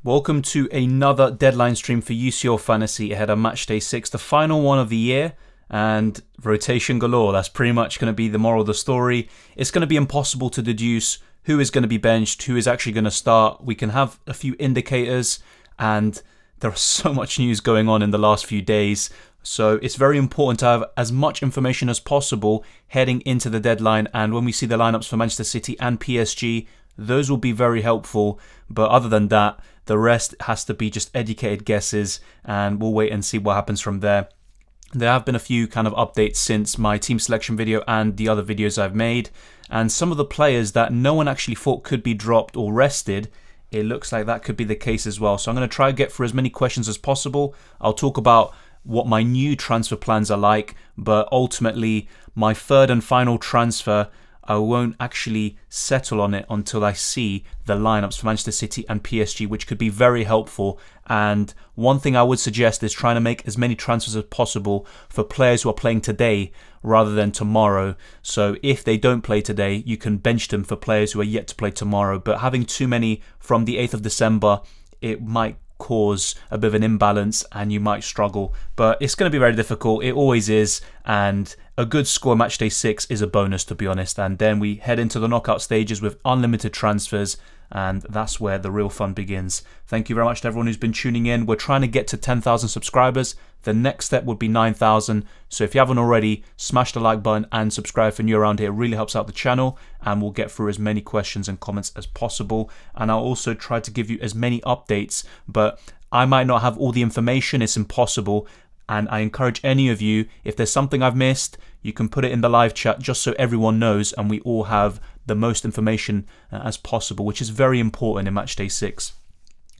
Welcome to another deadline stream for UCL Fantasy ahead of Matchday 6, the final one of the year, and rotation galore. That's pretty much going to be the moral of the story. It's going to be impossible to deduce who is going to be benched, who is actually going to start. We can have a few indicators, and there's so much news going on in the last few days. So it's very important to have as much information as possible heading into the deadline. And when we see the lineups for Manchester City and PSG, those will be very helpful. But other than that, the rest has to be just educated guesses, and we'll wait and see what happens from there. There have been a few kind of updates since my team selection video and the other videos I've made. And some of the players that no one actually thought could be dropped or rested, it looks like that could be the case as well. So I'm going to try to get through as many questions as possible. I'll talk about what my new transfer plans are like, but ultimately my third and final transfer, I won't actually settle on it until I see the lineups for Manchester City and PSG, which could be very helpful. And one thing I would suggest is trying to make as many transfers as possible for players who are playing today rather than tomorrow. So if they don't play today, you can bench them for players who are yet to play tomorrow. But having too many from the 8th of December, it might cause a bit of an imbalance and you might struggle, but it's going to be very difficult. It always is, and a good score match day 6 is a bonus, to be honest. And then we head into the knockout stages with unlimited transfers, and that's where the real fun begins. Thank you very much to everyone who's been tuning in. We're trying to get to 10,000 subscribers. The next step would be 9,000. So if you haven't already, smash the like button and subscribe if you're new around here. It really helps out the channel, and we'll get through as many questions and comments as possible. And I'll also try to give you as many updates, but I might not have all the information. It's impossible. And I encourage any of you, if there's something I've missed, you can put it in the live chat just so everyone knows and we all have the most information as possible, which is very important in match day 6.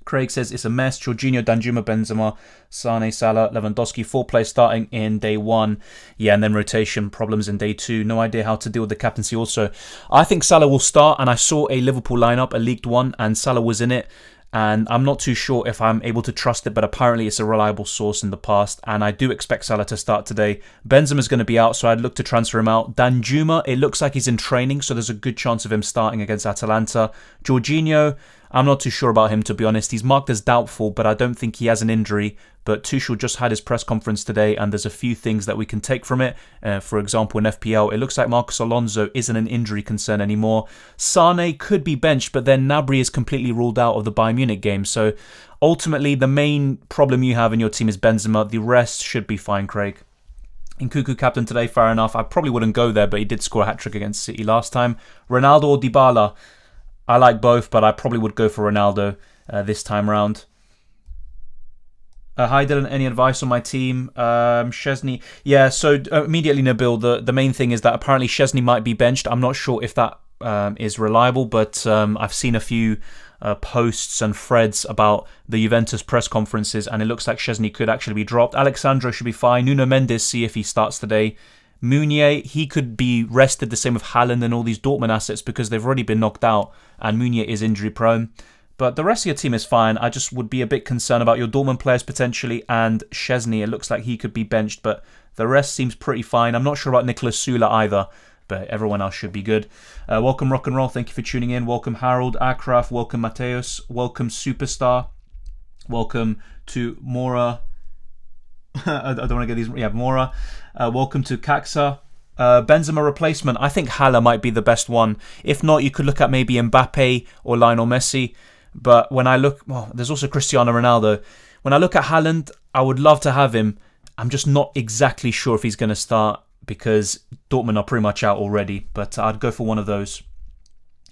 Craig says it's a mess. Jorginho, Danjuma, Benzema, Sane, Salah, Lewandowski, 4 players starting in day 1. Yeah, and then rotation problems in day 2. No idea how to deal with the captaincy also. I think Salah will start, and I saw a Liverpool lineup, a leaked one, and Salah was in it. And I'm not too sure if I'm able to trust it, but apparently it's a reliable source in the past, and I do expect Salah to start today. Benzema's going to be out, so I'd look to transfer him out. Danjuma, it looks like he's in training, so there's a good chance of him starting against Atalanta. Jorginho, I'm not too sure about him, to be honest. He's marked as doubtful, but I don't think he has an injury. But Tuchel just had his press conference today, and there's a few things that we can take from it. For example, in FPL, it looks like Marcos Alonso isn't an injury concern anymore. Sane could be benched, but then Gnabry is completely ruled out of the Bayern Munich game. So ultimately, the main problem you have in your team is Benzema. The rest should be fine, Craig. In Cuckoo captain today, fair enough. I probably wouldn't go there, but he did score a hat-trick against City last time. Ronaldo or Dybala? I like both, but I probably would go for Ronaldo this time round. Hi Dylan, any advice on my team? Szczesny. Yeah, so immediately Nabil, the main thing is that apparently Szczesny might be benched. I'm not sure if that is reliable, but I've seen a few posts and threads about the Juventus press conferences, and it looks like Szczesny could actually be dropped. Alexandro should be fine. Nuno Mendes, see if he starts today. Meunier, he could be rested, the same with Haaland and all these Dortmund assets, because they've already been knocked out, and Meunier is injury prone. But the rest of your team is fine. I just would be a bit concerned about your Dortmund players potentially, and Szczesny, it looks like he could be benched, but the rest seems pretty fine. I'm not sure about Nicolas Sula either, but everyone else should be good. Welcome Rock and Roll, thank you for tuning in. Welcome Harold, Akraf, welcome Mateus, welcome Superstar, welcome to Mora. I don't want to get these. Yeah, Mora. Welcome to Kaxa. Benzema replacement. I think Haller might be the best one. If not, you could look at maybe Mbappe or Lionel Messi. But when I look, well, there's also Cristiano Ronaldo. When I look at Haaland, I would love to have him. I'm just not exactly sure if he's going to start because Dortmund are pretty much out already. But I'd go for one of those.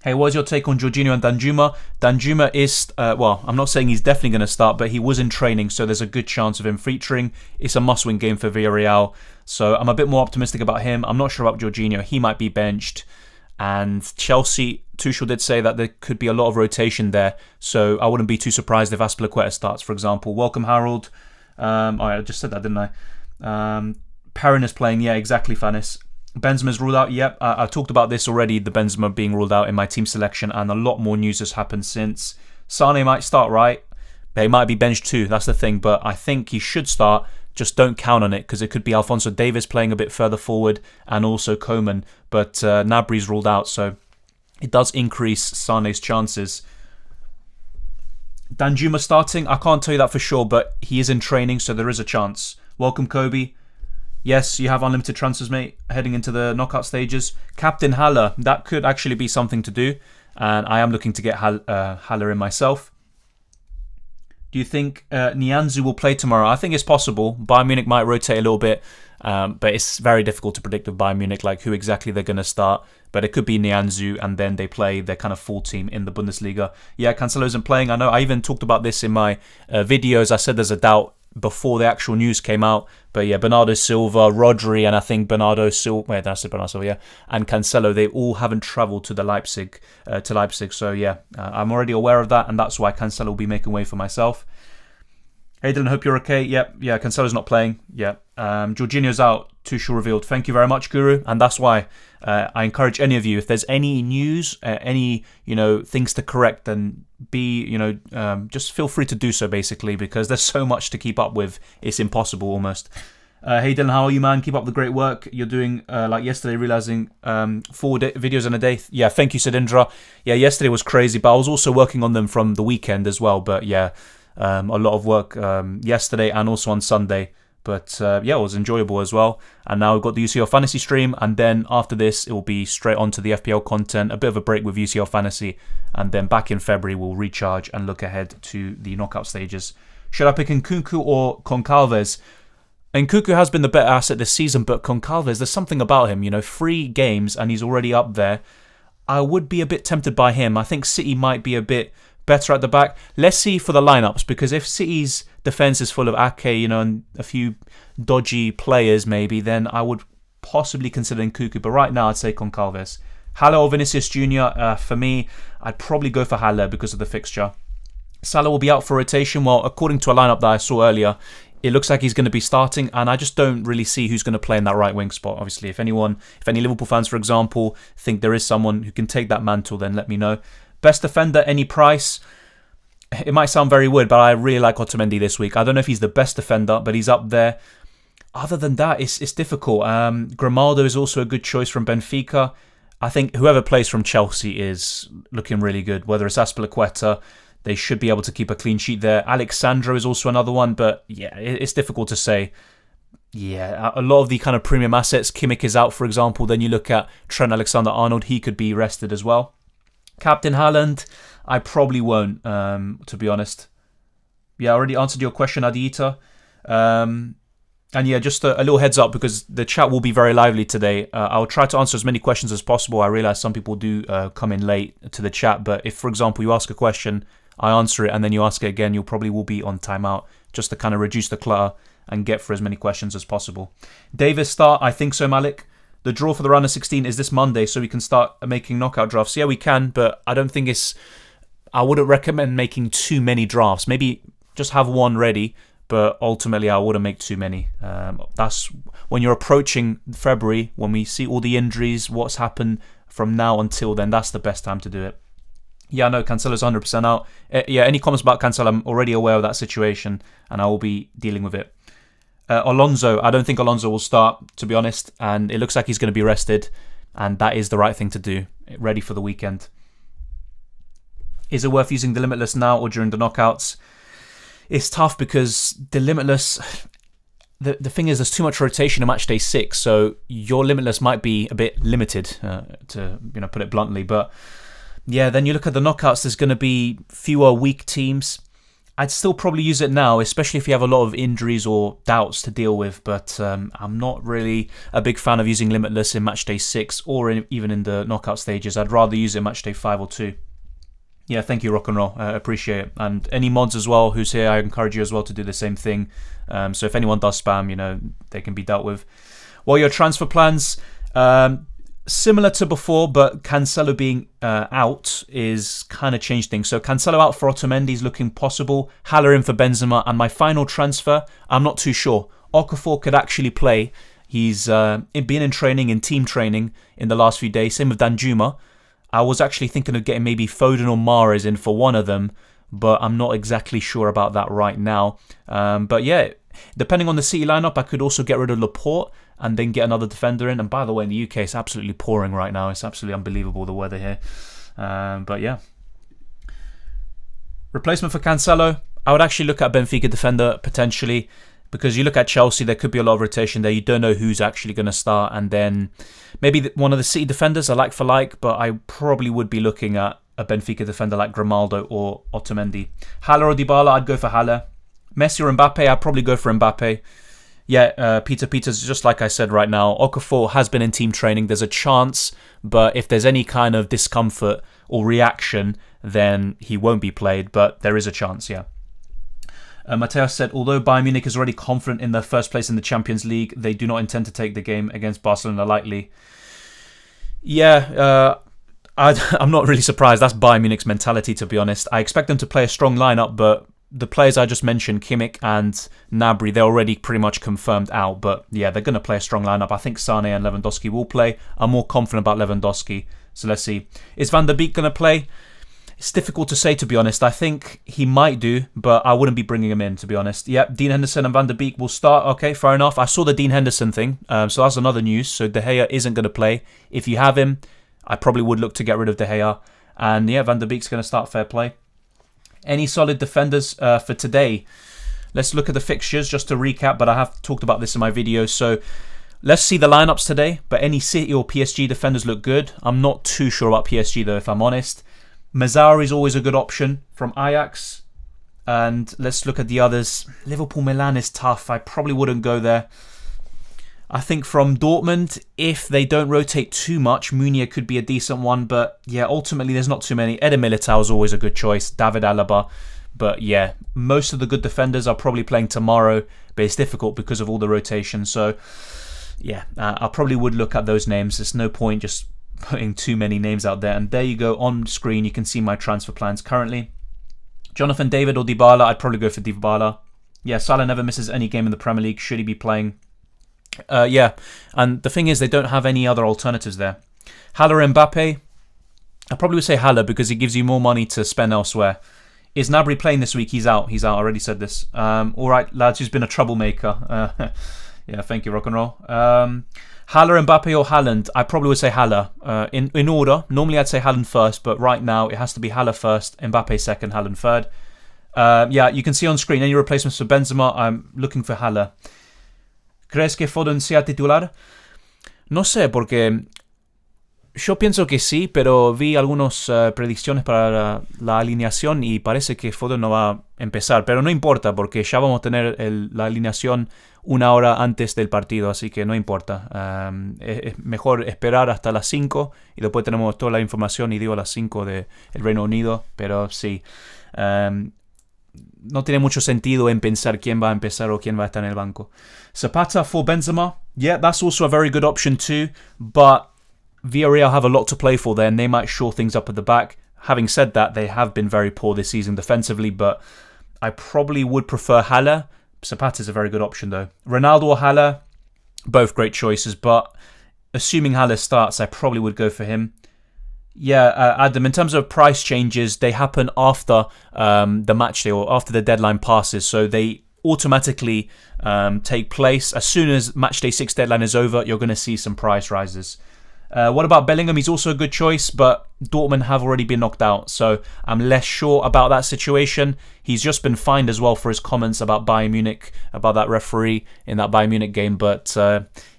Hey, what's your take on Jorginho and Danjuma? Danjuma is, well, I'm not saying he's definitely going to start, but he was in training, so there's a good chance of him featuring. It's a must-win game for Villarreal, so I'm a bit more optimistic about him. I'm not sure about Jorginho. He might be benched. And Chelsea, Tuchel did say that there could be a lot of rotation there, so I wouldn't be too surprised if Azpilicueta starts, for example. Welcome, Harold. I just said that, didn't I? Perrin is playing, yeah, exactly, Fanis. Benzema's ruled out. Yep, I talked about this already, the Benzema being ruled out in my team selection, and a lot more news has happened since. Sane might start, right? He might be benched too, that's the thing, but I think he should start. Just don't count on it, because it could be Alphonso Davies playing a bit further forward, and also Coman, but Gnabry's ruled out, so it does increase Sane's chances. Danjuma starting? I can't tell you that for sure, but he is in training, so there is a chance. Welcome, Kobe. Yes, you have unlimited transfers, mate, heading into the knockout stages. Captain Haller, that could actually be something to do. And I am looking to get Haller in myself. Do you think Nianzou will play tomorrow? I think it's possible. Bayern Munich might rotate a little bit, but it's very difficult to predict with Bayern Munich, like who exactly they're going to start. But it could be Nianzou, and then they play their kind of full team in the Bundesliga. Yeah, Cancelo isn't playing. I know I even talked about this in my videos. I said there's a doubt before the actual news came out. But yeah, Bernardo Silva, Rodri, and I think Bernardo Silva. Wait, that's Bernardo Silva, yeah. And Cancelo, they all haven't travelled to Leipzig. So yeah, I'm already aware of that, and that's why Cancelo will be making way for myself. Hey Dylan, hope you're okay. Yep, yeah, Cancelo's not playing. Yeah, Jorginho's out. Tuchel revealed. Thank you very much, Guru. And that's why I encourage any of you, if there's any news, any things to correct, then just feel free to do so, basically, because there's so much to keep up with. It's impossible almost. Hey Dylan, how are you, man? Keep up the great work you're doing. Like yesterday, realizing 4 videos in a day. Yeah, thank you, Sidindra. Yeah, yesterday was crazy, but I was also working on them from the weekend as well. But yeah. A lot of work yesterday and also on Sunday, but yeah, it was enjoyable as well. And now we've got the UCL Fantasy stream, and then after this it will be straight on to the FPL content, a bit of a break with UCL Fantasy, and then back in February we'll recharge and look ahead to the knockout stages. Should I pick Nkunku or Goncalves? Nkunku has been the better asset this season, but Goncalves, there's something about him, 3 games and he's already up there. I would be a bit tempted by him. I think City might be a bit better at the back. Let's see for the lineups, because if City's defense is full of Ake, and a few dodgy players maybe, then I would possibly consider Nkunku. But right now I'd say Goncalves. Haller or Vinicius Jr. For me, I'd probably go for Haller because of the fixture. Salah will be out for rotation. Well, according to a lineup that I saw earlier, it looks like he's going to be starting, and I just don't really see who's going to play in that right wing spot. Obviously, if any Liverpool fans, for example, think there is someone who can take that mantle, then let me know. Best defender, any price. It might sound very weird, but I really like Otamendi this week. I don't know if he's the best defender, but he's up there. Other than that, it's difficult. Grimaldo is also a good choice from Benfica. I think whoever plays from Chelsea is looking really good. Whether it's Azpilicueta, they should be able to keep a clean sheet there. Alexandro is also another one, but yeah, it's difficult to say. Yeah, a lot of the kind of premium assets, Kimmich is out, for example. Then you look at Trent Alexander-Arnold, he could be rested as well. Captain Haaland, I probably won't, to be honest. Yeah, I already answered your question, Adita. And yeah, just a little heads up, because the chat will be very lively today. I'll try to answer as many questions as possible. I realise some people do come in late to the chat, but if, for example, you ask a question, I answer it, and then you ask it again, you probably will be on timeout, just to kind of reduce the clutter and get for as many questions as possible. Davis start, I think so, Malik. The draw for the round of 16 is this Monday, so we can start making knockout drafts. Yeah, we can, but I don't think I wouldn't recommend making too many drafts. Maybe just have one ready, but ultimately I wouldn't make too many. That's when you're approaching February, when we see all the injuries, what's happened from now until then, that's the best time to do it. Yeah, I know Cancelo's 100% out. Yeah, any comments about Cancelo, I'm already aware of that situation, and I will be dealing with it. Alonso, I don't think Alonso will start, to be honest, and it looks like he's going to be rested, and that is the right thing to do, ready for the weekend. Is it worth using the Limitless now or during the knockouts? It's tough because the Limitless, the thing is, there's too much rotation in match day 6, so your Limitless might be a bit limited, to put it bluntly. But yeah, then you look at the knockouts, there's going to be fewer weak teams. I'd still probably use it now, especially if you have a lot of injuries or doubts to deal with, but I'm not really a big fan of using Limitless in match day 6 or even in the knockout stages. I'd rather use it in match day 5 or 2. Yeah, thank you, Rock and Roll. I appreciate it. And any mods as well who's here, I encourage you as well to do the same thing. So if anyone does spam, they can be dealt with. Well, your transfer plans, similar to before, but Cancelo being out is kind of changed things. So Cancelo out for Otamendi is looking possible. Haller in for Benzema. And my final transfer, I'm not too sure. Okafor could actually play. He's been in training, in team training in the last few days. Same with Danjuma. I was actually thinking of getting maybe Foden or Mahrez in for one of them, but I'm not exactly sure about that right now. But yeah, depending on the City lineup, I could also get rid of Laporte and then get another defender in. And by the way, in the UK, it's absolutely pouring right now. It's absolutely unbelievable, the weather here. But yeah. Replacement for Cancelo, I would actually look at Benfica defender potentially, because you look at Chelsea, there could be a lot of rotation there. You don't know who's actually going to start. And then maybe one of the City defenders are like for like, but I probably would be looking at a Benfica defender like Grimaldo or Otamendi. Haller or Dybala, I'd go for Haller. Messi or Mbappe, I'd probably go for Mbappe. Yeah, Peter Peters, just like I said right now, Okafor has been in team training. There's a chance, but if there's any kind of discomfort or reaction, then he won't be played. But there is a chance, yeah. Mateus said, although Bayern Munich is already confident in their first place in the Champions League, they do not intend to take the game against Barcelona lightly. Yeah, I'm not really surprised. That's Bayern Munich's mentality, to be honest. I expect them to play a strong lineup, but the players I just mentioned, Kimmich and Gnabry, they're already pretty much confirmed out. But yeah, they're going to play a strong lineup. I think Sane and Lewandowski will play. I'm more confident about Lewandowski. So let's see. Is Van der Beek going to play? It's difficult to say, to be honest. I think he might do, but I wouldn't be bringing him in, to be honest. Yep, Dean Henderson and Van der Beek will start. Okay, fair enough. I saw the Dean Henderson thing, so that's another news. So De Gea isn't going to play. If you have him, I probably would look to get rid of De Gea. And yeah, Van der Beek's going to start, fair play. Any solid defenders for today? Let's look at the fixtures just to recap, but I have talked about this in my video. So let's see the lineups today, but any City or PSG defenders look good. I'm not too sure about PSG though, if I'm honest. Mazzara is always a good option from Ajax. And let's look at the others. Liverpool-Milan is tough. I probably wouldn't go there. I think from Dortmund, if they don't rotate too much, Meunier could be a decent one. But yeah, ultimately there's not too many. Eder Militao is always a good choice. David Alaba. But yeah, most of the good defenders are probably playing tomorrow. But it's difficult because of all the rotation. So yeah, I probably would look at those names. There's no point just putting too many names out there. And there you go, on screen you can see my transfer plans currently. Jonathan David or Dybala, I'd probably go for Dybala. Yeah, Salah never misses any game in the Premier League. Should he be playing? Yeah, and the thing is they don't have any other alternatives there. Haller or Mbappe, I probably would say Haller because he gives you more money to spend elsewhere. Is Gnabry playing this week? He's out. I already said this. Alright lads, who's been a troublemaker. Yeah, thank you, rock and roll. Haller, Mbappe or Haaland? I probably would say Haller. In order, normally I'd say Haaland first, but right now it has to be Haller first, Mbappe second, Haaland third. Yeah, you can see on screen any replacements for Benzema. I'm looking for Haller. ¿Crees que Foden sea titular? No sé, porque yo pienso que sí, pero vi algunas predicciones para la alineación y parece que Foden no va a empezar. Pero no importa, porque ya vamos a tener la alineación una hora antes del partido, así que no importa. Es mejor esperar hasta las 5 y después tenemos toda la información, y digo las 5 del Reino Unido, pero sí. No tiene mucho sentido en pensar quién va a empezar o quién va a estar en el banco. Zapata for Benzema. Yeah, that's also a very good option too, but Villarreal have a lot to play for there and they might shore things up at the back. Having said that, they have been very poor this season defensively, but I probably would prefer Haller. Zapata is a very good option though. Ronaldo or Haller, both great choices, but assuming Haller starts, I probably would go for him. Yeah, Adam, in terms of price changes, they happen after the match day or after the deadline passes, so they automatically take place. As soon as match day 6 deadline is over, you're going to see some price rises. What about Bellingham? He's also a good choice, but Dortmund have already been knocked out, so I'm less sure about that situation. He's just been fined as well for his comments about Bayern Munich, about that referee in that Bayern Munich game, but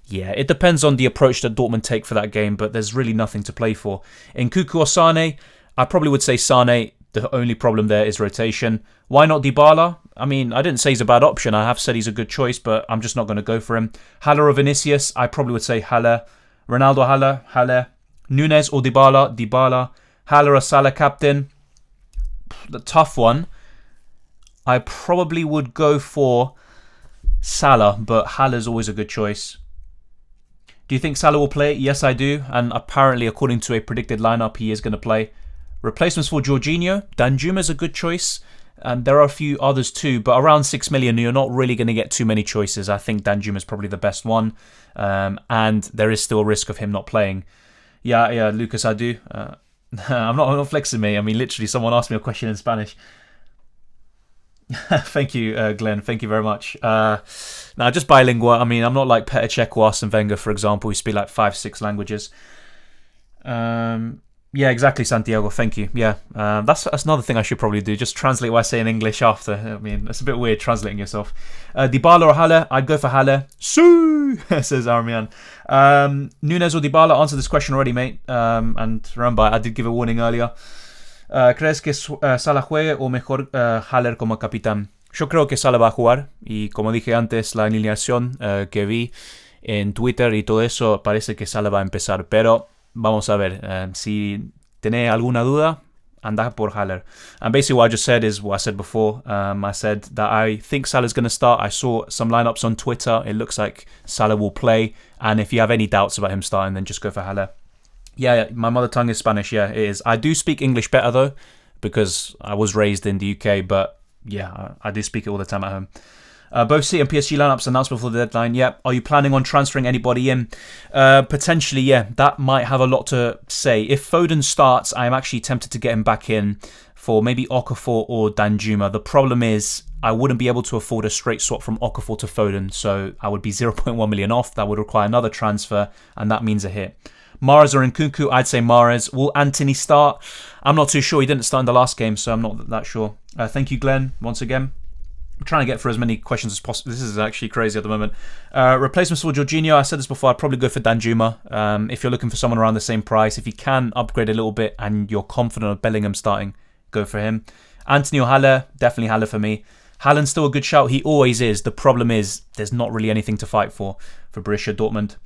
yeah, it depends on the approach that Dortmund take for that game, but there's really nothing to play for. In Nkunku or Sane, I probably would say Sane. The only problem there is rotation. Why not Dybala? I mean, I didn't say he's a bad option. I have said he's a good choice, but I'm just not going to go for him. Haller or Vinicius? I probably would say Haller. Ronaldo, Haller. Nunes or Dybala. Haller or Salah captain? The tough one. I probably would go for Salah, but Haller's always a good choice. Do you think Salah will play? Yes, I do. And apparently, according to a predicted lineup, he is going to play. Replacements for Jorginho. Danjuma is a good choice. And there are a few others too. But around 6 million, you're not really going to get too many choices. I think Danjuma is probably the best one. And there is still a risk of him not playing. Yeah, Lucas, I do. I'm not flexing me. I mean, literally, someone asked me a question in Spanish. Thank you, Glenn. Thank you very much. Now, just bilingual. I mean, I'm not like Petr Cech or Arsene Wenger, for example, who speak like 5-6 languages. Yeah, exactly, Santiago. Thank you. Yeah, that's another thing I should probably do. Just translate what I say in English after. I mean, it's a bit weird translating yourself. Dybala or Haller? I'd go for Haller. Sue, says Armian. Nunes or Dybala? Answered this question already, mate. And remember, I did give a warning earlier. ¿Crees que Salah juegue o mejor Haller como capitán? Yo creo que Salah va a jugar. Y como dije antes, la alineación que vi en Twitter y todo eso, parece que Salah va a empezar. Pero vamos a ver. Si tenés alguna duda, anda por Haller. And basically what I just said is what I said before. I said that I think Salah's going to start. I saw some lineups on Twitter. It looks like Salah will play. And if you have any doubts about him starting, then just go for Haller. Yeah, my mother tongue is Spanish. Yeah, it is. I do speak English better though, because I was raised in the UK. But yeah, I do speak it all the time at home. Both City and PSG lineups announced before the deadline. Yeah. Are you planning on transferring anybody in? Potentially, yeah. That might have a lot to say. If Foden starts, I'm actually tempted to get him back in for maybe Okafor or Danjuma. The problem is I wouldn't be able to afford a straight swap from Okafor to Foden, so I would be 0.1 million off. That would require another transfer, and that means a hit. Mahrez or Nkunku? I'd say Mahrez. Will Anthony start? I'm not too sure. He didn't start in the last game, so I'm not that sure. Thank you, Glenn, once again. I'm trying to get through as many questions as possible. This is actually crazy at the moment. Replacements for Jorginho. I said this before. I'd probably go for Danjuma. If you're looking for someone around the same price, if you can upgrade a little bit and you're confident of Bellingham starting, go for him. Anthony or Haller? Definitely Haller for me. Haaland's still a good shout. He always is. The problem is there's not really anything to fight for Borussia Dortmund.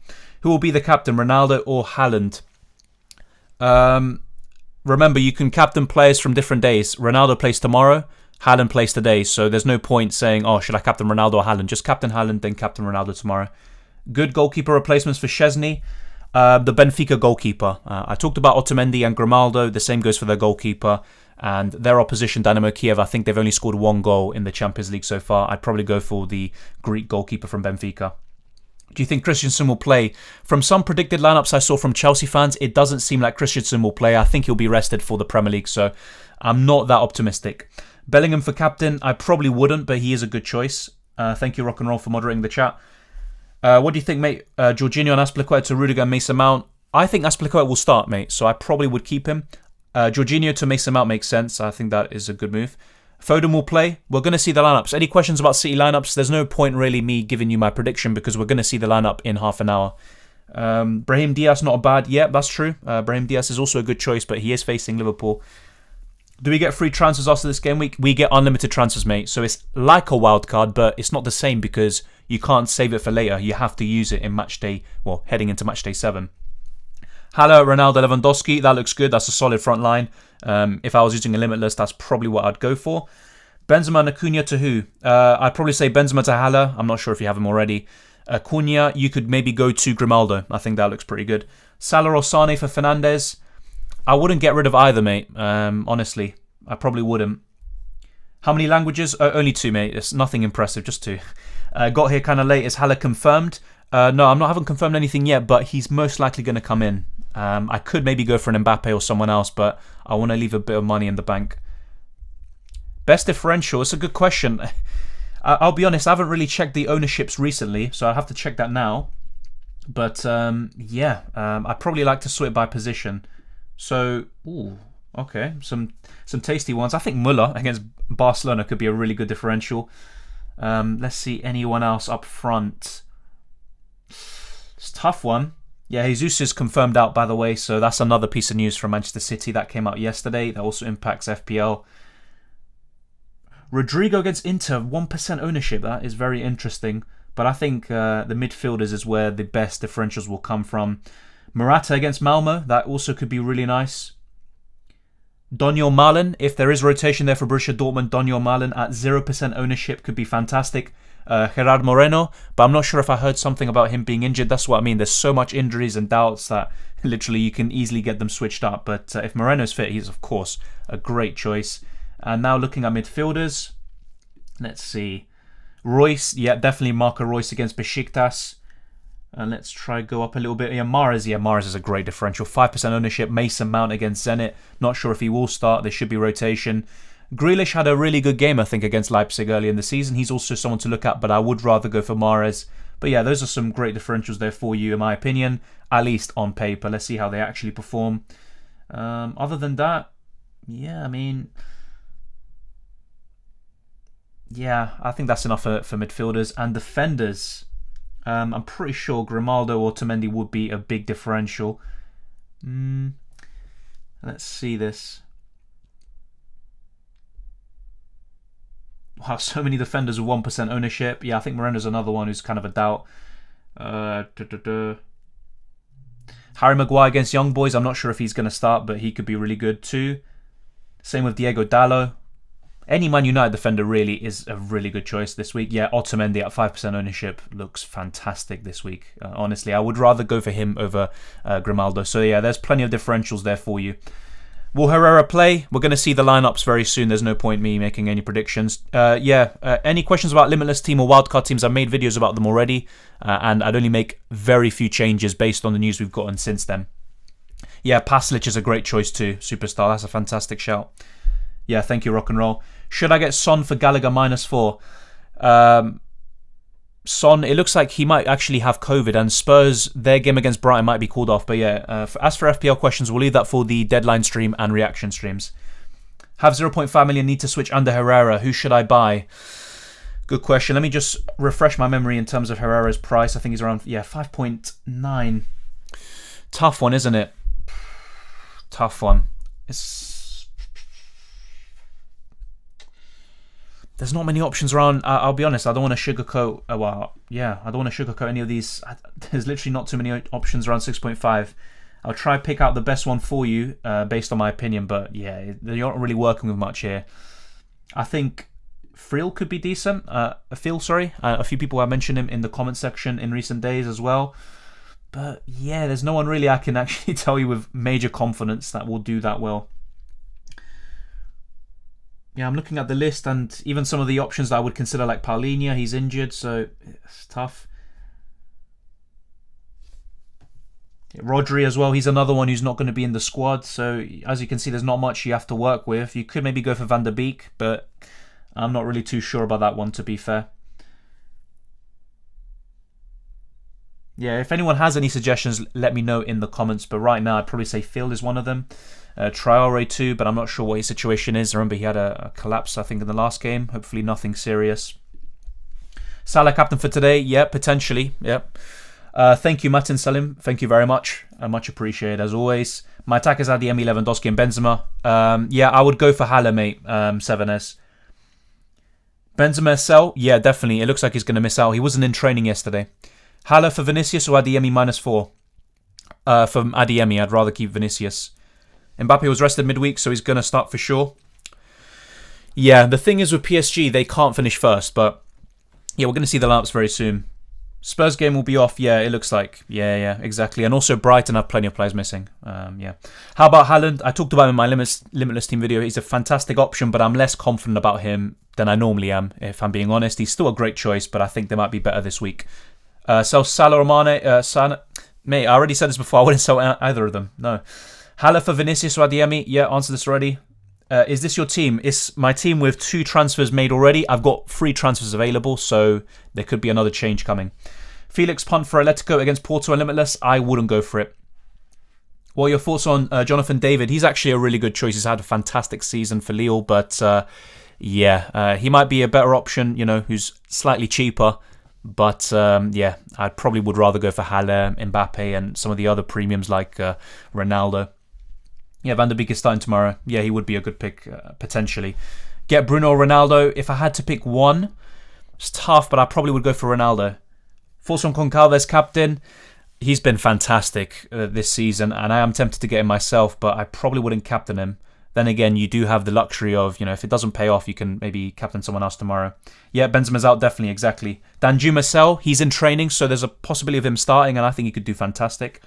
Who will be the captain, Ronaldo or Haaland? Remember, you can captain players from different days. Ronaldo plays tomorrow. Haaland plays today, so there's no point saying, oh, should I captain Ronaldo or Haaland? Just captain Haaland, then captain Ronaldo tomorrow. Good goalkeeper replacements for Szczesny. The Benfica goalkeeper. I talked about Otamendi and Grimaldo. The same goes for their goalkeeper. And their opposition, Dynamo Kiev, I think they've only scored 1 goal in the Champions League so far. I'd probably go for the Greek goalkeeper from Benfica. Do you think Christensen will play? From some predicted lineups I saw from Chelsea fans, it doesn't seem like Christensen will play. I think he'll be rested for the Premier League, so I'm not that optimistic. Bellingham for captain, I probably wouldn't, but he is a good choice. Thank you, Rock and Roll, for moderating the chat. What do you think, mate? Jorginho and Azpilicueta to Rudiger and Mason Mount. I think Azpilicueta will start, mate, so I probably would keep him. Jorginho to Mason Mount makes sense. I think that is a good move. Foden will play. We're going to see the lineups. Any questions about City lineups? There's no point really me giving you my prediction because we're going to see the lineup in half an hour. Brahim Diaz, not a bad. Yeah, that's true. Brahim Diaz is also a good choice, but he is facing Liverpool. Do we get free transfers after this game week? We get unlimited transfers, mate. So it's like a wild card, but it's not the same because you can't save it for later. You have to use it in match day, well, heading into match day 7. Haller, Ronaldo, Lewandowski. That looks good. That's a solid front line. If I was using a limitless, that's probably what I'd go for. Benzema and Acuna to who? I'd probably say Benzema to Haller. I'm not sure if you have him already. Acuna, you could maybe go to Grimaldo. I think that looks pretty good. Salah or Sane for Fernandes. I wouldn't get rid of either, mate. Honestly, I probably wouldn't. How many languages? Only 2, mate. It's nothing impressive, just 2. Got here kind of late. Is Haller confirmed? No, I haven't confirmed anything yet, but he's most likely going to come in. I could maybe go for an Mbappe or someone else, but I want to leave a bit of money in the bank. Best differential? It's a good question. I'll be honest, I haven't really checked the ownerships recently, so I'll have to check that now. But yeah, I'd probably like to sort it by position. So, okay, some tasty ones. I think Müller against Barcelona could be a really good differential. Let's see anyone else up front. It's a tough one. Yeah, Jesus is confirmed out, by the way, so that's another piece of news from Manchester City that came out yesterday. That also impacts FPL. Rodrigo against Inter, 1% ownership. That is very interesting. But I think the midfielders is where the best differentials will come from. Morata against Malmo, that also could be really nice. Daniel Malen, if there is rotation there for Borussia Dortmund, Daniel Malen at 0% ownership could be fantastic. Gerard Moreno, but I'm not sure if I heard something about him being injured. That's what I mean. There's so much injuries and doubts that literally you can easily get them switched up. But if Moreno's fit, he's of course a great choice. And now looking at midfielders, let's see. Royce, yeah, definitely Marco Royce against Besiktas. And let's try go up a little bit. Yeah, Mahrez is a great differential. 5% ownership. Mason Mount against Zenit. Not sure if he will start. There should be rotation. Grealish had a really good game, I think, against Leipzig early in the season. He's also someone to look at, but I would rather go for Mahrez. But yeah, those are some great differentials there for you, in my opinion, at least on paper. Let's see how they actually perform. Other than that, yeah, I mean, yeah, I think that's enough for midfielders and defenders. I'm pretty sure Grimaldo or Otamendi would be a big differential. Let's see this. Wow, so many defenders with 1% ownership. Yeah, I think Morenda's another one who's kind of a doubt. Harry Maguire against Young Boys. I'm not sure if he's going to start, but he could be really good too. Same with Diego Dallo. Any Man United defender really is a really good choice this week. Yeah, Otamendi at 5% ownership looks fantastic this week. Honestly, I would rather go for him over Grimaldo. So yeah, there's plenty of differentials there for you. Will Herrera play? We're going to see the lineups very soon. There's no point me making any predictions. Any questions about Limitless Team or Wildcard teams? I've made videos about them already, and I'd only make very few changes based on the news we've gotten since then. Yeah, Paslic is a great choice too. Superstar, that's a fantastic shout. Yeah, thank you, Rock and Roll. Should I get Son for Gallagher -4? Son, it looks like he might actually have COVID, and Spurs, their game against Brighton might be called off. But yeah, as for FPL questions, we'll leave that for the deadline stream and reaction streams. Have 0.5 million, need to switch under Herrera. Who should I buy? Good question. Let me just refresh my memory in terms of Herrera's price. I think he's around, 5.9. Tough one, isn't it? Tough one. There's not many options around. I'll be honest, I don't want to sugarcoat. I don't want to sugarcoat any of these. There's literally not too many options around 6.5. I'll try to pick out the best one for you based on my opinion, but yeah, you're not really working with much here. I think Friel could be decent. A few people have mentioned him in the comment section in recent days as well. But yeah, there's no one really I can actually tell you with major confidence that will do that well. Yeah, I'm looking at the list, and even some of the options that I would consider, like Paulinho, he's injured, so it's tough. Rodri as well, he's another one who's not going to be in the squad, so as you can see, there's not much you have to work with. You could maybe go for Van der Beek, but I'm not really too sure about that one, to be fair. Yeah, if anyone has any suggestions, let me know in the comments, but right now I'd probably say Phil is one of them. Traore too, but I'm not sure what his situation is. Remember, he had a collapse, I think, in the last game. Hopefully nothing serious. Salah captain for today? Yeah, potentially. Yeah. Thank you, Matin Salim. Thank you very much. Much appreciated, as always. My attackers are Adeyemi, Lewandowski and Benzema. Yeah, I would go for Haller, mate. 7S. Benzema sell? Yeah, definitely. It looks like he's going to miss out. He wasn't in training yesterday. Haller for Vinicius or Adeyemi -4? For Adeyemi, I'd rather keep Vinicius. Mbappe was rested midweek, so he's going to start for sure. Yeah, the thing is with PSG, they can't finish first, but yeah, we're going to see the lineups very soon. Spurs game will be off, yeah, it looks like. Yeah, exactly. And also Brighton have plenty of players missing. Yeah. How about Haaland? I talked about him in my Limitless Team video. He's a fantastic option, but I'm less confident about him than I normally am, if I'm being honest. He's still a great choice, but I think they might be better this week. So Salah or Mane? Mate, I already said this before. I wouldn't sell either of them. No. Haller for Vinicius or Adeyemi? Yeah, answer this already. Is this your team? It's my team with 2 transfers made already. I've got 3 transfers available, so there could be another change coming. Felix punt for Atletico against Porto and Limitless? I wouldn't go for it. What are your thoughts on Jonathan David? He's actually a really good choice. He's had a fantastic season for Lille, but he might be a better option, who's slightly cheaper. But I probably would rather go for Haller, Mbappe, and some of the other premiums like Ronaldo. Yeah, Van der Beek is starting tomorrow. Yeah, he would be a good pick, potentially. Get Bruno or Ronaldo. If I had to pick one, it's tough, but I probably would go for Ronaldo. Forson Concalves, captain. He's been fantastic this season, and I am tempted to get him myself, but I probably wouldn't captain him. Then again, you do have the luxury of, if it doesn't pay off, you can maybe captain someone else tomorrow. Yeah, Benzema's out, definitely, exactly. Danjuma sell, he's in training, so there's a possibility of him starting, and I think he could do fantastic.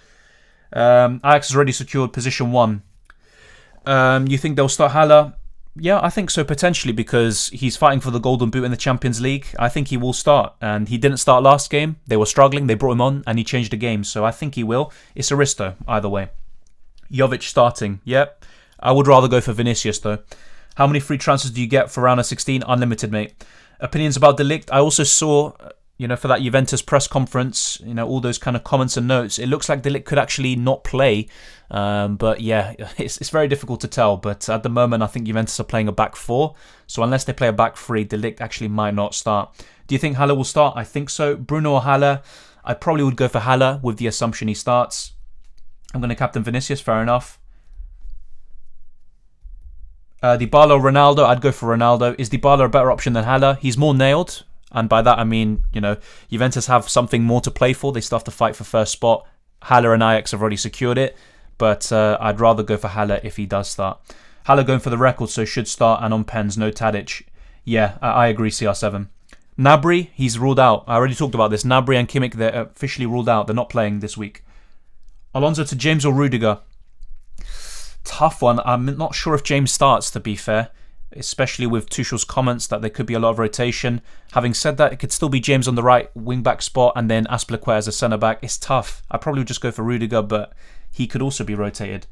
Ajax has already secured position 1. You think they'll start Haller? Yeah, I think so, potentially, because he's fighting for the Golden Boot in the Champions League. I think he will start, and he didn't start last game. They were struggling, they brought him on, and he changed the game, so I think he will. It's Aristo, either way. Jovic starting, yep. I would rather go for Vinicius, though. How many free transfers do you get for round of 16? Unlimited, mate. Opinions about De Ligt? I also saw, for that Juventus press conference, all those kind of comments and notes, it looks like De Ligt could actually not play. But yeah, it's very difficult to tell. But at the moment, I think Juventus are playing a back four. So unless they play a back three, De Ligt actually might not start. Do you think Haller will start? I think so. Bruno or Haller? I probably would go for Haller with the assumption he starts. I'm going to captain Vinicius, fair enough. Dybala or Ronaldo? I'd go for Ronaldo. Is Dybala a better option than Haller? He's more nailed. And by that, I mean, Juventus have something more to play for. They still have to fight for first spot. Haller and Ajax have already secured it. But I'd rather go for Haller if he does start. Haller going for the record, so should start. And on pens, no Tadic. Yeah, I agree, CR7. Gnabry, he's ruled out. I already talked about this. Gnabry and Kimmich, they're officially ruled out. They're not playing this week. Alonso to James or Rudiger? Tough one. I'm not sure if James starts, to be fair. Especially with Tuchel's comments that there could be a lot of rotation. Having said that, it could still be James on the right wing-back spot and then Azpilicueta as a centre-back. It's tough. I probably would just go for Rudiger, but he could also be rotated.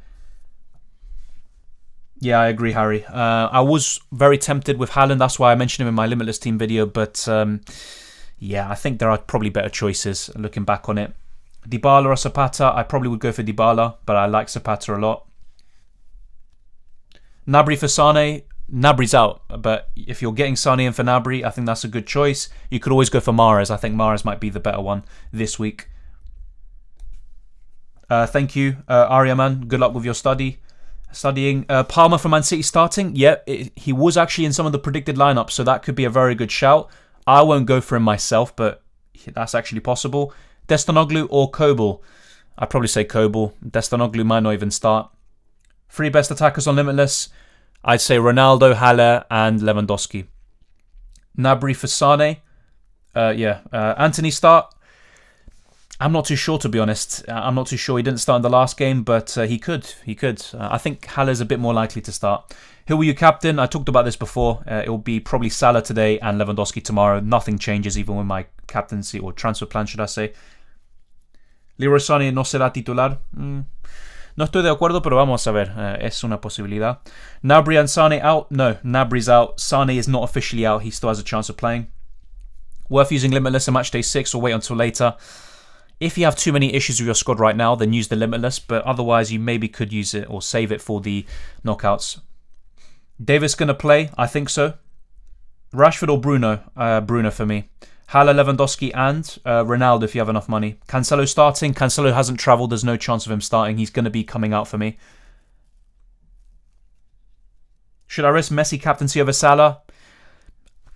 Yeah, I agree, Harry. I was very tempted with Haaland. That's why I mentioned him in my Limitless Team video. But yeah, I think there are probably better choices looking back on it. Dybala or Zapata? I probably would go for Dybala, but I like Zapata a lot. Gnabry for Sane? Gnabry's out, but if you're getting Sane in for Gnabry, I think that's a good choice. You could always go for Mahrez. I think Mahrez might be the better one this week. Thank you, Aryaman. Good luck with your studying. Palmer for Man City starting? Yeah, he was actually in some of the predicted lineups, so that could be a very good shout. I won't go for him myself, but that's actually possible. Destonoglu or Kobel? I'd probably say Kobel. Destonoglu might not even start. 3 best attackers on Limitless. I'd say Ronaldo, Haller, and Lewandowski. Gnabry for Sane. Anthony start. I'm not too sure, to be honest. I'm not too sure. He didn't start in the last game, but he could. I think Haller's a bit more likely to start. Who will you captain? I talked about this before. It will be probably Salah today and Lewandowski tomorrow. Nothing changes even with my captaincy or transfer plan, should I say. Leroy Sané no será titular. No estoy de acuerdo, pero vamos a ver. Es una posibilidad. Gnabry and Sane out? No, Gnabry's out. Sane is not officially out. He still has a chance of playing. Worth using Limitless in match day 6 or wait until later. If you have too many issues with your squad right now, then use the Limitless, but otherwise you maybe could use it or save it for the knockouts. Davis going to play? I think so. Rashford or Bruno? Bruno for me. Haller, Lewandowski and Ronaldo if you have enough money. Cancelo starting. Cancelo hasn't travelled. There's no chance of him starting. He's going to be coming out for me. Should I risk Messi captaincy over Salah?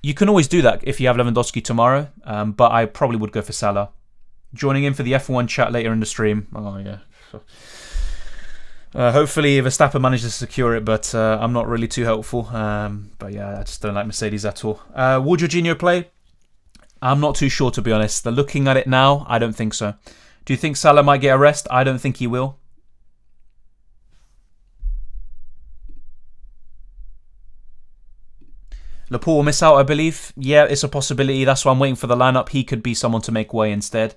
You can always do that if you have Lewandowski tomorrow, but I probably would go for Salah. Joining in for the F1 chat later in the stream. Oh, yeah. Hopefully Verstappen manages to secure it, but I'm not really too helpful. But yeah, I just don't like Mercedes at all. Will Jorginho play? I'm not too sure, to be honest. Looking at it now, I don't think so. Do you think Salah might get a rest? I don't think he will. Laporte will miss out, I believe. Yeah, it's a possibility. That's why I'm waiting for the lineup. He could be someone to make way instead.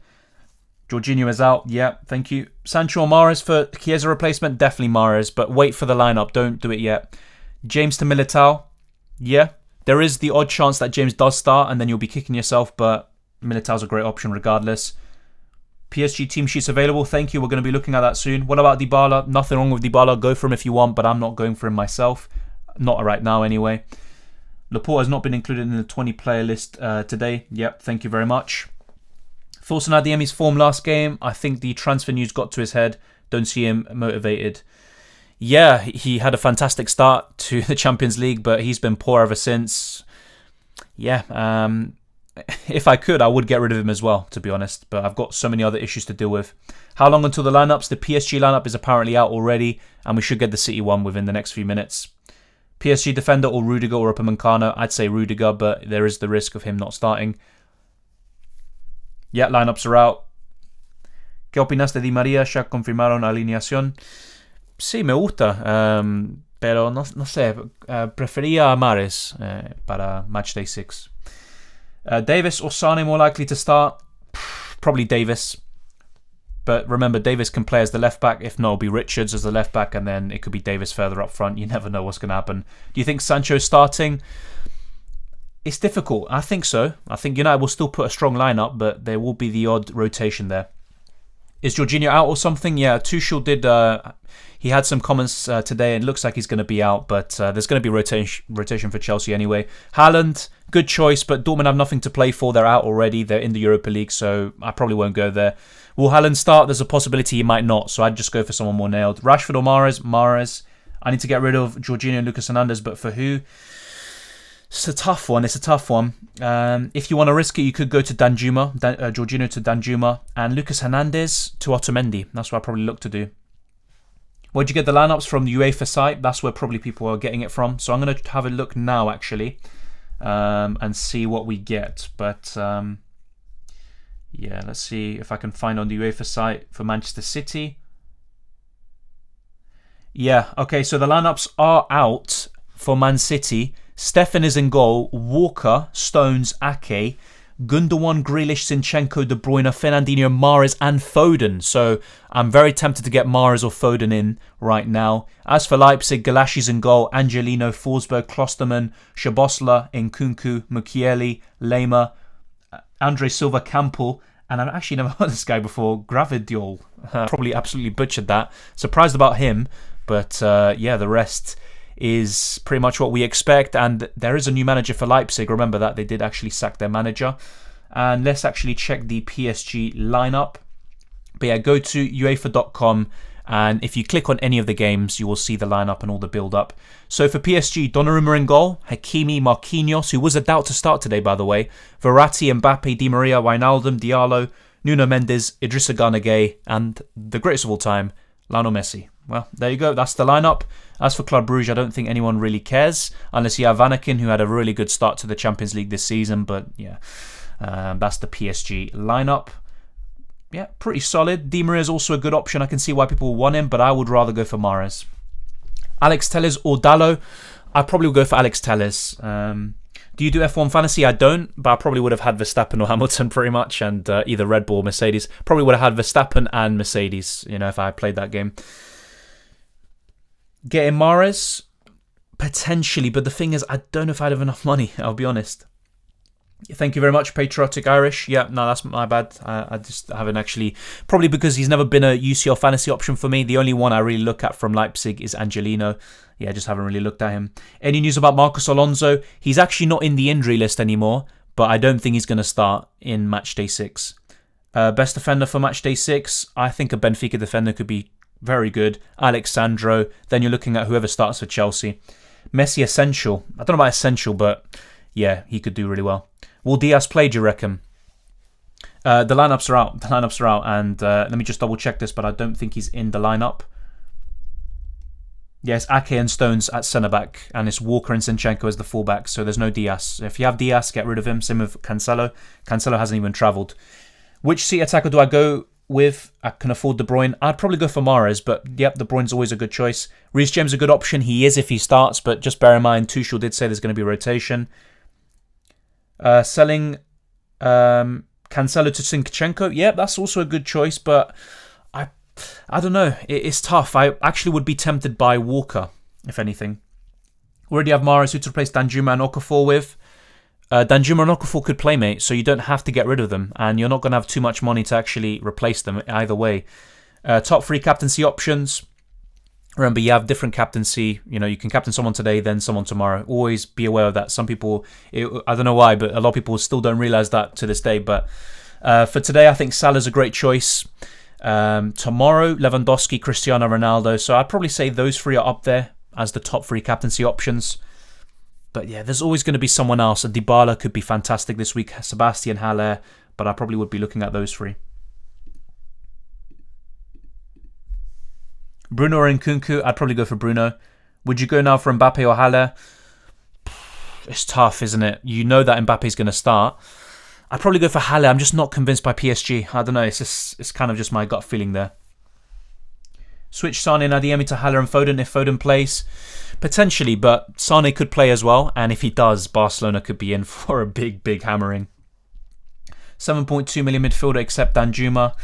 Jorginho is out. Yeah, thank you. Sancho or Mahrez for Chiesa replacement? Definitely Mahrez, but wait for the lineup. Don't do it yet. James to Militao? Yeah. There is the odd chance that James does start and then you'll be kicking yourself, but Militao's a great option regardless. PSG team sheets available. Thank you. We're going to be looking at that soon. What about Dybala? Nothing wrong with Dybala. Go for him if you want, but I'm not going for him myself. Not right now anyway. Laporte has not been included in the 20-player list today. Yep, thank you very much. Thoughts on Adeyemi's form last game? I think the transfer news got to his head. Don't see him motivated. Yeah, he had a fantastic start to the Champions League, but he's been poor ever since. Yeah, if I could, I would get rid of him as well, to be honest. But I've got so many other issues to deal with. How long until the lineups? The PSG lineup is apparently out already, and we should get the City one within the next few minutes. PSG defender or Rudiger or Upamecano? I'd say Rudiger, but there is the risk of him not starting. Yeah, lineups are out. ¿Qué opinas de Di María? Ya confirmaron alineación. Sí, me gusta, pero no sé, prefería a Mahrez para Matchday 6. Davis or Sane more likely to start? Probably Davis. But remember, Davis can play as the left back. If not, it'll be Richards as the left back, and then it could be Davis further up front. You never know what's going to happen. Do you think Sancho's starting? It's difficult. I think so. I think United will still put a strong lineup, but there will be the odd rotation there. Is Jorginho out or something? Yeah, Tuchel did. He had some comments today, and it looks like he's going to be out, but there's going to be rotation for Chelsea anyway. Haaland, good choice, but Dortmund have nothing to play for. They're out already. They're in the Europa League, so I probably won't go there. Will Haaland start? There's a possibility he might not, so I'd just go for someone more nailed. Rashford or Mahrez? Mahrez. I need to get rid of Jorginho and Lucas Hernandez, but for who? It's a tough one. If you want to risk it, you could go to Danjuma, Jorginho to Danjuma, and Lucas Hernandez to Otamendi. That's what I probably look to do. Where'd you get the lineups from? The UEFA site? That's where probably people are getting it from. So I'm going to have a look now, actually, and see what we get. But yeah, let's see if I can find on the UEFA site for Manchester City. Yeah, okay, so the lineups are out for Man City. Stefan is in goal. Walker, Stones, Ake, Gundogan, Grealish, Zinchenko, De Bruyne, Fernandinho, Mahrez and Foden. So I'm very tempted to get Mahrez or Foden in right now. As for Leipzig, Galashi's in goal. Angelino, Forsberg, Klosterman, Szoboszlai, Nkunku, Mukiele, Lema, Andre Silva, Campbell, and I've actually never heard this guy before, Gravediol. Probably absolutely butchered that. Surprised about him, but yeah, the rest is pretty much what we expect, and there is a new manager for Leipzig. Remember that they did actually sack their manager. And let's actually check the PSG lineup. But yeah, go to UEFA.com, and if you click on any of the games, you will see the lineup and all the build-up. So for PSG, Donnarumma in goal, Hakimi, Marquinhos, who was a doubt to start today, by the way, Verratti, Mbappe, Di Maria, Wijnaldum, Diallo, Nuno Mendes, Idrissa Gana Gueye, and the greatest of all time, Lionel Messi. Well, there you go. That's the lineup. As for Club Brugge, I don't think anyone really cares, unless you have Vanaken, who had a really good start to the Champions League this season. But yeah, that's the PSG lineup. Yeah, pretty solid. Di Maria is also a good option. I can see why people want him, but I would rather go for Mahrez. Alex Telles or Dalot? I probably would go for Alex Telles. Do you do F1 Fantasy? I don't, but I probably would have had Verstappen or Hamilton pretty much, and either Red Bull or Mercedes. Probably would have had Verstappen and Mercedes, if I had played that game. Getting Mahrez? Potentially, but the thing is, I don't know if I'd have enough money, I'll be honest. Thank you very much, Patriotic Irish. Yeah, no, that's my bad. I just haven't actually... Probably because he's never been a UCL Fantasy option for me. The only one I really look at from Leipzig is Angelino. Yeah, I just haven't really looked at him. Any news about Marcos Alonso? He's actually not in the injury list anymore, but I don't think he's going to start in Matchday 6. Best defender for Matchday 6? I think a Benfica defender could be very good. Alexandro. Then you're looking at whoever starts for Chelsea. Messi essential. I don't know about essential, but yeah, he could do really well. Will Diaz play, do you reckon? The lineups are out. And let me just double check this, but I don't think he's in the lineup. Yes, Ake and Stones at centre-back, and it's Walker and Zinchenko as the full-back, so there's no Diaz. If you have Diaz, get rid of him. Same with Cancelo. Cancelo hasn't even travelled. Which seat attacker do I go with? I can afford De Bruyne. I'd probably go for Mahrez, but yep, De Bruyne's always a good choice. Reece James is a good option. He is if he starts, but just bear in mind, Tuchel did say there's going to be rotation. Selling Cancelo to Zinchenko, yeah, that's also a good choice, but I don't know. It's tough. I actually would be tempted by Walker, if anything. Already have Mahrez who to replace Danjuma and Okafor with. Danjuma and Okafor could play, mate, so you don't have to get rid of them, and you're not going to have too much money to actually replace them either way. Top 3 captaincy options. Remember, you have different captaincy. You can captain someone today, then someone tomorrow. Always be aware of that. Some people, I don't know why, but a lot of people still don't realise that to this day. But for today, I think Salah's a great choice. Tomorrow, Lewandowski, Cristiano Ronaldo. So I'd probably say those 3 are up there as the top 3 captaincy options. But yeah, there's always going to be someone else. And Dybala could be fantastic this week. Sebastian Haller. But I probably would be looking at those 3. Bruno or Nkunku? I'd probably go for Bruno. Would you go now for Mbappe or Haller? It's tough, isn't it? You know that Mbappe's going to start. I'd probably go for Haller. I'm just not convinced by PSG. I don't know. It's kind of just my gut feeling there. Switch Sane and Adeyemi to Haller and Foden if Foden plays. Potentially, but Sane could play as well. And if he does, Barcelona could be in for a big, big hammering. 7.2 million midfielder except Danjuma.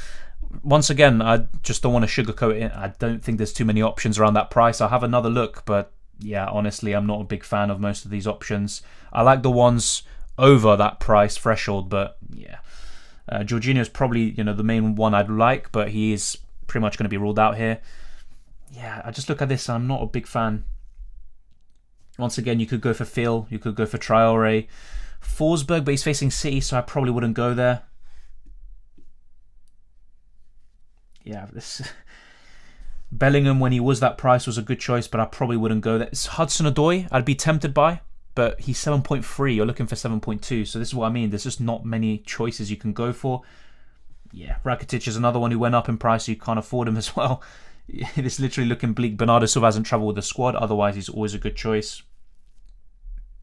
Once again, I just don't want to sugarcoat it. I don't think there's too many options around that price. I'll have another look, but yeah, honestly, I'm not a big fan of most of these options. I like the ones over that price threshold, but yeah. Jorginho is probably, the main one I'd like, but he is pretty much going to be ruled out here. Yeah, I just look at this and I'm not a big fan. Once again, you could go for Phil, you could go for Traore. Forsberg, but he's facing City, so I probably wouldn't go there. Yeah, this Bellingham, when he was that price, was a good choice, but I probably wouldn't go there. It's Hudson-Odoi I'd be tempted by, but he's 7.3. You're looking for 7.2, so this is what I mean. There's just not many choices you can go for. Yeah, Rakitic is another one who went up in price, so you can't afford him as well. It's literally looking bleak. Bernardo Silva hasn't travelled with the squad, otherwise he's always a good choice.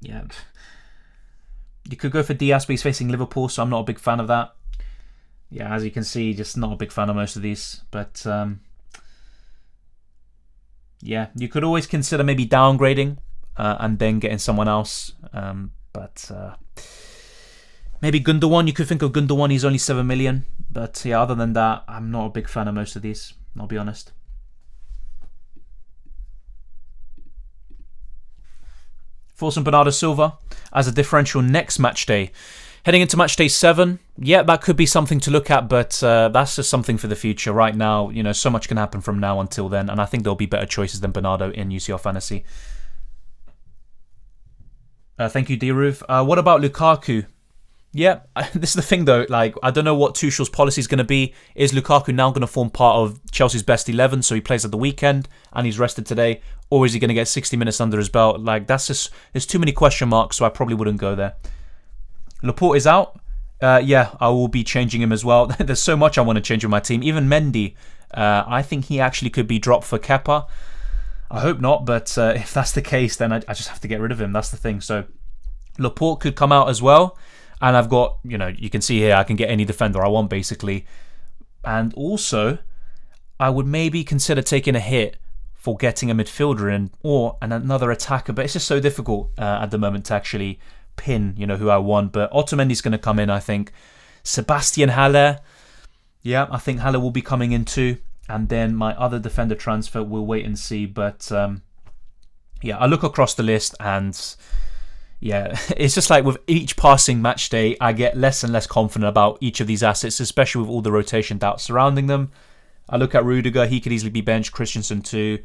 Yeah. You could go for Diaz, but he's facing Liverpool, so I'm not a big fan of that. Yeah, as you can see, just not a big fan of most of these. But, yeah, you could always consider maybe downgrading and then getting someone else. But maybe Gundogan, you could think of Gundogan, he's only 7 million. But, yeah, other than that, I'm not a big fan of most of these, I'll be honest. Force Bernardo Silva as a differential next match day. Heading into match day 7, yeah, that could be something to look at, but that's just something for the future. Right now, so much can happen from now until then, and I think there'll be better choices than Bernardo in UCL Fantasy. Thank you, Diruv. What about Lukaku? Yeah, this is the thing though, I don't know what Tuchel's policy is going to be. Is Lukaku now going to form part of Chelsea's best 11, so he plays at the weekend and he's rested today? Or is he going to get 60 minutes under his belt? That's just, there's too many question marks, so I probably wouldn't go there. Laporte is out. Yeah, I will be changing him as well. There's so much I want to change with my team. Even Mendy, I think he actually could be dropped for Kepa. I hope not, but if that's the case, then I just have to get rid of him. That's the thing. So Laporte could come out as well. And I've got, you can see here, I can get any defender I want, basically. And also, I would maybe consider taking a hit for getting a midfielder in or another attacker. But it's just so difficult at the moment to actually pin, who I want. But Otamendi's going to come in, I think. Sebastian Haller. Yeah, I think Haller will be coming in too. And then my other defender transfer, we'll wait and see. But, yeah, I look across the list and... yeah, it's just like with each passing match day, I get less and less confident about each of these assets, especially with all the rotation doubts surrounding them. I look at Rudiger, he could easily be benched, Christensen too.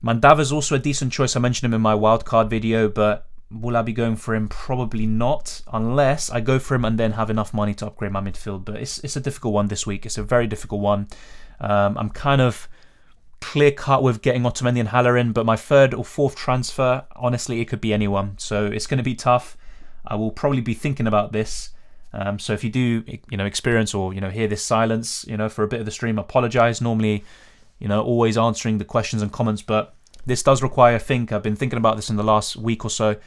Mandava's also a decent choice, I mentioned him in my wildcard video, but will I be going for him? Probably not, unless I go for him and then have enough money to upgrade my midfield. But it's a difficult one this week, it's a very difficult one. I'm kind of... clear cut with getting Otamendi and Haller in, but my third or fourth transfer, honestly, it could be anyone. So it's going to be tough. I will probably be thinking about this. So if you do, experience or hear this silence, for a bit of the stream, apologize. Normally, always answering the questions and comments, but this does require think. I've been thinking about this in the last week or so.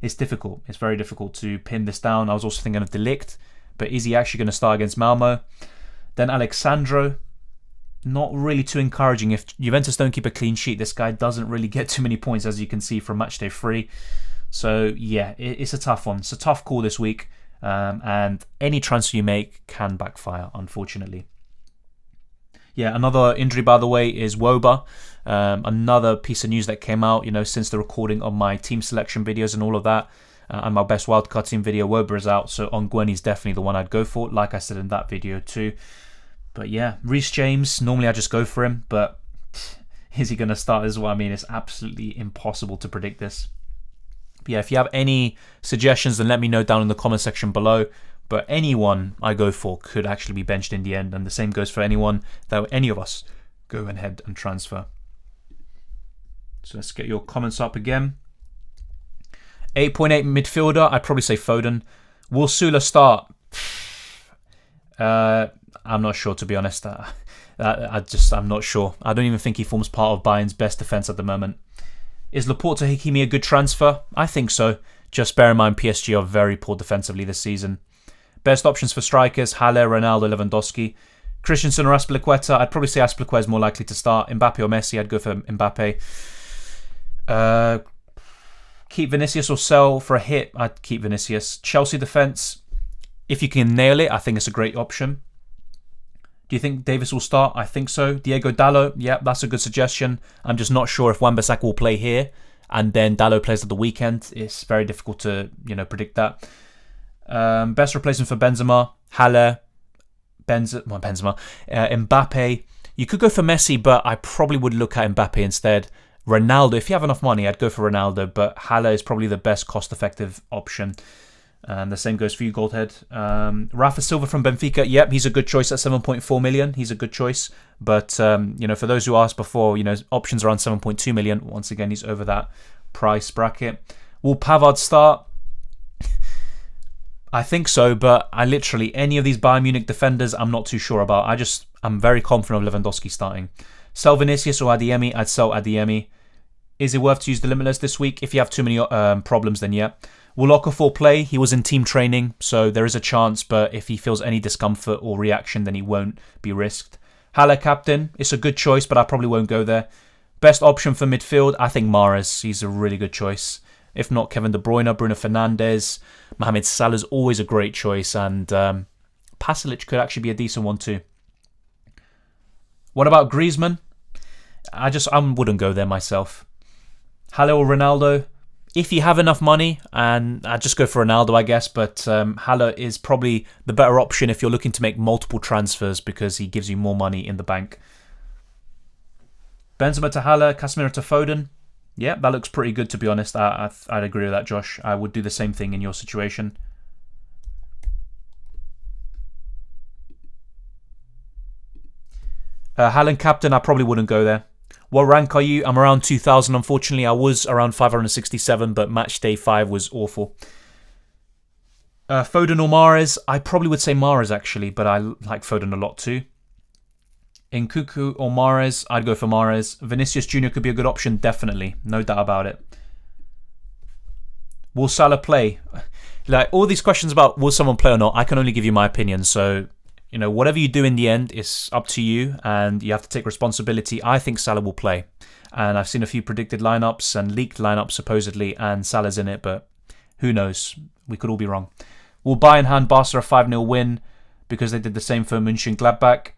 It's difficult. It's very difficult to pin this down. I was also thinking of De Ligt, but is he actually going to start against Malmo? Then Alexandro. Not really too encouraging. If Juventus don't keep a clean sheet, this guy doesn't really get too many points, as you can see from matchday 3. So yeah, it's a tough one. It's a tough call this week, and any transfer you make can backfire, unfortunately. Yeah, another injury, by the way, is Woba. Another piece of news that came out, since the recording of my team selection videos and all of that, and my best wildcard team video. Woba is out, so Ongwen is definitely the one I'd go for, like I said in that video too. But yeah, Reece James, normally I just go for him, but is he going to start? This is what I mean. It's absolutely impossible to predict this. But yeah, if you have any suggestions, then let me know down in the comment section below. But anyone I go for could actually be benched in the end, and the same goes for anyone that any of us go ahead and transfer. So let's get your comments up again. 8.8 midfielder, I'd probably say Foden. Will Sula start? I'm not sure, to be honest. I'm not sure. I don't even think he forms part of Bayern's best defence at the moment. Is Laporte to Hakimi a good transfer? I think so. Just bear in mind PSG are very poor defensively this season. Best options for strikers: Haller, Ronaldo, Lewandowski. Christensen or Azpilicueta? I'd probably say Azpilicueta is more likely to start. Mbappe or Messi? I'd go for Mbappe. Keep Vinicius or sell for a hit? I'd keep Vinicius. Chelsea defence, if you can nail it, I think it's a great option. Do you think Davis will start? I think so. Diego Dallo, yeah, that's a good suggestion. I'm just not sure if Wan-Bissaka will play here. and then Dalot plays at the weekend. It's very difficult to predict that. Best replacement for Benzema, Haller, Mbappe. You could go for Messi, but I probably would look at Mbappe instead. Ronaldo, if you have enough money, I'd go for Ronaldo, but Haller is probably the best cost-effective option. And the same goes for you, Goldhead. Rafa Silva from Benfica, yep, he's a good choice at 7.4 million. He's a good choice. But, for those who asked before, options around 7.2 million. Once again, he's over that price bracket. Will Pavard start? I think so, but any of these Bayern Munich defenders, I'm not too sure about. I'm very confident of Lewandowski starting. Sell Vinicius or Adeyemi, I'd sell Adeyemi. Is it worth to use the Limitless this week? If you have too many problems, then yeah. Will Okafor play? He was in team training, so there is a chance, but if he feels any discomfort or reaction, then he won't be risked. Haller captain, it's a good choice, but I probably won't go there. Best option for midfield, I think Mahrez. He's a really good choice. If not, Kevin De Bruyne, Bruno Fernandes, Mohamed Salah's always a great choice, and Pasalic could actually be a decent one too. What about Griezmann? I wouldn't go there myself. Haller or Ronaldo? If you have enough money, and I'd just go for Ronaldo, I guess, but Haller is probably the better option if you're looking to make multiple transfers because he gives you more money in the bank. Benzema to Haller, Casemiro to Foden. Yeah, that looks pretty good, to be honest. I'd agree with that, Josh. I would do the same thing in your situation. Haaland captain, I probably wouldn't go there. What rank are you? I'm around 2,000, unfortunately. I was around 567, but match day 5 was awful. Foden or Mahrez? I probably would say Mahrez, actually, but I like Foden a lot too. Nkunku or Mahrez? I'd go for Mahrez. Vinicius Jr. could be a good option, definitely. No doubt about it. Will Salah play? Like, all these questions about will someone play or not, I can only give you my opinion, so... whatever you do in the end is up to you and you have to take responsibility. I think Salah will play. And I've seen a few predicted lineups and leaked lineups supposedly, and Salah's in it, but who knows? We could all be wrong. Will Bayern hand Barca a 5-0 win because they did the same for Mönchengladbach?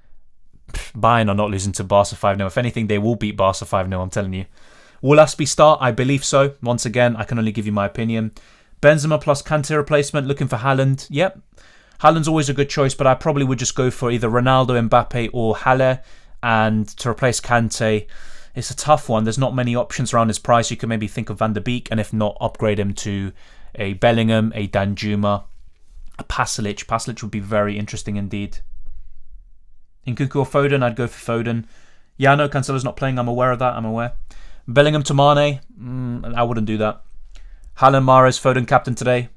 Bayern are not losing to Barca 5-0. If anything, they will beat Barca 5-0, I'm telling you. Will Aspi start? I believe so. Once again, I can only give you my opinion. Benzema plus Kante replacement, looking for Haaland. Yep. Haaland's always a good choice, but I probably would just go for either Ronaldo, Mbappe or Haller. And to replace Kante, it's a tough one. There's not many options around his price. You could maybe think of Van der Beek, and if not, upgrade him to a Bellingham, a Danjuma, a Pasalic. Pasalic would be very interesting indeed. Nkunku or Foden, I'd go for Foden. Yeah, I know Cancelo's not playing. I'm aware of that. I'm aware. Bellingham to Mane, I wouldn't do that. Haaland, Mahrez, Foden captain today.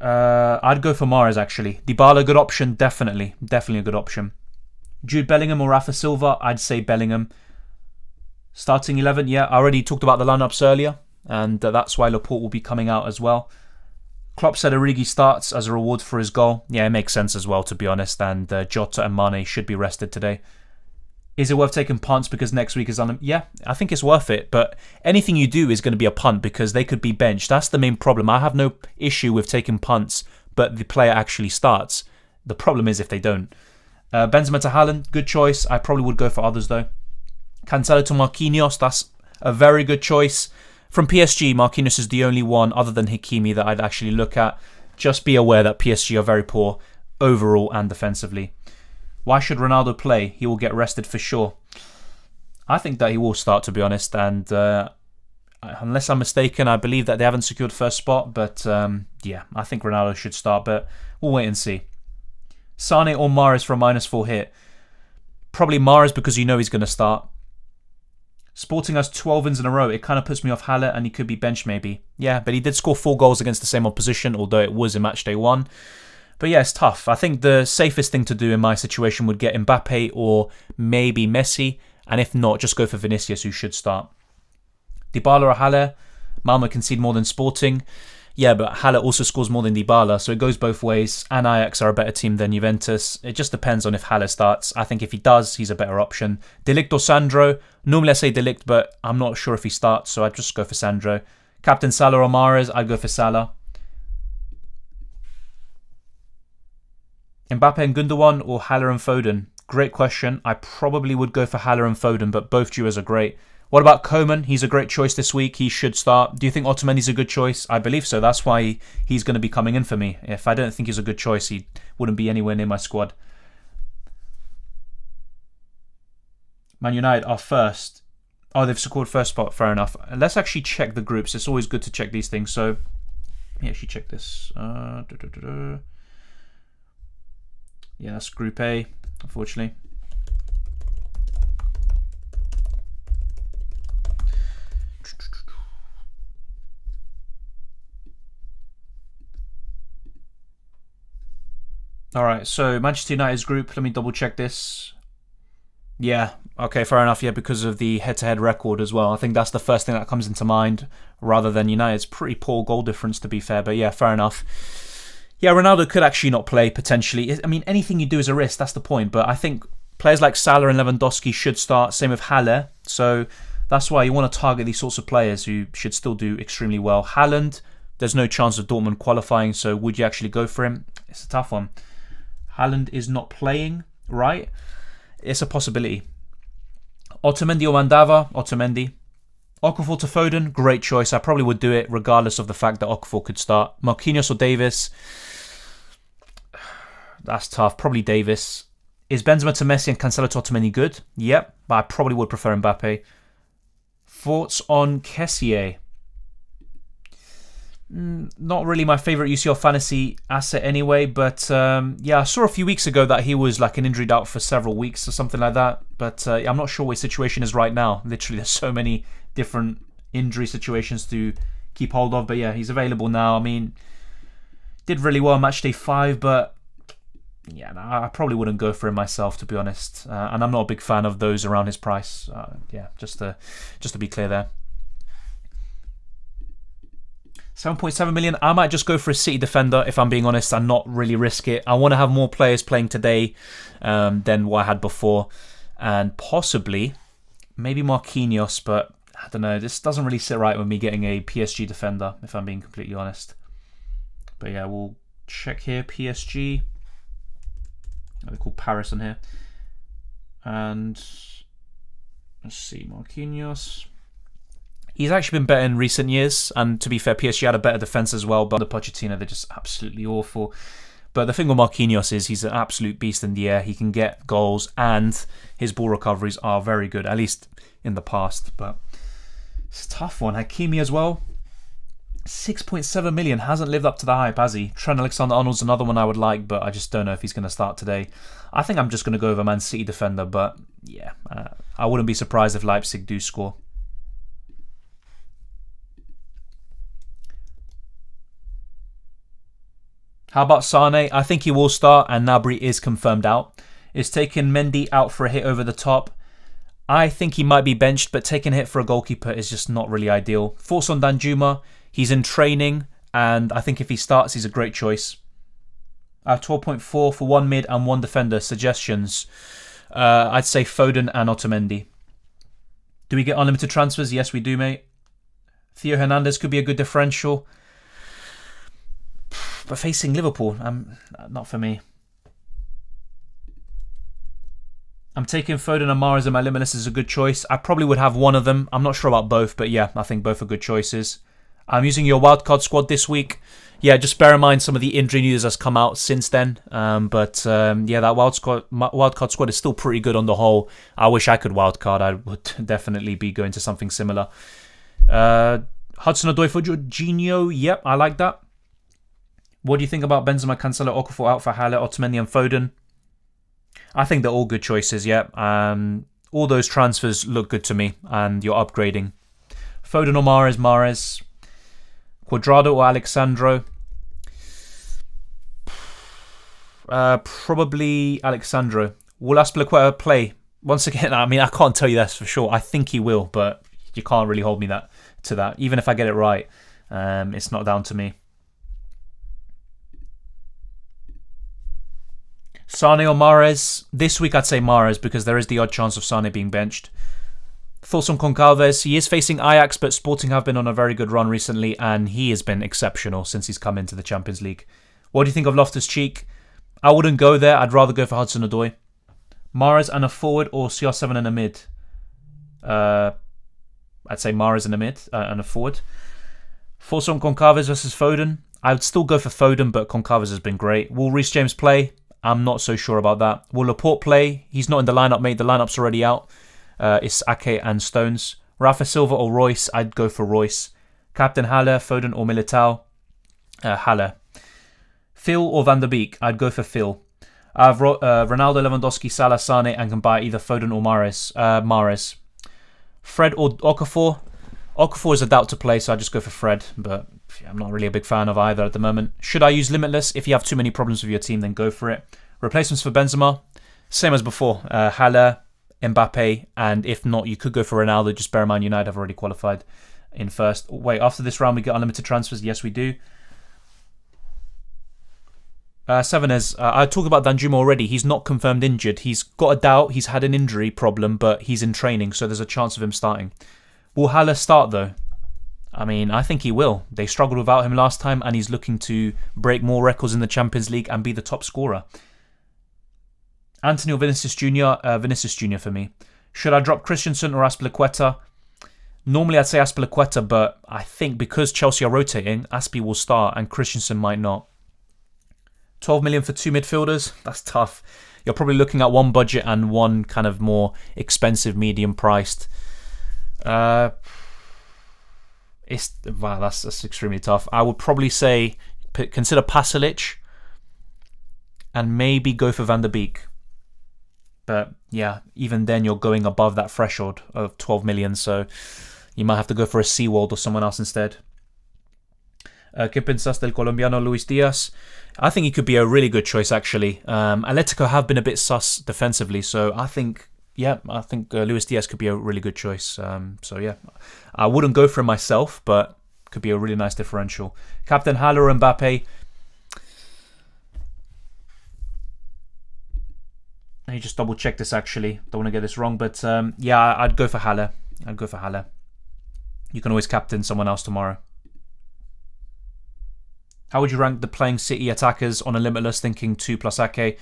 I'd go for Mahrez, actually. Dybala, good option, definitely. Definitely a good option. Jude Bellingham or Rafa Silva, I'd say Bellingham. Starting 11, yeah, I already talked about the lineups earlier, and that's why Laporte will be coming out as well. Klopp said Origi starts as a reward for his goal. Yeah, it makes sense as well, to be honest, and Jota and Mane should be rested today. Is it worth taking punts because next week is on them? Yeah, I think it's worth it, but anything you do is going to be a punt because they could be benched. That's the main problem. I have no issue with taking punts, but the player actually starts. The problem is if they don't. Benzema to Haaland, good choice. I probably would go for others though. Cancelo to Marquinhos, that's a very good choice. From PSG, Marquinhos is the only one other than Hakimi that I'd actually look at. Just be aware that PSG are very poor overall and defensively. Why should Ronaldo play? He will get rested for sure. I think that he will start, to be honest, and unless I'm mistaken, I believe that they haven't secured first spot, but yeah, I think Ronaldo should start, but we'll wait and see. Sane or Mahrez for a -4 hit? Probably Mahrez because you know he's going to start. Sporting has 12 wins in a row. It kind of puts me off Haller, and he could be benched maybe. Yeah, but he did score 4 goals against the same opposition, although it was in match day 1. But yeah, it's tough. I think the safest thing to do in my situation would get Mbappe or maybe Messi, and if not, just go for Vinicius, who should start. Dybala or Haller? Malmo concede more than Sporting. Yeah, but Haller also scores more than Dybala, so it goes both ways, and Ajax are a better team than Juventus. It just depends on if Haller starts. I think if he does, he's a better option. De Ligt or Sandro? Normally I say De Ligt, but I'm not sure if he starts, so I'd just go for Sandro. Captain Salah or Mahrez? I'd go for Salah. Mbappe and Gundogan or Haller and Foden? Great question. I probably would go for Haller and Foden, but both duos are great. What about Coman? He's a great choice this week. He should start. Do you think Otamendi's a good choice? I believe so. That's why he's going to be coming in for me. If I don't think he's a good choice, he wouldn't be anywhere near my squad. Man United are first. Oh, they've scored first spot. Fair enough. Let's actually check the groups. It's always good to check these things. So, let me actually check this. Yeah, that's Group A, unfortunately. Alright, so Manchester United's group. Let me double check this. Yeah, okay, fair enough. Yeah, because of the head-to-head record as well. I think that's the first thing that comes into mind, rather than United's pretty poor goal difference, to be fair. But yeah, fair enough. Yeah, Ronaldo could actually not play, potentially. I mean, anything you do is a risk, that's the point. But I think players like Salah and Lewandowski should start, same with Haller. So that's why you want to target these sorts of players who should still do extremely well. Haaland, there's no chance of Dortmund qualifying, so would you actually go for him? It's a tough one. Haaland is not playing, right? It's a possibility. Otamendi or Mandava? Otamendi. Okafor to Foden? Great choice. I probably would do it regardless of the fact that Okafor could start. Marquinhos or Davis? That's tough. Probably Davis. Is Benzema to Messi and Cancelo to Otamendi good? Yep, but I probably would prefer Mbappe. Thoughts on Kessié? Not really my favourite UCL Fantasy asset anyway, but yeah, I saw a few weeks ago that he was like an injured out for several weeks or something like that, but I'm not sure what his situation is right now. Literally, there's so many different injury situations to keep hold of, but yeah, he's available now. I mean, did really well on Matchday 5, but yeah, I probably wouldn't go for him myself, to be honest, and I'm not a big fan of those around his price. Yeah, just to be clear there. 7.7 million. I might just go for a City defender, if I'm being honest, and not really risk it. I want to have more players playing today than what I had before. And possibly, maybe Marquinhos, but I don't know. This doesn't really sit right with me getting a PSG defender, if I'm being completely honest. But yeah, we'll check here. PSG. They're called Paris on here. And let's see, Marquinhos. He's actually been better in recent years, and to be fair, PSG had a better defence as well, but under Pochettino, they're just absolutely awful. But the thing with Marquinhos is he's an absolute beast in the air. He can get goals, and his ball recoveries are very good, at least in the past. But it's a tough one. Hakimi as well. 6.7 million. Hasn't lived up to the hype, has he? Trent Alexander-Arnold's another one I would like, but I just don't know if he's going to start today. I think I'm just going to go over Man City defender, but yeah, I wouldn't be surprised if Leipzig do score. How about Sane? I think he will start, and Gnabry is confirmed out. Is taking Mendy out for a hit over the top. I think he might be benched, but taking a hit for a goalkeeper is just not really ideal. Thoughts on Danjuma? He's in training, and I think if he starts, he's a great choice. 12.4 for one mid and one defender. Suggestions? I'd say Foden and Otamendi. Do we get unlimited transfers? Yes, we do, mate. Theo Hernandez could be a good differential. But facing Liverpool, not for me. I'm taking Foden and Mahrez in my limit list as a good choice. I probably would have one of them. I'm not sure about both, but yeah, I think both are good choices. I'm using your wildcard squad this week. Yeah, just bear in mind some of the injury news that's come out since then. Yeah, that wildcard squad is still pretty good on the whole. I wish I could wildcard. I would definitely be going to something similar. Hudson-Odoi for Jorginho. Yep, I like that. What do you think about Benzema, Cancelo, Okafor out for Haller, Otamendi and Foden? I think they're all good choices, yeah. All those transfers look good to me, and you're upgrading. Foden or Mahrez. Cuadrado or Alexandro? Probably Alexandro. Will Azpilicueta play? Once again, I mean, I can't tell you that for sure. I think he will, but you can't really hold me to that. Even if I get it right, it's not down to me. Sane or Mahrez? This week I'd say Mahrez because there is the odd chance of Sane being benched. Thoughts on Goncalves? He is facing Ajax, but Sporting have been on a very good run recently, and he has been exceptional since he's come into the Champions League. What do you think of Loftus-Cheek? I wouldn't go there. I'd rather go for Hudson-Odoi. Mahrez and a forward or CR7 and a mid? I'd say Mahrez in a mid and a forward. Thoughts on Goncalves versus Foden? I would still go for Foden, but Goncalves has been great. Will Reece James play? I'm not so sure about that. Will Laporte play? He's not in the lineup, mate. The lineup's already out. It's Ake and Stones. Rafa Silva or Royce? I'd go for Royce. Captain Haller, Foden or Militao? Haller. Phil or Van der Beek? I'd go for Phil. I have Ronaldo, Lewandowski, Salah, Sane, and can buy either Foden or Mahrez. Fred or Okafor? Okafor is a doubt to play, so I just go for Fred, but I'm not really a big fan of either at the moment. Should I use Limitless? If you have too many problems with your team, then go for it. Replacements for Benzema? Same as before. Haller, Mbappe, and if not, you could go for Ronaldo. Just bear in mind, United have already qualified in first. Wait, after this round, we get unlimited transfers? Yes, we do. Sevenez, I talked about Danjuma already. He's not confirmed injured. He's got a doubt. He's had an injury problem, but he's in training, so there's a chance of him starting. Will Haller start, though? I mean, I think he will. They struggled without him last time, and he's looking to break more records in the Champions League and be the top scorer. Anthony or Vinicius Jr.? Vinicius Jr. for me. Should I drop Christensen or Azpilicueta? Normally I'd say Azpilicueta, but I think because Chelsea are rotating, Aspi will start and Christensen might not. 12 million for two midfielders? That's tough. You're probably looking at one budget and one kind of more expensive, medium priced. Wow, that's extremely tough. I would probably say consider Pasalic and maybe go for Van der Beek. But yeah, even then you're going above that threshold of 12 million, so you might have to go for a Seaworld or someone else instead. ¿Qué pensás del colombiano Luis Diaz? I think he could be a really good choice, actually. Atletico have been a bit sus defensively, so I think Luis Diaz could be a really good choice. So yeah, I wouldn't go for him myself, but could be a really nice differential. Captain Haller or Mbappe? Let me just double check this, actually. Don't want to get this wrong, but yeah, I'd go for Haller. You can always captain someone else tomorrow. How would you rank the playing City attackers on a limitless, thinking 2 plus Ake?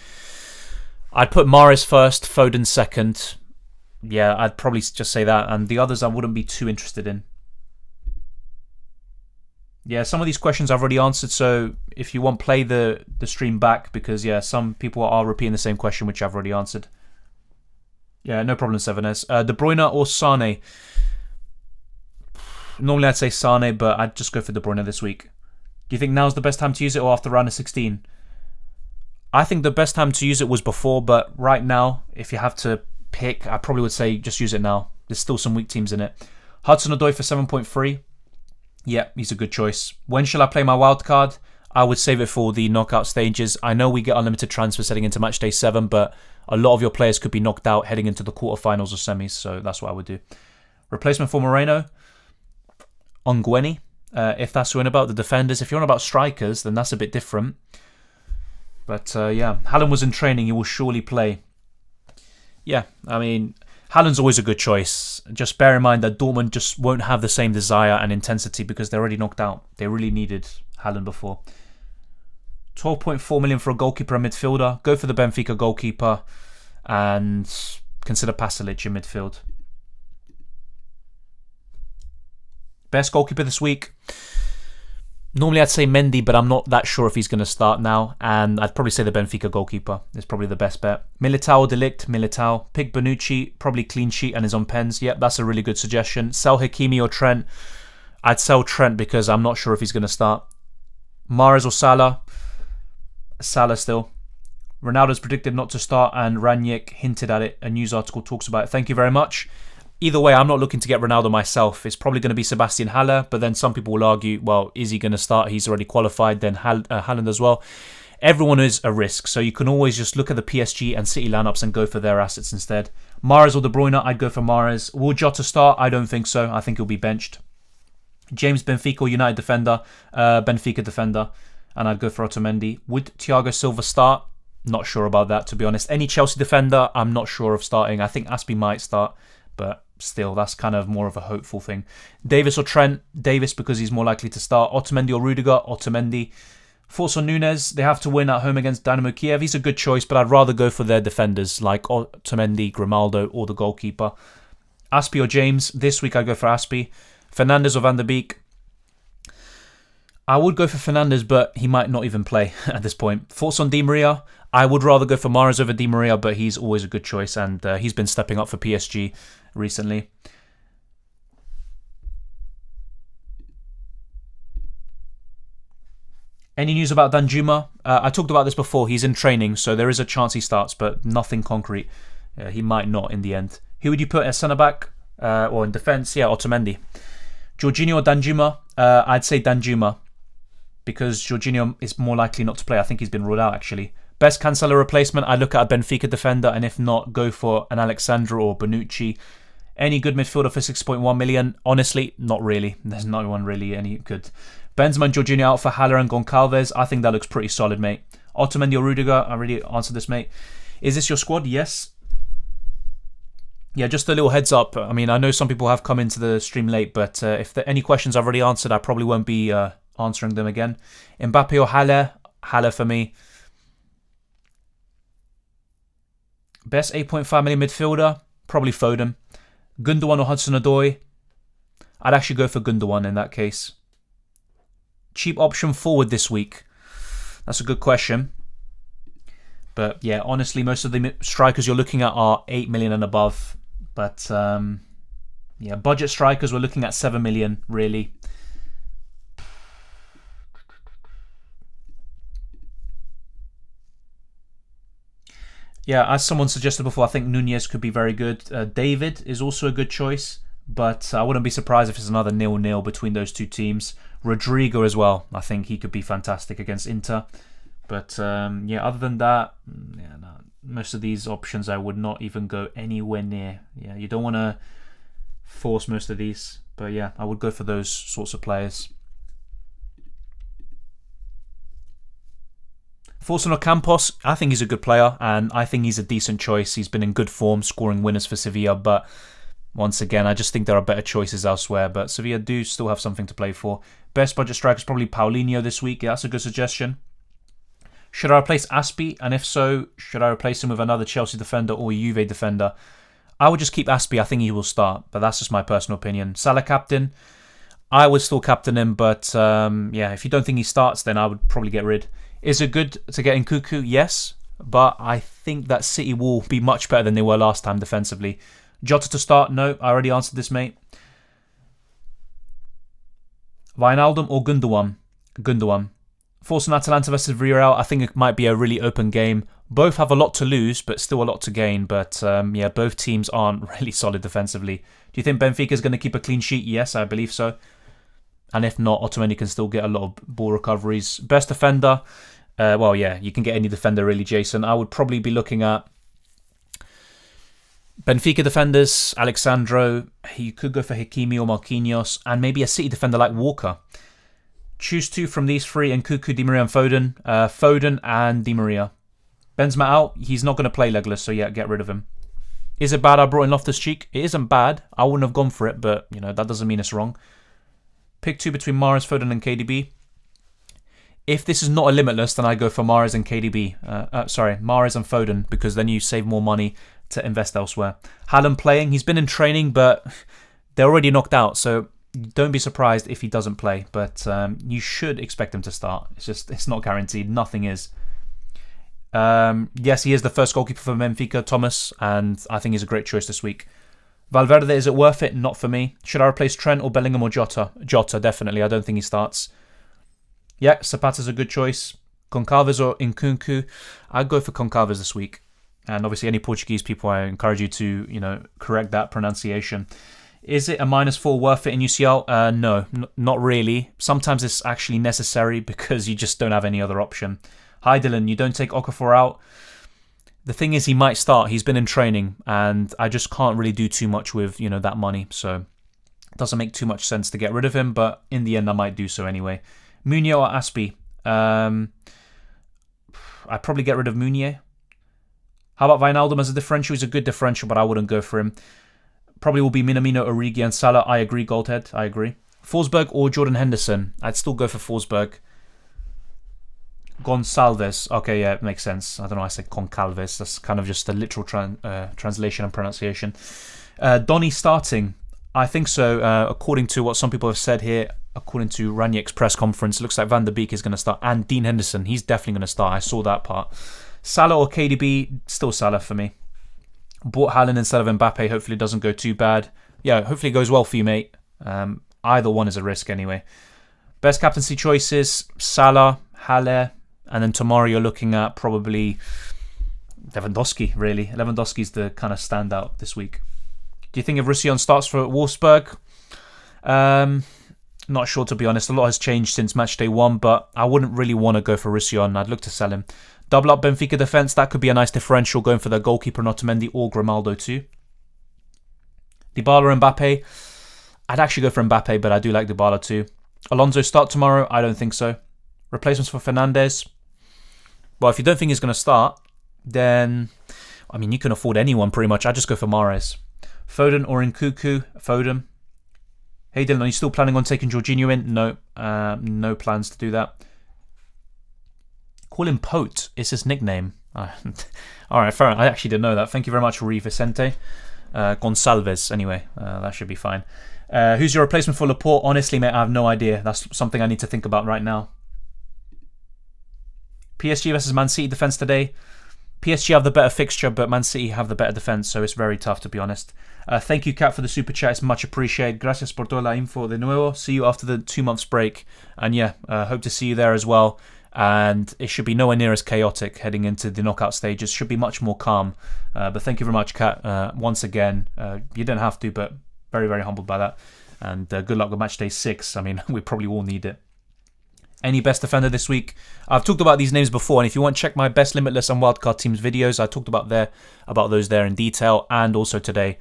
I'd put Mahrez first, Foden second. Yeah, I'd probably just say that. And the others I wouldn't be too interested in. Yeah, some of these questions I've already answered. So if you want, play the stream back. Because, yeah, some people are repeating the same question, which I've already answered. Yeah, no problem, 7S. De Bruyne or Sane? Normally I'd say Sane, but I'd just go for De Bruyne this week. Do you think now's the best time to use it or after round of 16? I think the best time to use it was before, but right now, if you have to pick, I probably would say just use it now. There's still some weak teams in it. Hudson-Odoi for 7.3. Yeah, he's a good choice. When shall I play my wild card? I would save it for the knockout stages. I know we get unlimited transfers heading into match day 7, but a lot of your players could be knocked out heading into the quarterfinals or semis, so that's what I would do. Replacement for Moreno? Ongweni. If that's what you're on about, the defenders. If you're on about strikers, then that's a bit different. But yeah, Haaland was in training. He will surely play. Yeah, I mean, Haaland's always a good choice. Just bear in mind that Dortmund just won't have the same desire and intensity because they're already knocked out. They really needed Haaland before. 12.4 million for a goalkeeper and midfielder. Go for the Benfica goalkeeper and consider Pasalic in midfield. Best goalkeeper this week? Normally I'd say Mendy, but I'm not that sure if he's going to start now. And I'd probably say the Benfica goalkeeper is probably the best bet. Militao or De Ligt? Militao. Pick Bonucci, probably clean sheet and is on pens. Yep, that's a really good suggestion. Sell Hakimi or Trent? I'd sell Trent because I'm not sure if he's going to start. Mahrez or Salah? Salah still. Ronaldo's predicted not to start and Ranić hinted at it. A news article talks about it. Thank you very much. Either way, I'm not looking to get Ronaldo myself. It's probably going to be Sebastian Haller, but then some people will argue, well, is he going to start? He's already qualified, then Haaland as well. Everyone is a risk, so you can always just look at the PSG and City lineups and go for their assets instead. Mahrez or De Bruyne? I'd go for Mahrez. Will Jota start? I don't think so. I think he'll be benched. James Benfica or United defender? Benfica defender. And I'd go for Otamendi. Would Thiago Silva start? Not sure about that, to be honest. Any Chelsea defender, I'm not sure of starting. I think Aspi might start, but still, that's kind of more of a hopeful thing. Davis or Trent? Davis because he's more likely to start. Otamendi or Rudiger? Otamendi. Thoughts on Nunez? They have to win at home against Dynamo Kiev. He's a good choice, but I'd rather go for their defenders like Otamendi, Grimaldo, or the goalkeeper. Aspie or James? This week I go for Aspie. Fernandes or Van der Beek? I would go for Fernandes, but he might not even play at this point. Thoughts on Di Maria? I would rather go for Mahrez over Di Maria, but he's always a good choice, and he's been stepping up for PSG recently. Any news about Danjuma? I talked about this before. He's in training, so there is a chance he starts, but nothing concrete. He might not in the end. Who would you put as centre-back or in defence? Yeah, Otamendi. Jorginho or Danjuma? I'd say Danjuma, because Jorginho is more likely not to play. I think he's been ruled out, actually. Best Cancelo replacement? I look at a Benfica defender, and if not, go for an Alexandro or Bonucci. Any good midfielder for 6.1 million? Honestly, not really. There's no one really any good. Benzema and Jorginho out for Haller and Goncalves. I think that looks pretty solid, mate. Otamendi or Rudiger? I already answered this, mate. Is this your squad? Yes. Yeah, just a little heads up. I mean, I know some people have come into the stream late, but if there are any questions I've already answered, I probably won't be answering them again. Mbappe or Haller? Haller for me. Best 8.5 million midfielder? Probably Foden. Gundogan or Hudson-Odoi? I'd actually go for Gundogan in that case. Cheap option forward this week? That's a good question. But yeah, honestly, most of the strikers you're looking at are 8 million and above. But yeah, budget strikers, we're looking at 7 million, really. Yeah, as someone suggested before, I think Nunez could be very good. David is also a good choice, but I wouldn't be surprised if it's another 0-0 between those two teams. Rodrigo as well. I think he could be fantastic against Inter. But yeah, other than that, yeah, no, most of these options I would not even go anywhere near. Yeah, you don't want to force most of these. But yeah, I would go for those sorts of players. Forson Ocampos, I think he's a good player, and I think he's a decent choice. He's been in good form, scoring winners for Sevilla, but once again, I just think there are better choices elsewhere. But Sevilla do still have something to play for. Best budget striker is probably Paulinho this week. Yeah, that's a good suggestion. Should I replace Aspie? And if so, should I replace him with another Chelsea defender or Juve defender? I would just keep Aspie. I think he will start, but that's just my personal opinion. Salah captain? I would still captain him, but yeah, if you don't think he starts, then I would probably get rid. Is it good to get in Nkunku? Yes, but I think that City will be much better than they were last time defensively. Jota to start? No, I already answered this, mate. Wijnaldum or Gundogan? Gundogan. Force on Atalanta versus Villarreal, I think it might be a really open game. Both have a lot to lose, but still a lot to gain. But yeah, both teams aren't really solid defensively. Do you think Benfica is going to keep a clean sheet? Yes, I believe so. And if not, Otamendi can still get a lot of ball recoveries. Best defender? Well, yeah, you can get any defender really, Jason. I would probably be looking at Benfica defenders, Alexandro. You could go for Hakimi or Marquinhos, and maybe a City defender like Walker. Choose two from these three, Nkunku, Di Maria and Foden. Foden and Di Maria. Benzema out. He's not going to play legless, so yeah, get rid of him. Is it bad I brought in Loftus-Cheek? It isn't bad. I wouldn't have gone for it, but you know that doesn't mean it's wrong. Pick two between Mahrez, Foden and KDB. If this is not a limitless, then I go for Mahrez and KDB. Sorry, Mahrez and Foden, because then you save more money to invest elsewhere. Haaland playing. He's been in training, but they're already knocked out, so don't be surprised if he doesn't play. But you should expect him to start. It's not guaranteed. Nothing is. Yes, he is the first goalkeeper for Benfica, Thomas, and I think he's a great choice this week. Valverde, is it worth it? Not for me. Should I replace Trent or Bellingham or Jota? Jota, definitely. I don't think he starts. Yeah, Zapata's a good choice. Goncalves or Nkunku? I'd go for Goncalves this week. And obviously any Portuguese people, I encourage you to, correct that pronunciation. Is it a -4 worth it in UCL? No, not really. Sometimes it's actually necessary because you just don't have any other option. Hi Dylan, you don't take Okafor out? The thing is, he might start. He's been in training, and I just can't really do too much with, that money. So it doesn't make too much sense to get rid of him, but in the end, I might do so anyway. Meunier or Aspie? I'd probably get rid of Meunier. How about Wijnaldum as a differential? He's a good differential, but I wouldn't go for him. Probably will be Minamino, Origi, and Salah. I agree, Goldhead. I agree. Forsberg or Jordan Henderson? I'd still go for Forsberg. Gonçalves. Okay, yeah, it makes sense. I don't know why I said Goncalves. That's kind of just the literal translation and pronunciation. Donny starting. I think so. According to what some people have said here, according to Ranieri's press conference, it looks like Van der Beek is going to start. And Dean Henderson, he's definitely going to start. I saw that part. Salah or KDB, still Salah for me. Bought Haaland instead of Mbappe. Hopefully it doesn't go too bad. Yeah, hopefully it goes well for you, mate. Either one is a risk anyway. Best captaincy choices, Salah, Haller, and then tomorrow you're looking at probably Lewandowski, really. Lewandowski's the kind of standout this week. Do you think if Roussillon starts for Wolfsburg? Not sure, to be honest. A lot has changed since matchday 1, but I wouldn't really want to go for Roussillon. I'd look to sell him. Double up Benfica defence. That could be a nice differential going for the goalkeeper, Otamendi or Grimaldo too. Dybala, Mbappe. I'd actually go for Mbappe, but I do like Dybala too. Alonso start tomorrow? I don't think so. Replacements for Fernandes? Well, if you don't think he's going to start, then, I mean, you can afford anyone pretty much. I just go for Mahrez. Foden or Nkunku? Foden. Hey Dylan, are you still planning on taking Jorginho in? No. No plans to do that. Call him Pote. It's his nickname. Alright, fair enough. I actually didn't know that. Thank you very much, Rui Vicente. Gonçalves, anyway. That should be fine. Who's your replacement for Laporte? Honestly, mate, I have no idea. That's something I need to think about right now. PSG versus Man City defence today. PSG have the better fixture, but Man City have the better defence, so it's very tough, to be honest. Thank you, Kat, for the super chat. It's much appreciated. Gracias por toda la info de nuevo. See you after the 2 months break. And yeah, hope to see you there as well. And it should be nowhere near as chaotic heading into the knockout stages. Should be much more calm. But thank you very much, Kat. Once again, you didn't have to, but very, very humbled by that. And good luck with match day 6. I mean, we probably all need it. Any best defender this week? I've talked about these names before, and if you want to check my best limitless and wildcard teams videos, I talked about those there in detail, and also today.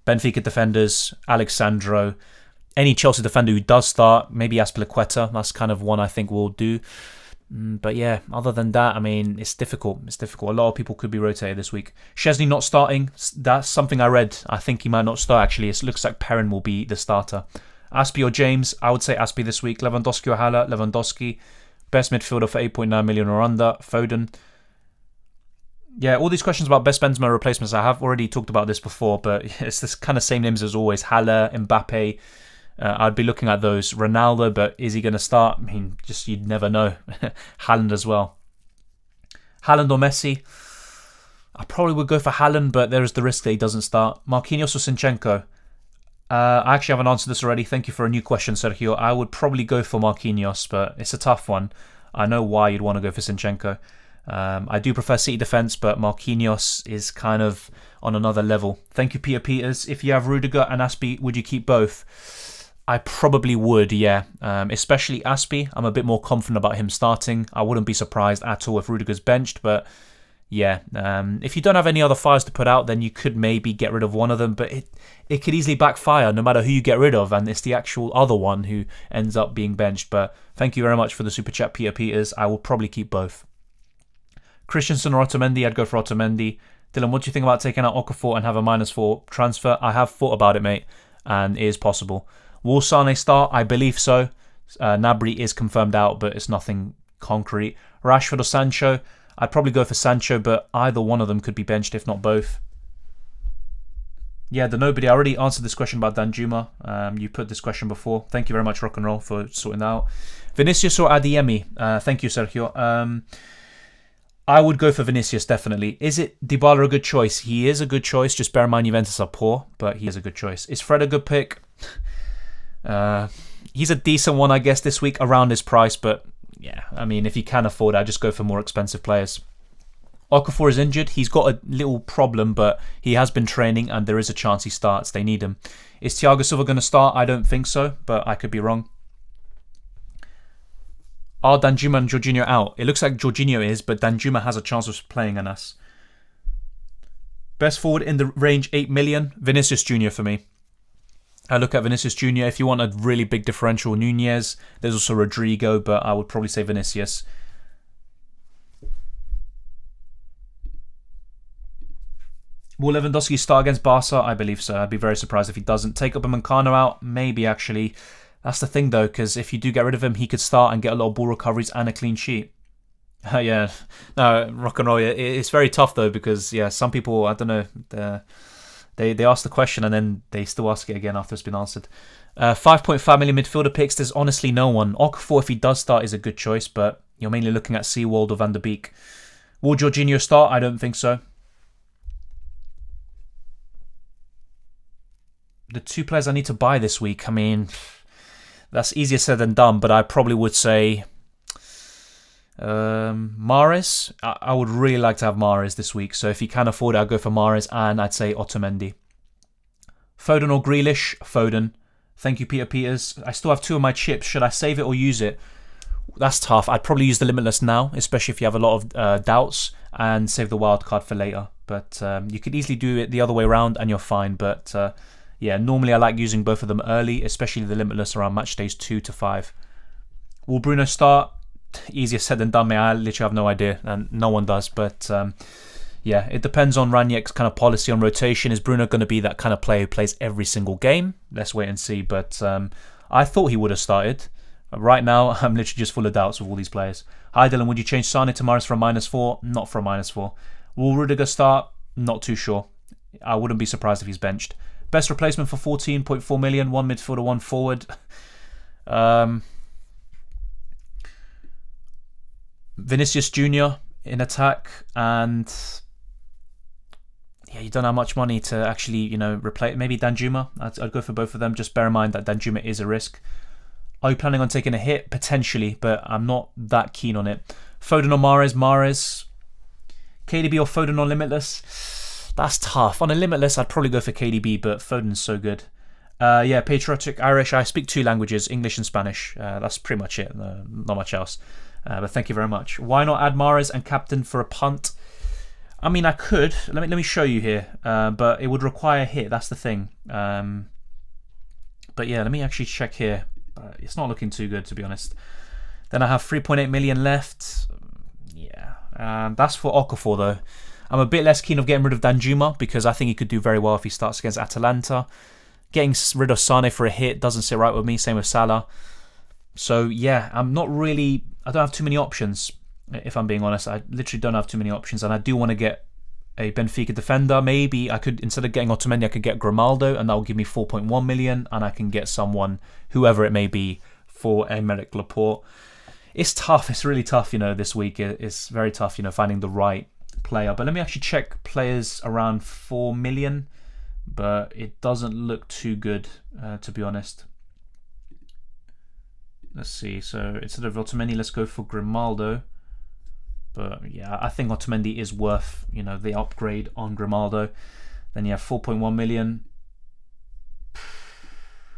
Benfica defenders, Alexandro, any Chelsea defender who does start, maybe Azpilicueta. That's kind of one I think will do. But yeah, other than that, I mean, it's difficult. It's difficult. A lot of people could be rotated this week. Chesney not starting. That's something I read. I think he might not start, actually. It looks like Perrin will be the starter. Aspie or James? I would say Aspie this week. Lewandowski or Haller? Lewandowski. Best midfielder for 8.9 million or under? Foden. Yeah, all these questions about best Benzema replacements, I have already talked about this before, but it's this kind of same names as always. Haller, Mbappe. I'd be looking at those. Ronaldo, but is he going to start? I mean, just you'd never know. Haaland as well. Haaland or Messi? I probably would go for Haaland, but there is the risk that he doesn't start. Marquinhos or Zinchenko? I actually haven't answered this already. Thank you for a new question, Sergio. I would probably go for Marquinhos, but it's a tough one. I know why you'd want to go for Zinchenko. I do prefer City defence, but Marquinhos is kind of on another level. Thank you, Peter Peters. If you have Rudiger and Aspie, would you keep both? I probably would, yeah. Especially Aspie. I'm a bit more confident about him starting. I wouldn't be surprised at all if Rudiger's benched, but yeah. If you don't have any other fires to put out, then you could maybe get rid of one of them, but it could easily backfire no matter who you get rid of, and it's the actual other one who ends up being benched. But thank you very much for the super chat, Peter Peters. I will probably keep both. Christensen or Otamendi? I'd go for Otamendi. Dylan, what do you think about taking out Okafor and have a -4 transfer? I have thought about it, mate, and it is possible. Will Sane start? I believe so. Gnabry is confirmed out, but it's nothing concrete. Rashford or Sancho? I'd probably go for Sancho, but either one of them could be benched, if not both. Yeah, the nobody. I already answered this question about Danjuma. You put this question before. Thank you very much, Rock and Roll, for sorting that out. Vinicius or Adeyemi? Thank you, Sergio. I would go for Vinicius, definitely. Is it Dybala a good choice? He is a good choice. Just bear in mind Juventus are poor, but he is a good choice. Is Fred a good pick? He's a decent one, I guess, this week around his price, but yeah, I mean, if you can afford it, I just go for more expensive players. Okafor is injured. He's got a little problem, but he has been training and there is a chance he starts. They need him. Is Thiago Silva going to start? I don't think so, but I could be wrong. Are Danjuma and Jorginho out? It looks like Jorginho is, but Danjuma has a chance of playing Anas. Best forward in the range 8 million? Vinicius Jr. for me. I look at Vinicius Jr. If you want a really big differential, Nunez. There's also Rodrigo, but I would probably say Vinicius. Will Lewandowski start against Barca? I believe so. I'd be very surprised if he doesn't. Take Upamecano out? Maybe, actually. That's the thing, though, because if you do get rid of him, he could start and get a lot of ball recoveries and a clean sheet. Yeah. No, Rock and Roll. It's very tough, though, because, yeah, some people, I don't know, They ask the question and then they still ask it again after it's been answered. 5.5 million midfielder picks. There's honestly no one. Okafor, if he does start, is a good choice, but you're mainly looking at Seawold or Van der Beek. Will Jorginho start? I don't think so. The 2 players I need to buy this week, I mean, that's easier said than done, but I probably would say Mahrez. I would really like to have Mahrez this week, so if you can afford it, I'd go for Mahrez, and I'd say Otamendi. Foden or Grealish? Foden. Thank you, Peter Peters. I still have 2 of my chips. Should I save it or use it? That's tough. I'd probably use the Limitless now, especially if you have a lot of doubts, and save the wild card for later. But you could easily do it the other way around and you're fine. But yeah, normally I like using both of them early, especially the Limitless around match days 2 to 5. Will Bruno start? Easier said than done, mate. I literally have no idea, and no one does. But yeah, it depends on Ranieri's kind of policy on rotation. Is Bruno going to be that kind of player who plays every single game? Let's wait and see. But I thought he would have started. Right now, I'm literally just full of doubts with all these players. Hi, Dylan. Would you change Sane to Mahrez for a -4? Not for a -4. Will Rudiger start? Not too sure. I wouldn't be surprised if he's benched. Best replacement for 14.4 million. 1 midfielder, 1 forward. Vinicius Jr. in attack, and yeah, you don't have much money to actually, replace. Maybe Danjuma. I'd go for both of them. Just bear in mind that Danjuma is a risk. Are you planning on taking a hit? Potentially, but I'm not that keen on it. Foden or Mahrez? Mahrez. KDB or Foden on Limitless? That's tough. On a Limitless, I'd probably go for KDB, but Foden's so good. Yeah, patriotic Irish. I speak 2 languages, English and Spanish. That's pretty much it. Not much else. But thank you very much. Why not add Mahrez and captain for a punt? I mean, I could. Let me show you here. But it would require a hit. That's the thing. But yeah, let me actually check here. It's not looking too good, to be honest. Then I have 3.8 million left. Yeah. That's for Okafor, though. I'm a bit less keen of getting rid of Danjuma because I think he could do very well if he starts against Atalanta. Getting rid of Sane for a hit doesn't sit right with me. Same with Salah. So yeah, I don't have too many options, if I'm being honest. I literally don't have too many options, and I do want to get a Benfica defender. Maybe I could, instead of getting Otamendi, I could get Grimaldo, and that will give me 4.1 million, and I can get someone, whoever it may be, for Aymeric Laporte. It's tough. It's really tough, this week. It's very tough, finding the right player. But let me actually check players around 4 million, but it doesn't look too good, to be honest. Let's see. So instead of Otamendi, let's go for Grimaldo. But yeah, I think Otamendi is worth, the upgrade on Grimaldo. Then you have 4.1 million.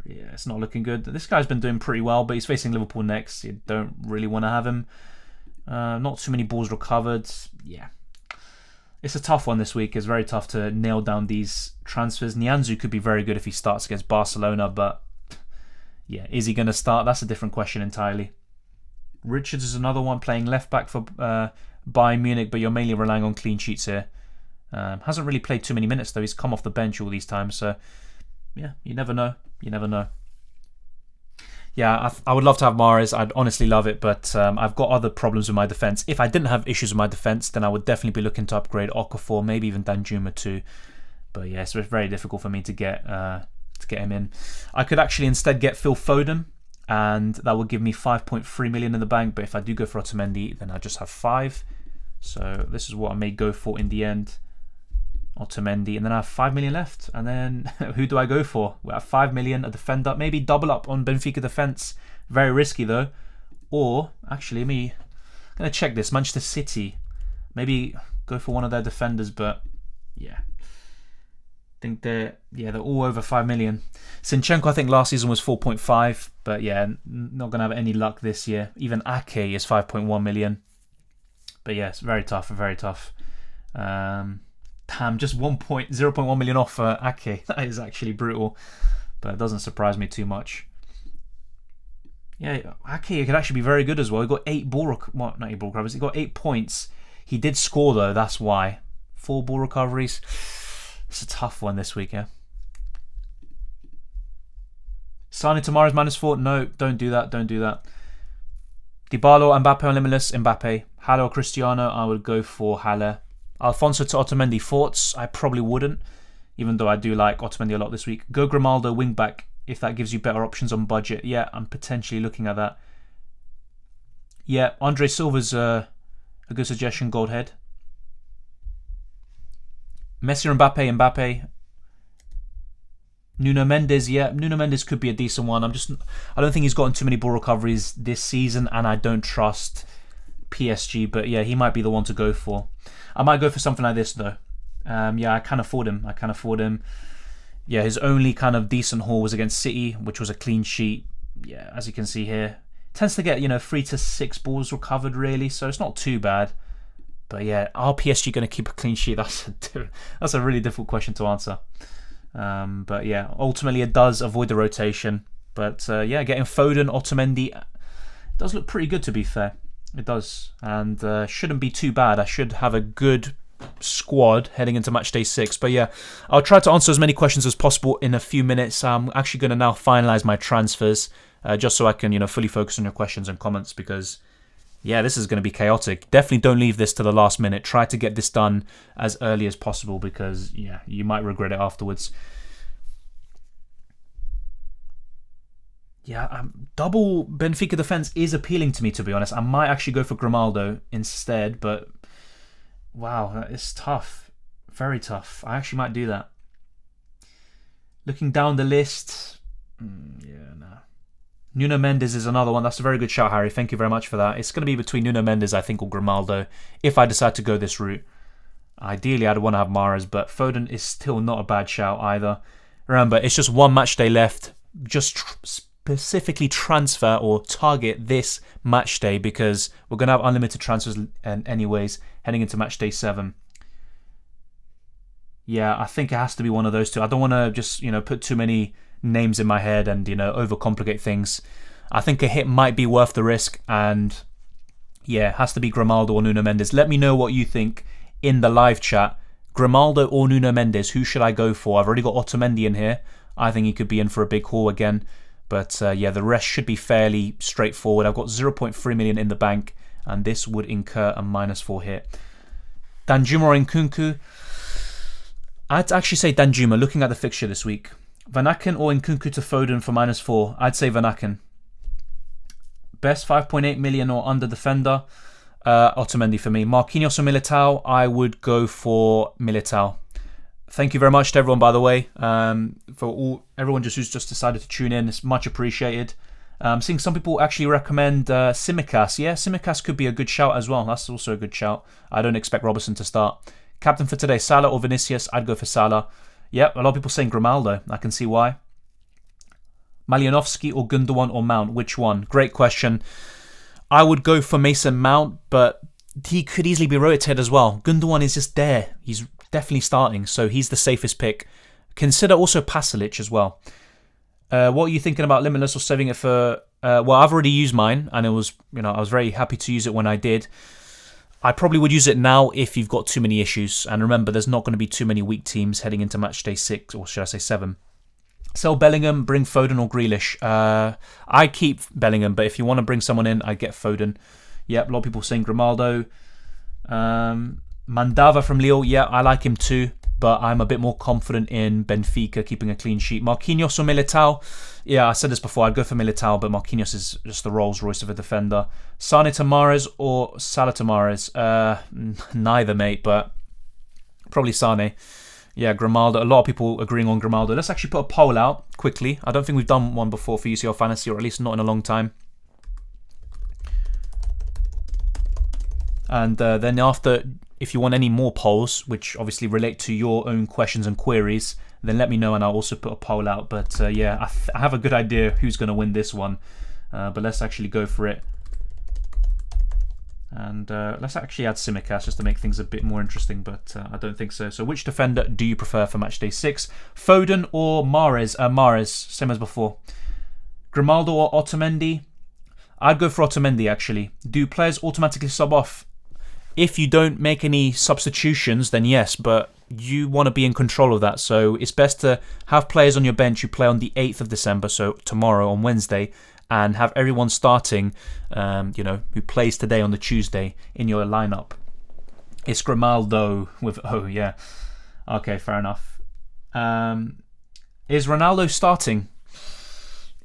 Yeah, it's not looking good. This guy's been doing pretty well, but he's facing Liverpool next. You don't really want to have him. Not too many balls recovered. Yeah. It's a tough one this week. It's very tough to nail down these transfers. Nianzou could be very good if he starts against Barcelona, but yeah, is he going to start? That's a different question entirely. Richards is another one playing left back for Bayern Munich, but you're mainly relying on clean sheets here. Hasn't really played too many minutes though. He's come off the bench all these times, so yeah, you never know. You never know. Yeah, I would love to have Mahrez. I'd honestly love it, but I've got other problems with my defence. If I didn't have issues with my defence, then I would definitely be looking to upgrade Okafor, maybe even Danjuma too. But yeah, it's very difficult for me to get him in. I could actually instead get Phil Foden, and that would give me 5.3 million in the bank. But if I do go for Otamendi, then I just have 5. So this is what I may go for in the end. Otamendi, and then I have 5 million left. And then who do I go for? We have 5 million, a defender, maybe double up on Benfica defence. Very risky though. Or actually, I'm gonna check this. Manchester City, maybe go for one of their defenders, but yeah. I think they're all over 5 million. Zinchenko, I think last season was 4.5, but yeah, not going to have any luck this year. Even Ake is 5.1 million. But yeah, it's very tough, very tough. Damn, just 0.1 million off for Ake. That is actually brutal, but it doesn't surprise me too much. Yeah, Ake could actually be very good as well. He got 8 ball not 8 ball recoveries. He got 8 points. He did score though, that's why. 4 ball recoveries. It's a tough one this week, yeah. Signing tomorrow's -4. No, don't do that. Don't do that. Dybala, Mbappe on Limitless. Mbappe. Halle or Cristiano. I would go for Halle. Alfonso to Otamendi. Thoughts? I probably wouldn't. even though I do like Otamendi a lot this week. Go Grimaldo wing back if that gives you better options on budget. Yeah, I'm potentially looking at that. Yeah, Andre Silva's a good suggestion, Goldhead. Messi or Mbappe. Nuno Mendes, yeah, Nuno Mendes could be a decent one. I don't think he's gotten too many ball recoveries this season, and I don't trust PSG. But yeah, he might be the one to go for. I might go for something like this though. Yeah, I can't afford him. Yeah, his only kind of decent haul was against City, which was a clean sheet. Yeah, as you can see here, tends to get 3 to 6 balls recovered really, so it's not too bad. But yeah, are PSG going to keep a clean sheet? That's a really difficult question to answer. But yeah, ultimately it does avoid the rotation. But yeah, getting Foden, Otamendi does look pretty good to be fair. It does, and shouldn't be too bad. I should have a good squad heading into match day 6. But yeah, I'll try to answer as many questions as possible in a few minutes. I'm actually going to now finalize my transfers just so I can fully focus on your questions and comments, because yeah, this is going to be chaotic. Definitely don't leave this to the last minute. Try to get this done as early as possible, because yeah, you might regret it afterwards. Yeah, double Benfica defense is appealing to me, to be honest. I might actually go for Grimaldo instead, but wow, it's tough. Very tough. I actually might do that. Looking down the list, yeah, no. Nuno Mendes is another one. That's a very good shout, Harry. Thank you very much for that. It's going to be between Nuno Mendes, I think, or Grimaldo, if I decide to go this route. Ideally, I'd want to have Mahrez, but Foden is still not a bad shout either. Remember, it's just one match day left. Just specifically transfer or target this match day, because we're going to have unlimited transfers anyways, heading into match day 7. Yeah, I think it has to be one of those two. I don't want to just, put too many names in my head and overcomplicate things. I think a hit might be worth the risk, and yeah, it has to be Grimaldo or Nuno Mendes. Let me know what you think in the live chat. Grimaldo or Nuno Mendes, who should I go for? I've already got Otamendi in here. I think he could be in for a big haul again, but yeah, the rest should be fairly straightforward. I've got 0.3 million in the bank, and this would incur a -4 hit. Danjuma or Nkunku? I'd actually say Danjuma, looking at the fixture this week. Van Aken or Nkunku to Foden for -4? I'd say Van Aken. Best 5.8 million or under defender? Otamendi for me. Marquinhos or Militao? I would go for Militao. Thank you very much to everyone, by the way, for everyone who's just decided to tune in. It's much appreciated. I'm seeing some people actually recommend Tsimikas. Yeah, Tsimikas could be a good shout as well. That's also a good shout. I don't expect Robertson to start. Captain for today, Salah or Vinicius? I'd go for Salah. Yep, a lot of people saying Grimaldo. I can see why. Malyanovsky or Gundogan or Mount? Which one? Great question. I would go for Mason Mount, but he could easily be rotated as well. Gundogan is just there. He's definitely starting, so he's the safest pick. Consider also Pasalic as well. What are you thinking about Limitless or saving it for... well, I've already used mine, and it was, I was very happy to use it when I did. I probably would use it now if you've got too many issues. And remember, there's not going to be too many weak teams heading into match day 6, or should I say 7. Sell Bellingham, bring Foden or Grealish. I keep Bellingham, but if you want to bring someone in, I get Foden. Yep, a lot of people saying Grimaldo. Mandava from Lille, yeah, I like him too, but I'm a bit more confident in Benfica keeping a clean sheet. Marquinhos or Militao? Yeah, I said this before, I'd go for Militao, but Marquinhos is just the Rolls Royce of a defender. Sane to Mahrez or Salah to Mahrez? Neither, mate, but probably Sane. Yeah, Grimaldo. A lot of people agreeing on Grimaldo. Let's actually put a poll out quickly. I don't think we've done one before for UCL Fantasy, or at least not in a long time. And then after, if you want any more polls, which obviously relate to your own questions and queries, then let me know and I'll also put a poll out. But yeah, I have a good idea who's going to win this one. But let's actually go for it. And let's actually add Tsimikas just to make things a bit more interesting, but I don't think so. So which defender do you prefer for match day 6? Foden or Mahrez? Mahrez, same as before. Grimaldo or Otamendi? I'd go for Otamendi, actually. Do players automatically sub off? If you don't make any substitutions, then yes, but you want to be in control of that. So it's best to have players on your bench who play on the 8th of December, so tomorrow on Wednesday, and have everyone starting, who plays today on the Tuesday in your lineup. It's Grimaldo with yeah. Okay, fair enough. Is Ronaldo starting?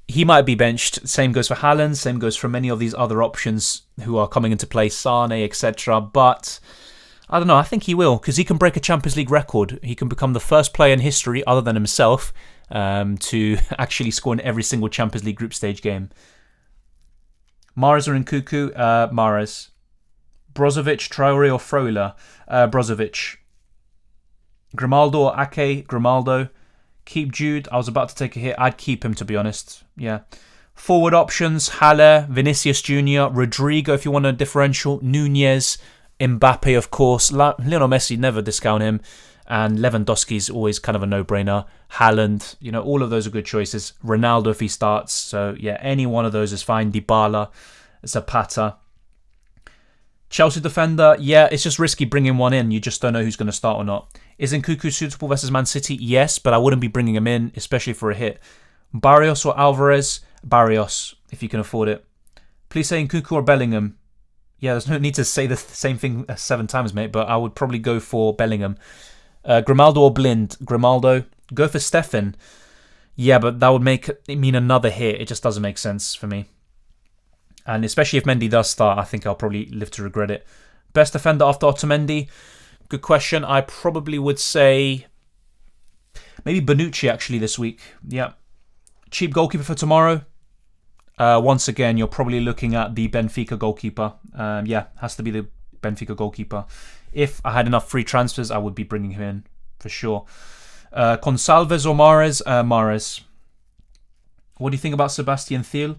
He might be benched. Same goes for Haaland. Same goes for many of these other options who are coming into play, Sane, etc. But I don't know. I think he will, because he can break a Champions League record. He can become the first player in history, other than himself, to actually score in every single Champions League group stage game. Mahrez or Nkunku? Mahrez. Brozovic, Traore or Freuler? Brozovic. Grimaldo or Ake? Grimaldo. Keep Jude. I was about to take a hit. I'd keep him, to be honest. Yeah. Forward options: Haller, Vinicius Jr., Rodrigo if you want a differential, Nunez, Mbappe, of course. Lionel Messi, never discount him. And Lewandowski's always kind of a no-brainer. Haaland, all of those are good choices. Ronaldo if he starts. So, yeah, any one of those is fine. Dybala, Zapata. Chelsea defender, yeah, it's just risky bringing one in. You just don't know who's going to start or not. Is Nkunku suitable versus Man City? Yes, but I wouldn't be bringing him in, especially for a hit. Barrios or Alvarez? Barrios, if you can afford it. Please say Nkunku or Bellingham. Yeah, there's no need to say the same thing 7 times, mate, but I would probably go for Bellingham. Grimaldo or Blind? Grimaldo. Go for Stefan. Yeah, but that would mean another hit. It just doesn't make sense for me. And especially if Mendy does start, I think I'll probably live to regret it. Best defender after Otamendi? Good question. I probably would say maybe Bonucci actually this week. Yeah. Cheap goalkeeper for tomorrow? Once again, you're probably looking at the Benfica goalkeeper. Has to be the Benfica goalkeeper. If I had enough free transfers, I would be bringing him in for sure. Gonçalves or Mahrez? Mahrez. What do you think about Sebastian Thiel?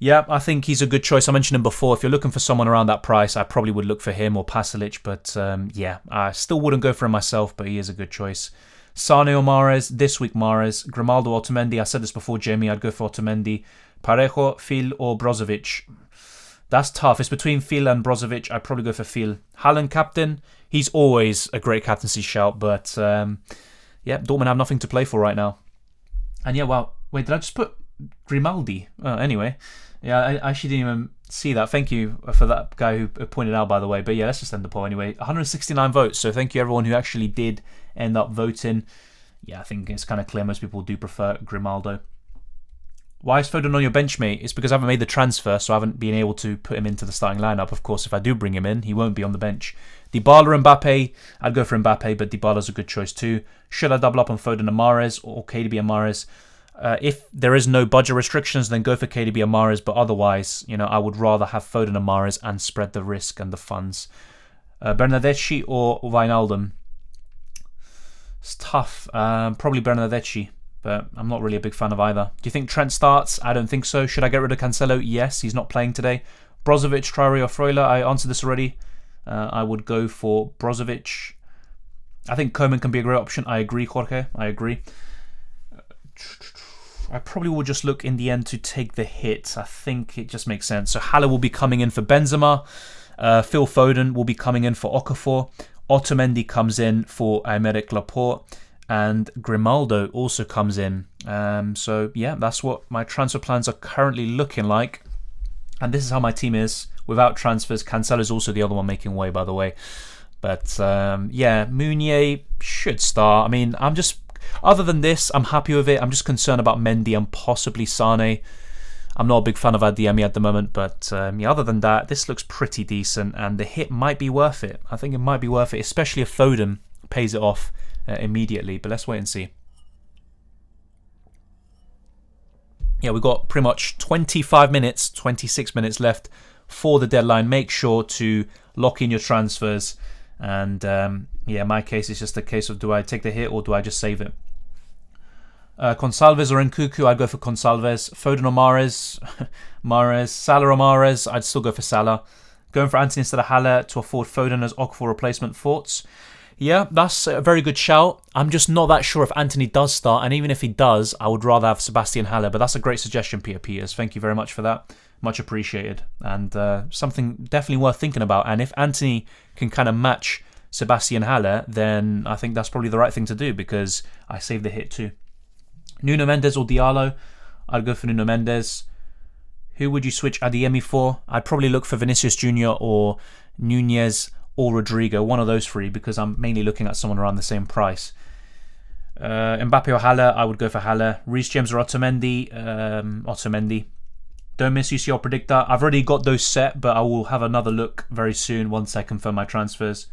Yeah, I think he's a good choice. I mentioned him before. If you're looking for someone around that price, I probably would look for him or Pasalic. But I still wouldn't go for him myself, but he is a good choice. Sane or Mahrez? This week Mahrez. Grimaldo or Otamendi? I said this before, Jamie. I'd go for Otamendi. Parejo, Phil or Brozovic? That's tough. It's between Phil and Brozovic. I'd probably go for Phil. Haaland captain? He's always a great captaincy shout. But Dortmund have nothing to play for right now. And wait, did I just put Grimaldi? Anyway. Yeah, I actually didn't even see that. Thank you for that guy who pointed out, by the way. But yeah, let's just end the poll anyway. 169 votes, so thank you everyone who actually did end up voting. Yeah, I think it's kind of clear most people do prefer Grimaldo. Why is Foden on your bench, mate? It's because I haven't made the transfer, so I haven't been able to put him into the starting lineup. Of course, if I do bring him in, he won't be on the bench. Dybala and Mbappe? I'd go for Mbappe, but Dybala's a good choice too. Should I double up on Foden and Mahrez or KDB and Mahrez? If there is no budget restrictions, then go for KDB and Mahrez. But otherwise, I would rather have Foden and Mahrez and spread the risk and the funds. Bernardeschi or Wijnaldum? It's tough. Probably Bernardeschi, but I'm not really a big fan of either. Do you think Trent starts? I don't think so. Should I get rid of Cancelo? Yes, he's not playing today. Brozovic, Traore or Freuler? I answered this already. I would go for Brozovic. I think Koeman can be a great option. I agree, Jorge. I agree. I probably will just look in the end to take the hit. I think it just makes sense. So Haller will be coming in for Benzema. Phil Foden will be coming in for Okafor. Otamendi comes in for Aymeric Laporte. And Grimaldo also comes in. That's what my transfer plans are currently looking like. And this is how my team is without transfers. Cancelo is also the other one making way, by the way. But Meunier should start. I mean, other than this, I'm happy with it. I'm just concerned about Mendy and possibly Sane. I'm not a big fan of Adeyemi at the moment, but other than that, this looks pretty decent, and the hit might be worth it. I think it might be worth it, especially if Foden pays it off immediately. But let's wait and see. Yeah, we've got pretty much 26 minutes left for the deadline. Make sure to lock in your transfers. And in my case, it's just a case of do I take the hit or do I just save it? Gonçalves or Nkunku? I'd go for Gonçalves. Foden or Mahrez? Mahrez. Salah or Mahrez? I'd still go for Salah. Going for Antony instead of Haller to afford Foden as Okafor replacement. Thoughts? Yeah, that's a very good shout. I'm just not that sure if Antony does start, and even if he does, I would rather have Sebastian Haller. But that's a great suggestion, Peter Peters. Thank you very much for that. Much appreciated. And something definitely worth thinking about. And if Antony can kind of match Sebastian Haller, then I think that's probably the right thing to do, because I save the hit too. Nuno Mendes or Diallo? I'd go for Nuno Mendes. Who would you switch Adeyemi for? I'd probably look for Vinicius Jr. or Nunez or Rodrigo, one of those three, because I'm mainly looking at someone around the same price. Mbappe or Haller, I would go for Haller. Reece James or Otamendi, Otamendi. Don't miss UCL Predictor. I've already got those set, but I will have another look very soon once I confirm my transfers.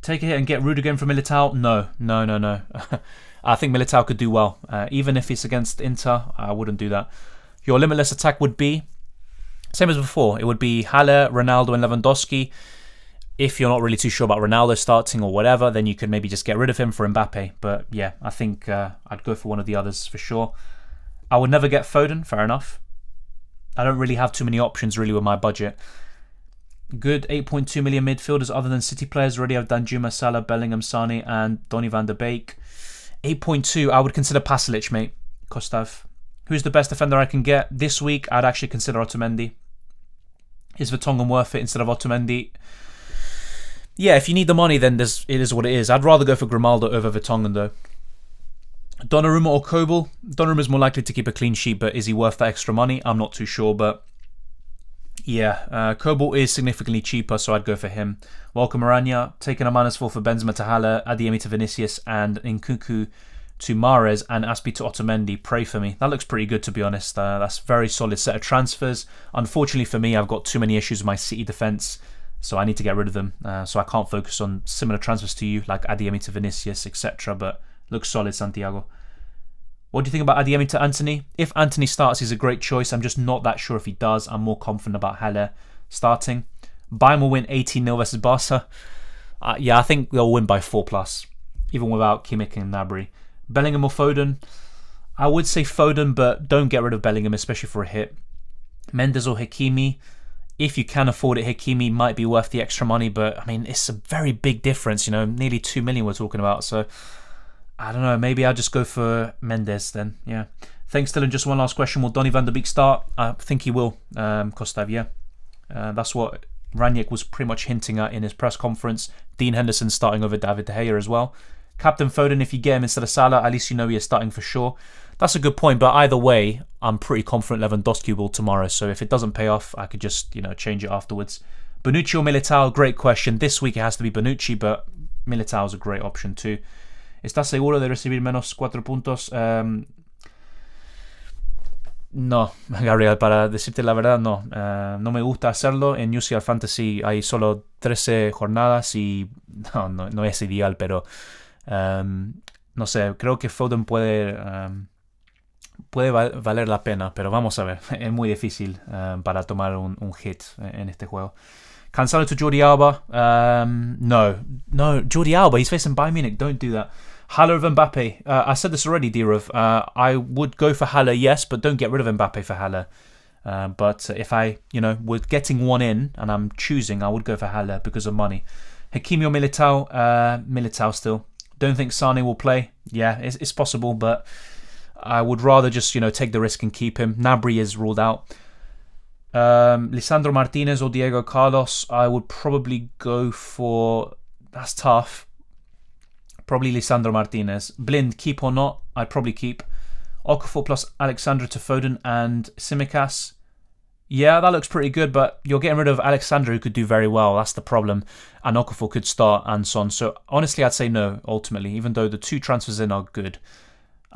Take a hit and get Rudiger for Militao? No. I think Militao could do well. Even if it's against Inter, I wouldn't do that. Your limitless attack would be, same as before, it would be Haller, Ronaldo and Lewandowski. If you're not really too sure about Ronaldo starting or whatever, then you could maybe just get rid of him for Mbappe. But yeah, I think I'd go for one of the others for sure. I would never get Foden, fair enough. I don't really have too many options really with my budget. Good 8.2 million midfielders other than City players. Already have Danjuma, Salah, Bellingham, Sane and Donny van der Beek. 8.2, I would consider Pasalic, mate. Kostav. Who's the best defender I can get? This week, I'd actually consider Otamendi. Is Vertonghen worth it instead of Otamendi? Yeah, if you need the money, then it is what it is. I'd rather go for Grimaldo over Vertonghen, though. Donnarumma or Kobel? Donnarumma's more likely to keep a clean sheet, but is he worth that extra money? I'm not too sure, but yeah, Kobel is significantly cheaper, so I'd go for him. Welcome Aranya, taking a -4 for Benzema to Haller, Adeyemi to Vinicius, and Nkunku to Mahrez, and Aspi to Otamendi. Pray for me. That looks pretty good, to be honest. That's a very solid set of transfers. Unfortunately for me, I've got too many issues with my City defence, so I need to get rid of them. So I can't focus on similar transfers to you, like Adeyemi to Vinicius, etc. But looks solid, Santiago. What do you think about Adeyemi to Antony? If Antony starts, he's a great choice. I'm just not that sure if he does. I'm more confident about Haller starting. Bayern will win 18-0 versus Barca. Yeah, I think they'll win by 4+, even without Kimmich and Gnabry. Bellingham or Foden? I would say Foden, but don't get rid of Bellingham, especially for a hit. Mendes or Hakimi? If you can afford it, Hakimi might be worth the extra money, but I mean, it's a very big difference, nearly 2 million we're talking about, so I don't know, maybe I'll just go for Mendes then, yeah. Thanks, Dylan. Just one last question. Will Donny van der Beek start? I think he will, Kostav, yeah. That's what Ranić was pretty much hinting at in his press conference. Dean Henderson starting over David De Gea as well. Captain Foden, if you get him instead of Salah, at least you know he is starting for sure. That's a good point, but either way, I'm pretty confident Lewandowski will tomorrow, so if it doesn't pay off, I could just, change it afterwards. Bonucci or Militao? Great question. This week it has to be Bonucci, but Militao is a great option too. ¿Estás seguro de recibir menos 4 puntos? No, Gabriel, para decirte la verdad, no. No me gusta hacerlo. En UCL Fantasy hay solo 13 jornadas y no es ideal, pero no sé, creo que Foden puede valer la pena, pero vamos a ver. Es muy difícil para tomar un hit en este juego. Cancelo to Jordi Alba? No, Jordi Alba, he's facing Bayern Munich. Don't do that. Haller of Mbappe. I said this already, Dirov. I would go for Haller, yes, but don't get rid of Mbappe for Haller. But if I, were getting one in and I'm choosing, I would go for Haller because of money. Hakimi or Militao? Militao still. Don't think Sane will play. Yeah, it's possible, but I would rather just, take the risk and keep him. Gnabry is ruled out. Lisandro Martinez or Diego Carlos? I would probably go for... That's tough. Probably Lisandro Martinez. Blind, keep or not? I'd probably keep. Okafor plus Alexandra to Foden and Tsimikas. Yeah, that looks pretty good, but you're getting rid of Alexandra, who could do very well. That's the problem. And Okafor could start and so on. So honestly, I'd say no, ultimately, even though the two transfers in are good.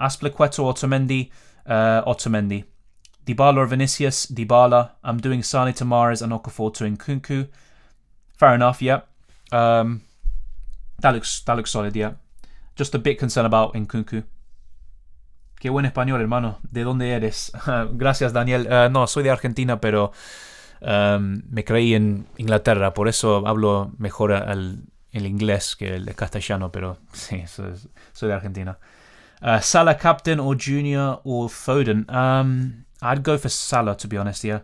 Azpilicueta or Otamendi? Otamendi. Dybala or Vinicius? Dybala. I'm doing Sane to Mahrez and Okafor to Nkunku. Fair enough, yeah. That looks solid, yeah. Just a bit concerned about Nkunku. Qué buen español, hermano. ¿De dónde eres? Gracias, Daniel. No, soy de Argentina, pero me creí en Inglaterra. Por eso hablo mejor el inglés que el castellano, pero sí, soy de Argentina. Salah captain or Junior or Foden? I'd go for Salah, to be honest, yeah.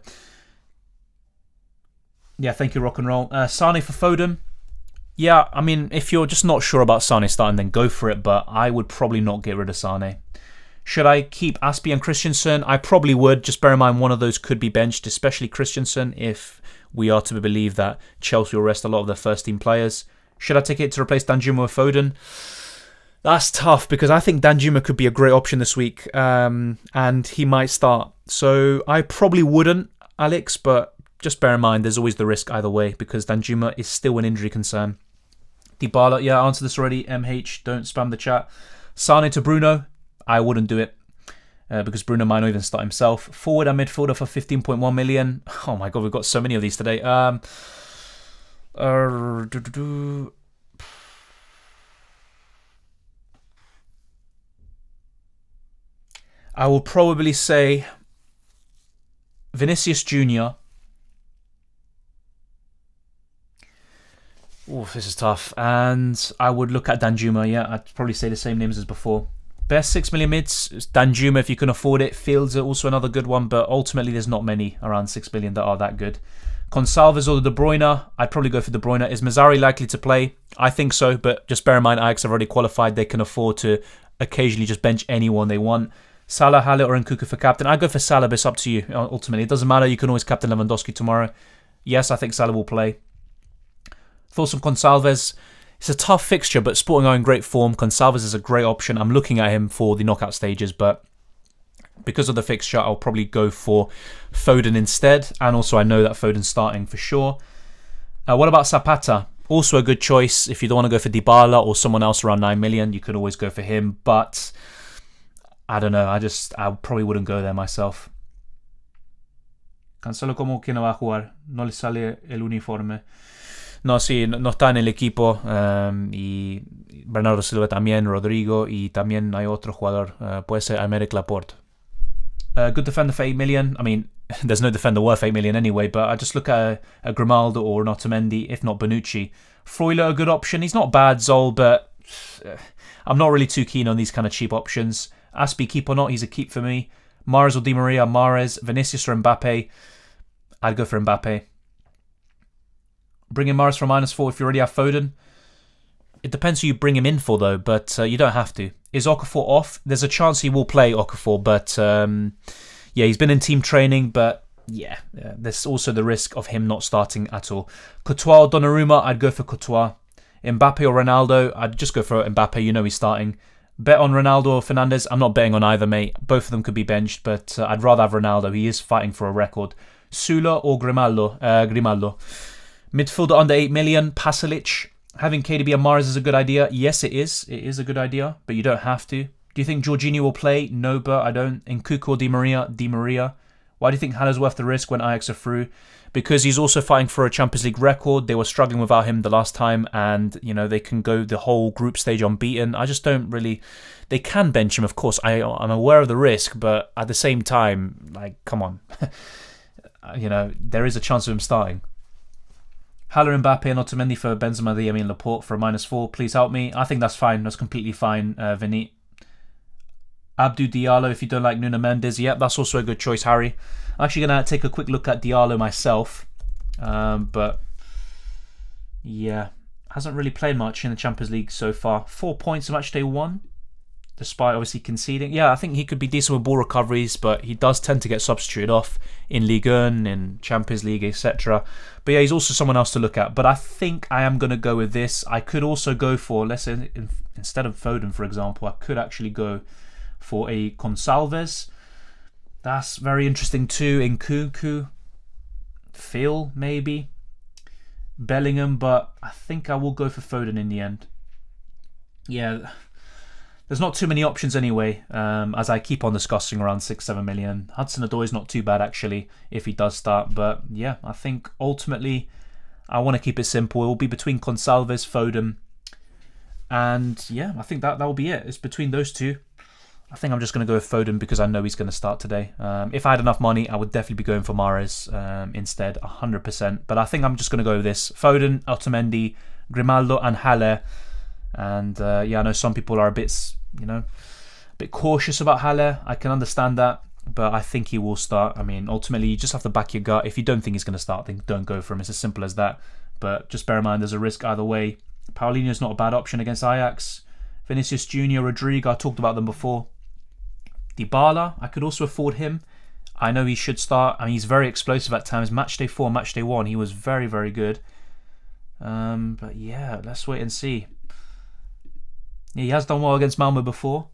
Yeah, thank you, rock and roll. Sane for Foden? Yeah, I mean, if you're just not sure about Sane starting, then go for it, but I would probably not get rid of Sane. Should I keep Aspi and Christensen? I probably would. Just bear in mind, one of those could be benched, especially Christensen, if we are to believe that Chelsea will rest a lot of their first-team players. Should I take it to replace Danjuma or Foden? That's tough, because I think Danjuma could be a great option this week, and he might start. So I probably wouldn't, Alex, but just bear in mind, there's always the risk either way, because Danjuma is still an injury concern. Dybala, yeah, I answered this already. MH, don't spam the chat. Sane to Bruno, I wouldn't do it. Because Bruno might not even start himself. Forward and midfielder for 15.1 million. Oh my god, we've got so many of these today. I will probably say Vinicius Jr. Oh, this is tough. And I would look at Danjuma, yeah. I'd probably say the same names as before. Best 6 million mids, Danjuma if you can afford it. Fields are also another good one, but ultimately there's not many around 6 million that are that good. Gonçalves or De Bruyne, I'd probably go for De Bruyne. Is Mazzari likely to play? I think so, but just bear in mind Ajax have already qualified. They can afford to occasionally just bench anyone they want. Salah, Halle or Nkunku for captain. I go for Salah, but it's up to you. Ultimately, it doesn't matter. You can always captain Lewandowski tomorrow. Yes, I think Salah will play. Thoughts on Gonçalves? It's a tough fixture, but Sporting are in great form. Gonçalves is a great option. I'm looking at him for the knockout stages, but because of the fixture, I'll probably go for Foden instead. And also, I know that Foden's starting for sure. What about Zapata? Also a good choice. If you don't want to go for Dybala or someone else around 9 million, you could always go for him. But I don't know. I probably wouldn't go there myself. Cancelo como que no va a jugar. No le sale el uniforme. No, sí, no está en el equipo. Y Bernardo Silva también, Rodrigo. Y también hay otro jugador. Puede ser Aymeric Laporte. Good defender for 8 million. I mean, there's no defender worth 8 million anyway, but I just look at a Grimaldo or an Otamendi, if not Bonucci. Freuler, a good option. He's not bad, Zol, but I'm not really too keen on these kind of cheap options. Aspi, keep or not, he's a keep for me. Mahrez or Di Maria, Mahrez. Vinicius or Mbappe. I'd go for Mbappe. Bring in Mahrez for -4 if you already have Foden. It depends who you bring him in for, though, but you don't have to. Is Okafor off? There's a chance he will play Okafor, but yeah, he's been in team training, but yeah, there's also the risk of him not starting at all. Courtois or Donnarumma, I'd go for Courtois. Mbappe or Ronaldo, I'd just go for Mbappe, you know he's starting. Bet on Ronaldo or Fernandes, I'm not betting on either, mate. Both of them could be benched, but I'd rather have Ronaldo. He is fighting for a record. Sula or Grimaldo. Midfielder under 8 million, Pasalic. Having KDB and Mahrez is a good idea. Yes, it is. It is a good idea, but you don't have to. Do you think Jorginho will play? No, but I don't. Nkunku or Di Maria? Di Maria. Why do you think Haller's worth the risk when Ajax are through? Because he's also fighting for a Champions League record. They were struggling without him the last time, and you know they can go the whole group stage unbeaten. I just don't really. They can bench him, of course. I'm aware of the risk, but at the same time, like, come on, you know there is a chance of him starting. Haller, Mbappe and Otamendi for Benzema, Diame and Laporte for a -4. Please help me. I think that's fine. That's completely fine, Vinny. Abdou Diallo, if you don't like Nuno Mendes. Yep, that's also a good choice, Harry. I'm actually going to take a quick look at Diallo myself. But yeah, hasn't really played much in the Champions League so far. 4 points in matchday 1, despite obviously conceding. Yeah, I think he could be decent with ball recoveries, but he does tend to get substituted off in Ligue 1, in Champions League, etc. But yeah, he's also someone else to look at. But I think I am going to go with this. I could also go for, let's say, instead of Foden, for example, I could actually go for a Gonçalves. That's very interesting too. Nkunku, Phil, maybe. Bellingham, but I think I will go for Foden in the end. Yeah, there's not too many options anyway, as I keep on discussing around 6-7 million. Hudson-Odoi is not too bad actually if he does start, but yeah, I think ultimately I want to keep it simple. It will be between Gonçalves, Foden, and yeah, I think that will be it. It's between those two. I think I'm just going to go with Foden because I know he's going to start today. If I had enough money, I would definitely be going for Mahrez instead, 100%. But I think I'm just going to go with this. Foden, Otamendi, Grimaldo and Haller. And yeah, I know some people are a bit cautious about Haller. I can understand that, but I think he will start. I mean, ultimately, you just have to back your gut. If you don't think he's going to start, then don't go for him. It's as simple as that. But just bear in mind, there's a risk either way. Paulinho's not a bad option against Ajax. Vinicius Jr., Rodrigo, I talked about them before. Dybala, I could also afford him. I know he should start. I mean, he's very explosive at times. Matchday 4, matchday 1, he was very, very good. But yeah, let's wait and see. Yeah, he has done well against Malmo before.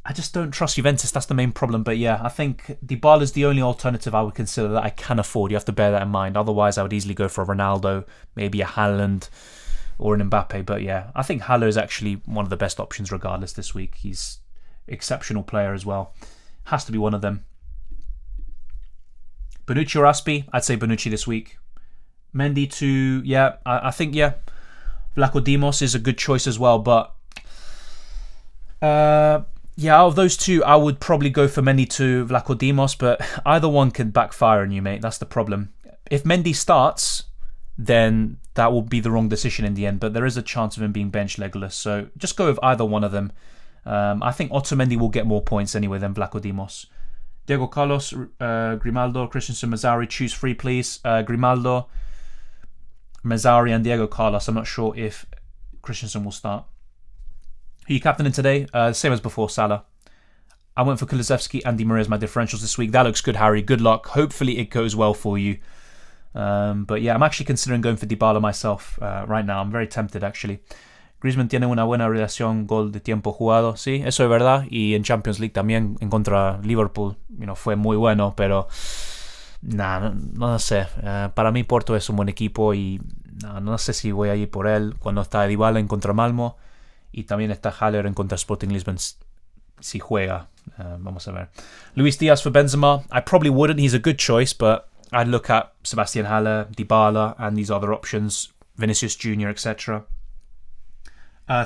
I just don't trust Juventus. That's the main problem. But yeah, I think Dybala is the only alternative I would consider that I can afford. You have to bear that in mind. Otherwise, I would easily go for a Ronaldo, maybe a Haaland. or an Mbappe. But yeah, I think Haller is actually one of the best options regardless this week. He's exceptional player as well. Has to be one of them. Bonucci or Aspi? I'd say Bonucci this week. Mendy to, I think, Vlachodimos is a good choice as well, but out of those two, I would probably go for Mendy to Vlachodimos, but either one could backfire on you, mate. That's the problem. If Mendy starts, then that will be the wrong decision in the end, but there is a chance of him being benched legless, so just go with either one of them. I think Otamendi will get more points anyway than Vlachodimos. Diego Carlos, Grimaldo, Christensen, Mazzari. Choose three, please. Grimaldo, Mazzari, and Diego Carlos. I'm not sure if Christensen will start. Who are you captaining today? Same as before, Salah. I went for Kulusevski and Di Maria as my differentials this week. That looks good, Harry. Good luck. Hopefully it goes well for you. But yeah, I'm actually considering going for Dybala myself right now. I'm very tempted, actually. Griezmann tiene una buena relación gol de tiempo jugado, sí, eso es verdad, y en Champions League también en contra Liverpool, fue muy bueno, pero no sé, para mí Porto es un buen equipo y no sé si voy a ir por él cuando está Dybala en contra Malmo y también está Haller en contra Sporting Lisbon si juega, vamos a ver. Luis Diaz for Benzema, I probably wouldn't, he's a good choice, but I'd look at Sebastian Haller, Dybala and these other options, Vinicius Jr., etc.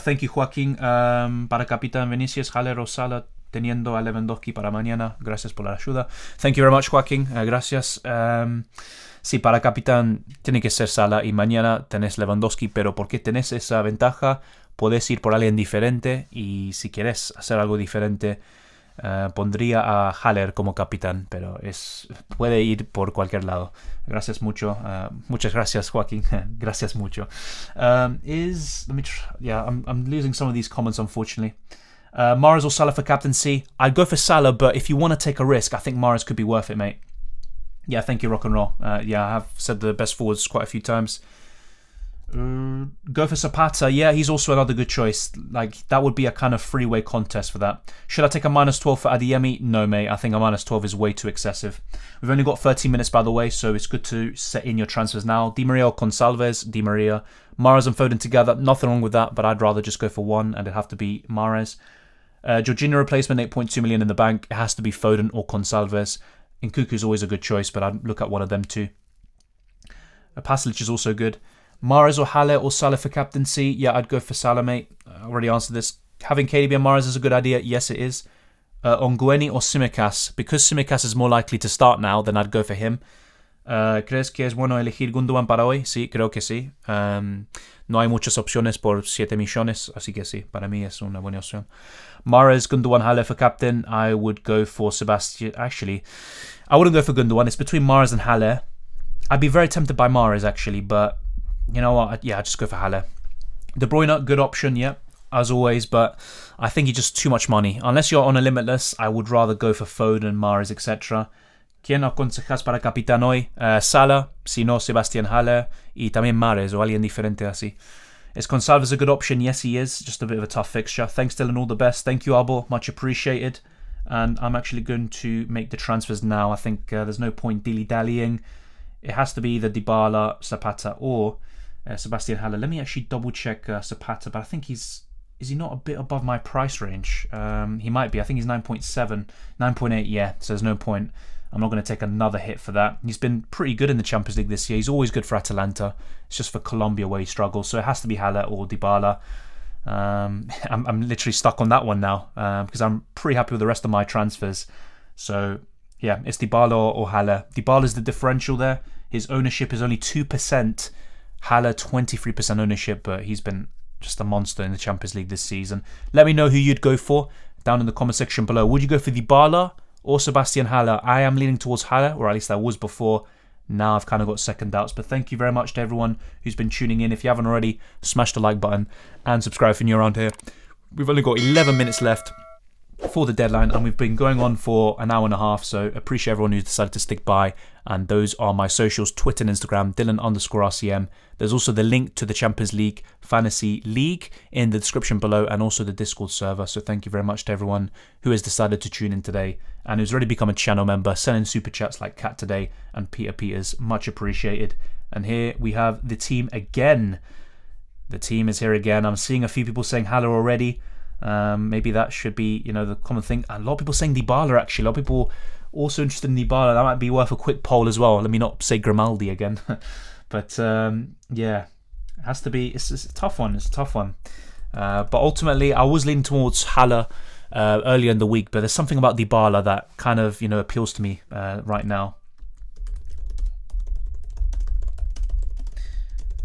Thank you, Joaquín. Para Capitán Vinicius, Haller o Salah, teniendo a Lewandowski para mañana. Gracias por la ayuda. Thank you very much, Joaquín. Gracias. Sí, para Capitán tiene que ser Salah y mañana tenés Lewandowski, pero porque tenés esa ventaja, podés ir por alguien diferente y si quieres hacer algo diferente, pondría a Haller como capitán, pero puede ir por cualquier lado. Gracias mucho. Muchas gracias, Joaquín. Gracias mucho. I'm losing some of these comments, unfortunately. Mahrez or Salah for captaincy? I'd go for Salah, but if you want to take a risk, I think Mahrez could be worth it, mate. Yeah, thank you, Rock and Roll. I have said the best forwards quite a few times. Go for Zapata. Yeah, he's also another good choice. Like, that would be a kind of freeway contest for that. Should I take a -12 for Adeyemi? No, mate. I think a -12 is way too excessive. We've only got 13 minutes, by the way, so it's good to set in your transfers now. Di Maria or Gonçalves? Di Maria. Mahrez and Foden together. Nothing wrong with that, but I'd rather just go for one, and it'd have to be Mahrez. Jorginho replacement, 8.2 million in the bank. It has to be Foden or Gonçalves. Nkuku's always a good choice, but I'd look at one of them too. Pasalic is also good. Mahrez or Haller or Salah for captaincy? Yeah, I'd go for Salah, mate. I already answered this. Having KDB and Mahrez is a good idea. Yes, it is. Ongueni or Tsimikas? Because Tsimikas is more likely to start now, then I'd go for him. ¿Crees que es bueno elegir Gundogan para hoy? Sí, creo que sí. No hay muchas opciones por 7 millones, así que sí, para mí es una buena opción. Mahrez, Gundogan, Haller for captain. I would go for Sebastian. Actually, I wouldn't go for Gundogan. It's between Mahrez and Haller. I'd be very tempted by Mahrez, actually, but you know what? I'd just go for Haller. De Bruyne, good option, yeah, as always, but I think he's just too much money. Unless you're on a limitless, I would rather go for Foden, Mahrez, etc. ¿Quién aconsejas para capitán hoy? Salah, si no Sebastian Haller, y también Mahrez o alguien diferente así. Is Gonçalves a good option? Yes, he is. Just a bit of a tough fixture. Thanks, Dylan. All the best. Thank you, Abo. Much appreciated. And I'm actually going to make the transfers now. I think there's no point dilly-dallying. It has to be either Dybala, Zapata, or Sebastian Haller. Let me actually double check Zapata, but I think is he not a bit above my price range? He might be. I think he's 9.7, 9.8, yeah, so there's no point. I'm not going to take another hit for that. He's been pretty good in the Champions League this year. He's always good for Atalanta. It's just for Colombia where he struggles, so it has to be Haller or Dybala. I'm literally stuck on that one now because I'm pretty happy with the rest of my transfers. So yeah, it's Dybala or Haller. Dybala's the differential there. His ownership is only 2%. Haller 23% ownership, but he's been just a monster in the Champions League this season. Let me know who you'd go for down in the comment section below. Would you go for Dybala or Sebastian Haller? I am leaning towards Haller, or at least I was before. Now I've kind of got second doubts, but thank you very much to everyone who's been tuning in. If you haven't already, smash the like button and subscribe if you're around here. We've only got 11 minutes left for the deadline, and we've been going on for an hour and a half, so appreciate everyone who's decided to stick by. And those are my socials, Twitter and Instagram, Dylan_RCM. There's also the link to the Champions League Fantasy League in the description below, and also the Discord server. So thank you very much to everyone who has decided to tune in today and who's already become a channel member, sending super chats like Kat today and Peter Peters. Much appreciated. And here we have the team again. The team is here again. I'm seeing a few people saying Haller already. Maybe that should be, the common thing. A lot of people saying Dybala, actually. A lot of people also interested in Dybala. That might be worth a quick poll as well. Let me not say Grimaldi again. But, yeah, it has to be. It's a tough one. It's a tough one. But ultimately, I was leaning towards Haller earlier in the week. But there's something about Dybala that kind of, appeals to me right now.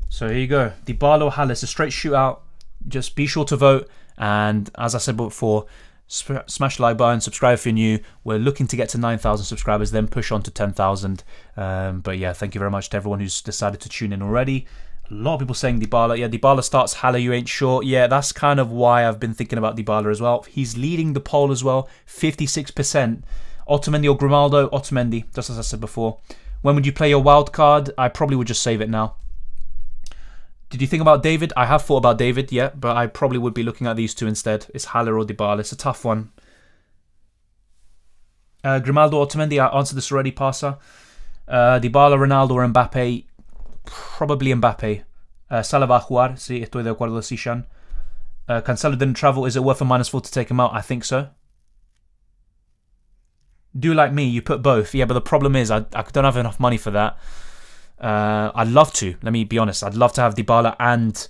So here you go. Dybala or Haller. It's a straight shootout. Just be sure to vote. And as I said before, smash the like button, subscribe if you're new. We're looking to get to 9,000 subscribers, then push on to 10,000. But yeah, thank you very much to everyone who's decided to tune in already. A lot of people saying Dybala. Yeah, Dybala starts, Haller, you ain't sure. Yeah, that's kind of why I've been thinking about Dybala as well. He's leading the poll as well, 56%. Otamendi or Grimaldo? Otamendi, just as I said before. When would you play your wild card? I probably would just save it now. Did you think about David? I have thought about David, yeah, but I probably would be looking at these two instead. It's Haller or Dybala. It's a tough one. Grimaldo or Otamendi? I answered this already, Pasa. Dybala, Ronaldo or Mbappe? Probably Mbappe. Salah va a jugar. Sí, estoy de acuerdo, Sishan. Cancelo didn't travel. Is it worth a -4 to take him out? I think so. Do like me, you put both. Yeah, but the problem is I don't have enough money for that. I'd love to. Let me be honest. I'd love to have Dybala and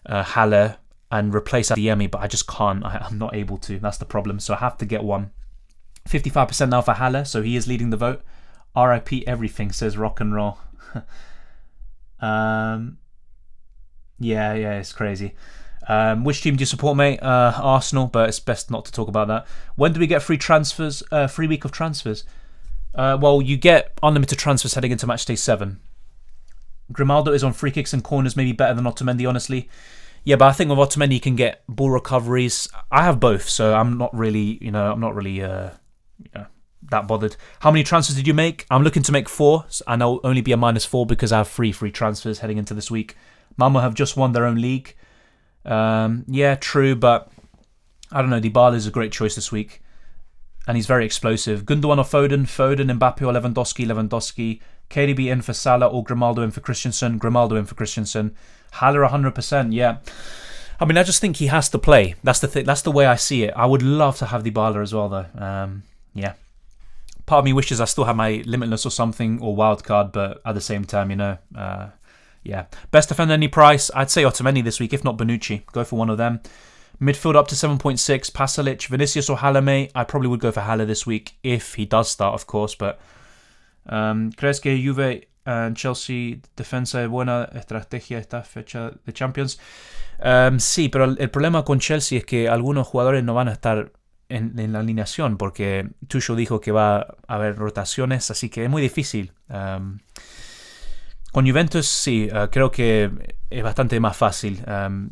Haller and replace Adeyemi, but I just can't. I'm not able to. That's the problem. So I have to get one. 55% now for Haller, so he is leading the vote. RIP everything, says Rock and Roll. Yeah, it's crazy. Which team do you support, mate? Arsenal, but it's best not to talk about that. When do we get free transfers? Free week of transfers? Well, you get unlimited transfers heading into match day 7. Grimaldo is on free kicks and corners, maybe better than Otamendi, honestly. Yeah, but I think with Otamendi you can get ball recoveries. I have both, so I'm not really, that bothered. How many transfers did you make? I'm looking to make 4, and I'll only be a -4 because I have 3 free transfers heading into this week. Malmo have just won their own league. Yeah, true, but I don't know. Dybala is a great choice this week, and he's very explosive. Gundogan or Foden? Foden, Mbappe or Lewandowski? Lewandowski. KDB in for Salah or Grimaldo in for Christensen? Grimaldo in for Christensen. Haller 100%, yeah. I mean, I just think he has to play. That's the thing. That's the way I see it. I would love to have Dybala as well, though. Yeah. Part of me wishes I still had my Limitless or something, or Wildcard, but at the same time, yeah. Best defender any price? I'd say Otamendi this week, if not Bonucci. Go for one of them. Midfield up to 7.6. Pasalic, Vinicius or Haller, mate? I probably would go for Haller this week, if he does start, of course, but... ¿Crees que Juve and Chelsea defensa es buena estrategia esta fecha de Champions? Sí, pero el problema con Chelsea es que algunos jugadores no van a estar en la alineación porque Tuchel dijo que va a haber rotaciones, así que es muy difícil. Con Juventus sí, creo que es bastante más fácil.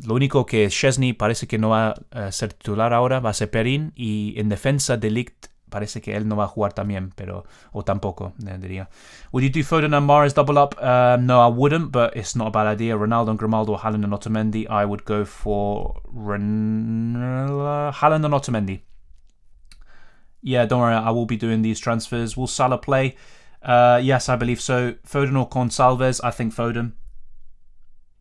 Lo único que Szczesny parece que no va a ser titular ahora, va a ser Perin, y en defensa de Ligt parece que él no va a jugar también, o tampoco, diría. Would you do Foden and Mahrez double up? No, I wouldn't, but it's not a bad idea. Ronaldo and Grimaldo, Haaland and Otamendi. I would go for Haaland and Otamendi. Yeah, don't worry, I will be doing these transfers. Will Salah play? Yes, I believe so. Foden or Gonçalves? I think Foden.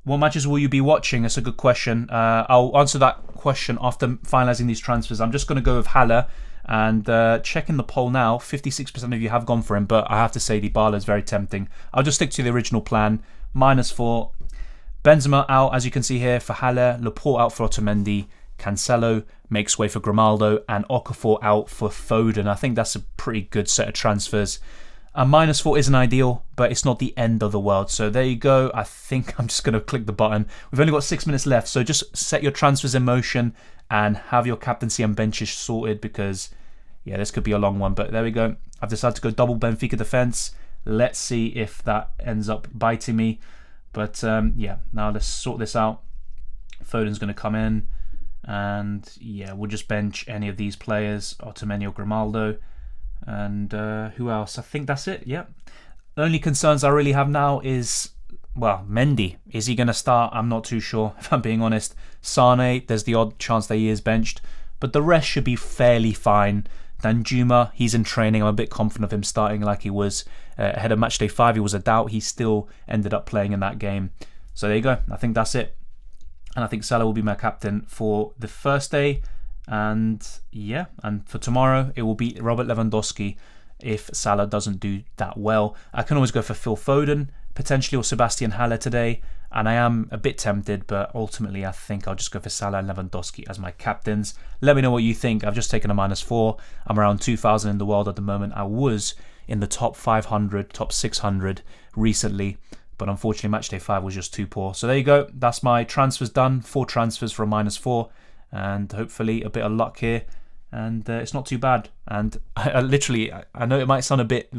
What matches will you be watching? That's a good question. I'll answer that question after finalising these transfers. I'm just going to go with Haller. And checking the poll now, 56% of you have gone for him, but I have to say Dybala is very tempting. I'll just stick to the original plan. -4. Benzema out, as you can see here, for Haller. Laporte out for Otamendi. Cancelo makes way for Grimaldo. And Okafor out for Foden. I think that's a pretty good set of transfers. A -4 isn't ideal, but it's not the end of the world. So there you go. I think I'm just going to click the button. We've only got 6 minutes left, so just set your transfers in motion and have your captaincy and benches sorted because, yeah, this could be a long one. But there we go. I've decided to go double Benfica defense. Let's see if that ends up biting me. But, yeah, now let's sort this out. Foden's going to come in. And, yeah, we'll just bench any of these players. Otamendi or Grimaldo. And who else? I think that's it, yeah. The only concerns I really have now is... Well, Mendy, is he going to start? I'm not too sure, if I'm being honest. Sane, there's the odd chance that he is benched. But the rest should be fairly fine. Danjuma, he's in training. I'm a bit confident of him starting like he was ahead of match day 5. He was a doubt. He still ended up playing in that game. So there you go. I think that's it. And I think Salah will be my captain for the first day. And yeah, and for tomorrow, it will be Robert Lewandowski if Salah doesn't do that well. I can always go for Phil Foden, potentially, or Sebastian Haller today. And I am a bit tempted, but ultimately I think I'll just go for Salah and Lewandowski as my captains. Let me know what you think. I've just taken a -4. I'm around 2,000 in the world at the moment. I was in the top 500, top 600 recently, but unfortunately Matchday 5 was just too poor. So there you go. That's my transfers done. 4 transfers for a -4, and hopefully a bit of luck here. And it's not too bad. And I literally, I know it might sound a bit,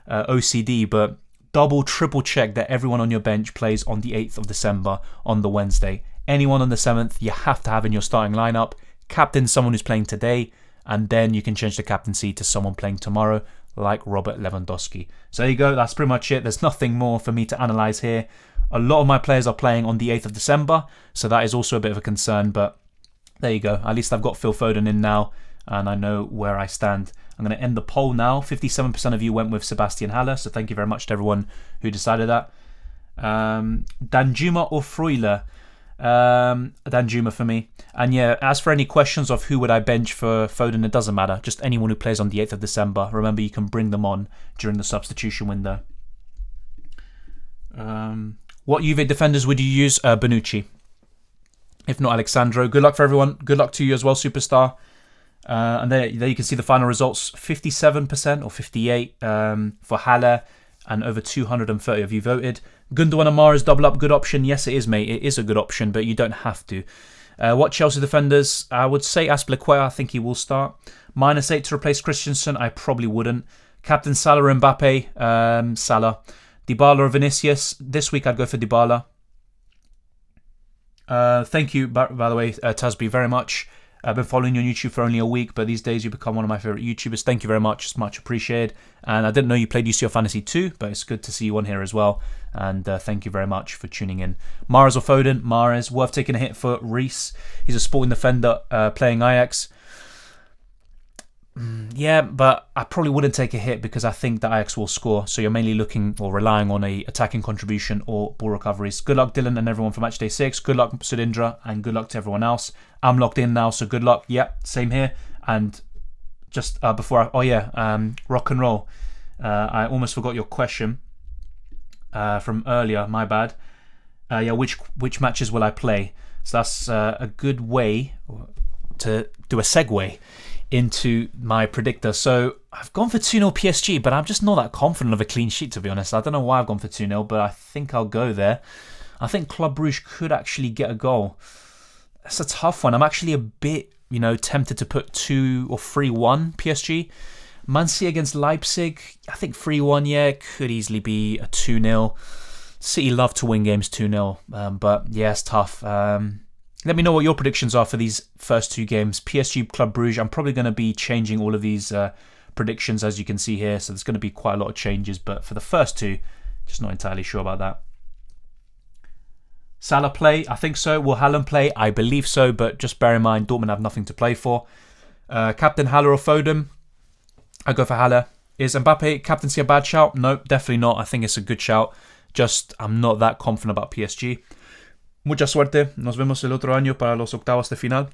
OCD, but double, triple check that everyone on your bench plays on the 8th of December on the Wednesday. Anyone on the 7th, you have to have in your starting lineup. Captain someone who's playing today, and then you can change the captaincy to someone playing tomorrow, like Robert Lewandowski. So there you go. That's pretty much it. There's nothing more for me to analyse here. A lot of my players are playing on the 8th of December, so that is also a bit of a concern, but there you go. At least I've got Phil Foden in now, and I know where I stand. I'm going to end the poll now. 57% of you went with Sebastian Haller, so thank you very much to everyone who decided that. Danjuma or Freuler? Danjuma for me. And yeah, as for any questions of who would I bench for Foden, it doesn't matter. Just anyone who plays on the 8th of December. Remember, you can bring them on during the substitution window. What Juve defenders would you use? Bonucci. If not, Alexandro. Good luck for everyone. Good luck to you as well, Superstar. And there you can see the final results. 57% or 58% for Haller, and over 230 of you voted. Gundogan and Mahrez double up, good option. Yes, it is, mate. It is a good option, but you don't have to. What Chelsea defenders? I would say Azpilicueta. I think he will start. -8 to replace Christensen. I probably wouldn't. Captain Salah or Mbappe? Salah. Dybala or Vinicius? This week I'd go for Dybala. Thank you, by the way, Tasby, very much. I've been following you on YouTube for only a week, but these days you become one of my favourite YouTubers. Thank you very much. It's much appreciated. And I didn't know you played UCL Fantasy too, but it's good to see you on here as well. And thank you very much for tuning in. Mahrez or Foden? Mahrez. Worth taking a hit for Reece. He's a sporting defender playing Ajax. Yeah, but I probably wouldn't take a hit because I think that Ajax will score. So you're mainly looking or relying on a attacking contribution or ball recoveries. Good luck, Dylan, and everyone for Matchday 6. Good luck, Sudindra, and good luck to everyone else. I'm locked in now, so good luck. Yep, same here. And just before rock and roll. I almost forgot your question from earlier. My bad. Which matches will I play? So that's a good way to do a segue into my predictor. So I've gone for 2-0 PSG, but I'm just not that confident of a clean sheet, to be honest. I don't know why I've gone for 2-0, but I think I'll go there. I think Club Brugge could actually get a goal. That's a tough one. I'm actually a bit, tempted to put 2 or 3-1 PSG. Man City against Leipzig, I think 3-1, yeah, could easily be a 2-0. City love to win games 2-0, but yeah, it's tough. Let me know what your predictions are for these first 2 games. PSG, Club Brugge. I'm probably going to be changing all of these predictions, as you can see here. So there's going to be quite a lot of changes. But for the first 2, just not entirely sure about that. Salah play? I think so. Will Haaland play? I believe so. But just bear in mind, Dortmund have nothing to play for. Captain Haller or Foden? I go for Haller. Is Mbappe captaincy a bad shout? No, definitely not. I think it's a good shout. Just, I'm not that confident about PSG. Mucha suerte. Nos vemos el otro año para los octavos de final.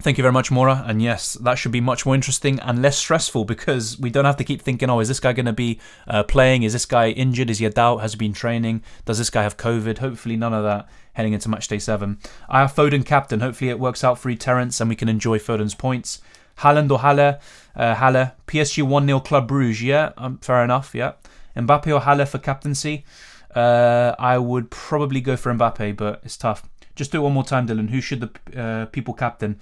Thank you very much, Mora. And yes, that should be much more interesting and less stressful because we don't have to keep thinking, is this guy going to be playing? Is this guy injured? Is he a doubt? Has he been training? Does this guy have COVID? Hopefully none of that heading into Matchday 7. I have Foden captain. Hopefully it works out for you, Terence, and we can enjoy Foden's points. Haaland or Haller? Haller. PSG 1-0 Club Brugge. Yeah, fair enough. Yeah. Mbappe or Haller for captaincy? I would probably go for Mbappe, but it's tough. Just do it one more time, Dylan. Who should the people captain?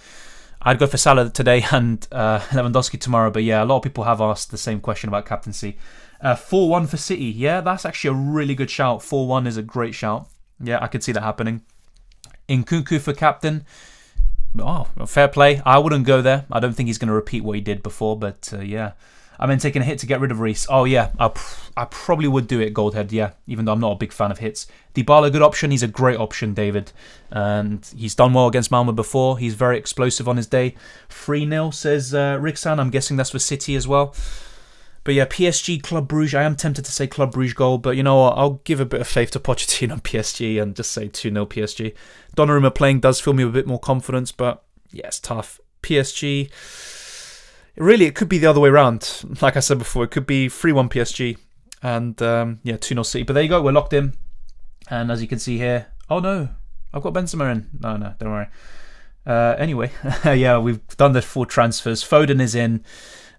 I'd go for Salah today and Lewandowski tomorrow, but yeah, a lot of people have asked the same question about captaincy. 4-1 for City. Yeah, that's actually a really good shout. 4-1 is a great shout. Yeah, I could see that happening. Nkunku for captain. Oh, fair play. I wouldn't go there. I don't think he's going to repeat what he did before, but yeah. I mean, taking a hit to get rid of Reece. Oh, yeah, I probably would do it, Goldhead, yeah, even though I'm not a big fan of hits. Dybala, good option. He's a great option, David. And he's done well against Malmo before. He's very explosive on his day. 3-0, says Rixan. I'm guessing that's for City as well. But yeah, PSG, Club Brugge. I am tempted to say Club Brugge goal, but you know what? I'll give a bit of faith to Pochettino on PSG and just say 2-0 PSG. Donnarumma playing does fill me with a bit more confidence, but yeah, it's tough. PSG, really, it could be the other way around. Like I said before, it could be 3-1 PSG and 2-0 City. But there you go, we're locked in. And as you can see here, oh no, I've got Benzema in. No, don't worry. Anyway, yeah, we've done the 4 transfers. Foden is in.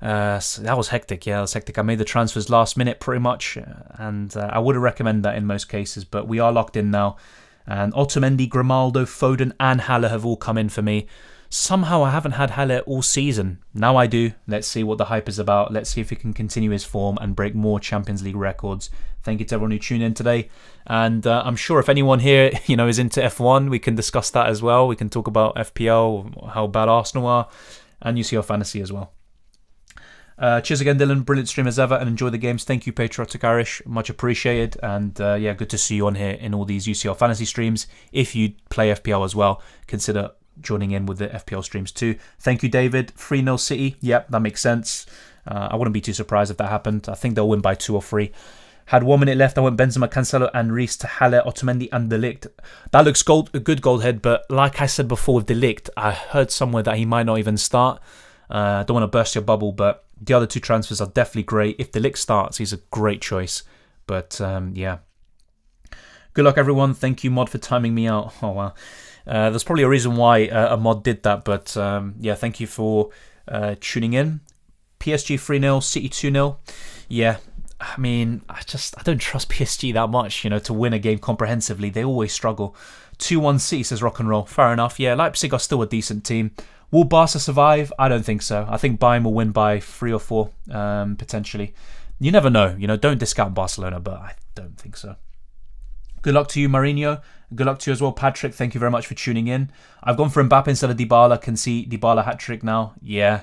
So that was hectic. Yeah, that was hectic. I made the transfers last minute pretty much, and I would recommend that in most cases, but we are locked in now. And Otamendi, Grimaldo, Foden and Haller have all come in for me. Somehow I haven't had Haller all season. Now I do. Let's see what the hype is about. Let's see if he can continue his form and break more Champions League records. Thank you to everyone who tuned in today. And I'm sure if anyone here, is into F1, we can discuss that as well. We can talk about FPL, how bad Arsenal are, and UCL Fantasy as well. Cheers again, Dylan. Brilliant stream as ever, and enjoy the games. Thank you, Patriotic Irish. Much appreciated. And good to see you on here in all these UCL Fantasy streams. If you play FPL as well, consider joining in with the FPL streams too. Thank you, David. 3-0 City. Yep, that makes sense. I wouldn't be too surprised if that happened. I think they'll win by 2 or 3. Had 1 minute left. I went Benzema, Cancelo and Reece to Haller, Otamendi and De Ligt. That looks a good gold head, but like I said before with De Ligt, I heard somewhere that he might not even start. I don't want to burst your bubble, but the other 2 transfers are definitely great. If De Ligt starts, he's a great choice. But yeah. Good luck, everyone. Thank you, Mod, for timing me out. Oh, wow. There's probably a reason why a mod did that, but thank you for tuning in. PSG 3-0, City 2-0. Yeah, I mean, I don't trust PSG that much, to win a game comprehensively. They always struggle. 2-1 City, says Rock and Roll. Fair enough. Yeah, Leipzig are still a decent team. Will Barca survive? I don't think so. I think Bayern will win by 3 or 4, potentially. You never know. Don't discount Barcelona, but I don't think so. Good luck to you, Mourinho. Good luck to you as well, Patrick. Thank you very much for tuning in. I've gone for Mbappe instead of Dybala. Can see Dybala hat-trick now. Yeah,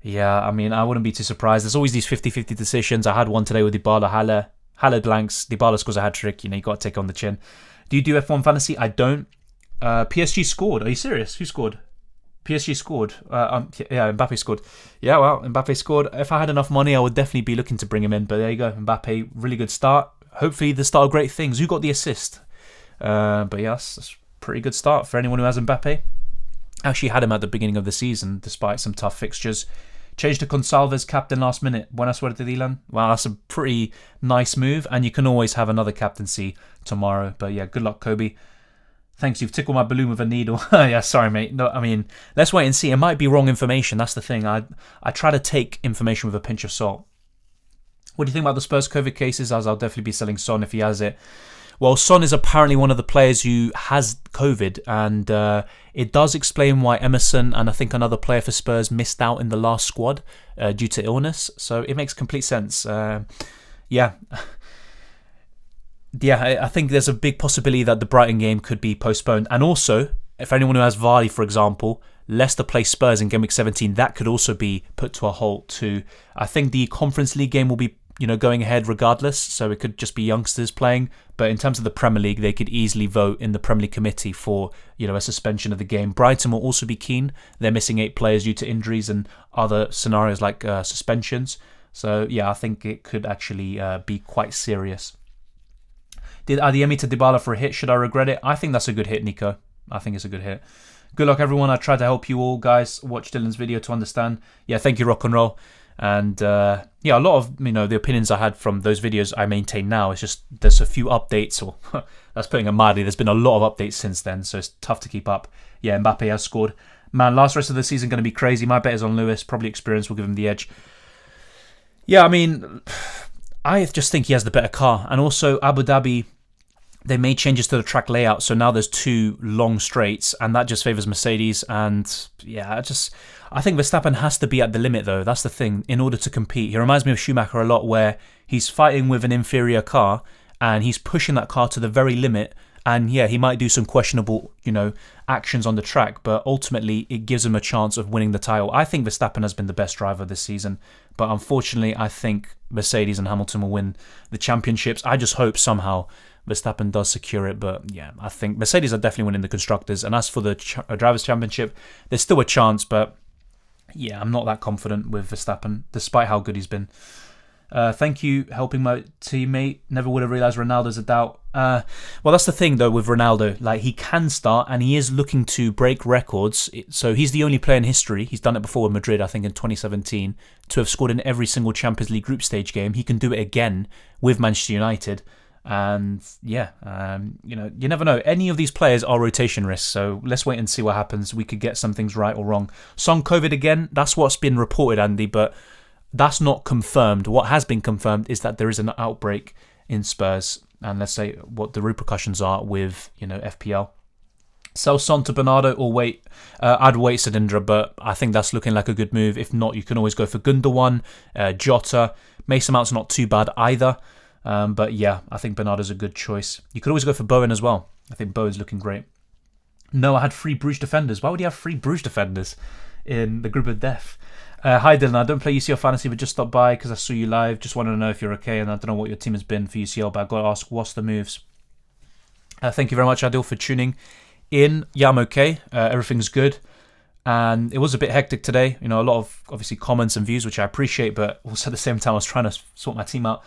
I mean, I wouldn't be too surprised. There's always these 50-50 decisions. I had one today with Dybala, Haller blanks. Dybala scores a hat-trick. You got to take on the chin. Do you do F1 Fantasy? I don't. PSG scored. Are you serious? Who scored? PSG scored. Mbappe scored. Yeah, well, Mbappe scored. If I had enough money, I would definitely be looking to bring him in. But there you go. Mbappe, really good start. Hopefully the start of great things. Who got the assist? But yes, that's a pretty good start for anyone who has Mbappe. Actually had him at the beginning of the season, despite some tough fixtures. Changed to Gonçalves, captain last minute. Buena suerte, Dylan. Wow, that's a pretty nice move. And you can always have another captaincy tomorrow. But yeah, good luck, Kobe. Thanks, you've tickled my balloon with a needle. Yeah, sorry, mate. No, I mean, let's wait and see. It might be wrong information. That's the thing. I try to take information with a pinch of salt. What do you think about the Spurs COVID cases? As I'll definitely be selling Son if he has it. Well, Son is apparently one of the players who has COVID, and it does explain why Emerson and I think another player for Spurs missed out in the last squad due to illness. So it makes complete sense. Yeah, I think there's a big possibility that the Brighton game could be postponed. And also, if anyone who has Vardy, for example, Leicester play Spurs in Game Week 17, that could also be put to a halt too. I think the Conference League game will be going ahead regardless, so it could just be youngsters playing. But in terms of the Premier League, they could easily vote in the Premier League committee for, a suspension of the game. Brighton will also be keen. They're missing 8 players due to injuries and other scenarios like suspensions. So yeah, I think it could actually be quite serious. Did Adeyemi to Dybala for a hit? Should I regret it? I think that's a good hit, Nico. I think it's a good hit. Good luck, everyone. I tried to help you all, guys. Watch Dylan's video to understand. Yeah, thank you, Rock and Roll. And a lot of the opinions I had from those videos I maintain now. It's just there's a few updates, or that's putting it mildly. There's been a lot of updates since then, so it's tough to keep up. Yeah, Mbappe has scored. Man, last rest of the season going to be crazy. My bet is on Lewis. Probably experience will give him the edge. Yeah, I mean, I just think he has the better car. And also Abu Dhabi, they made changes to the track layout, so now there's 2 long straights, and that just favours Mercedes. And yeah, I think Verstappen has to be at the limit, though. That's the thing, in order to compete. He reminds me of Schumacher a lot, where he's fighting with an inferior car, and he's pushing that car to the very limit. And yeah, he might do some questionable, actions on the track, but ultimately it gives him a chance of winning the title. I think Verstappen has been the best driver this season, but unfortunately, I think Mercedes and Hamilton will win the championships. I just hope somehow Verstappen does secure it, but yeah, I think Mercedes are definitely winning the Constructors. And as for the Drivers' Championship, there's still a chance, but Yeah, I'm not that confident with Verstappen, despite how good he's been. Thank you, helping my teammate. Never would have realised Ronaldo's a doubt. Well, that's the thing, though, with Ronaldo. Like, he can start, and he is looking to break records. So he's the only player in history, he's done it before with Madrid, I think, in 2017, to have scored in every single Champions League group stage game. He can do it again with Manchester United. And, you never know. Any of these players are rotation risks, so let's wait and see what happens. We could get some things right or wrong. Son COVID again, that's what's been reported, Andy, but that's not confirmed. What has been confirmed is that there is an outbreak in Spurs, and let's say what the repercussions are with FPL. Sell Son to Bernardo or wait? I'd wait Sadindra, but I think that's looking like a good move. If not, you can always go for Gundogan, Jota. Mason Mount's not too bad either, but yeah, I think Bernardo's a good choice. You could always go for Bowen as well. I think Bowen's looking great. No, I had 3 Bruges defenders. Why would you have 3 Bruges defenders in the group of death? Hi Dylan, I don't play UCL Fantasy, but just stopped by because I saw you live. Just wanted to know if you're okay, and I don't know what your team has been for UCL, but I've got to ask, what's the moves? Thank you very much, Adil, for tuning in. Yeah, I'm okay. Everything's good. And it was a bit hectic today. A lot of, obviously, comments and views, which I appreciate, but also at the same time, I was trying to sort my team out.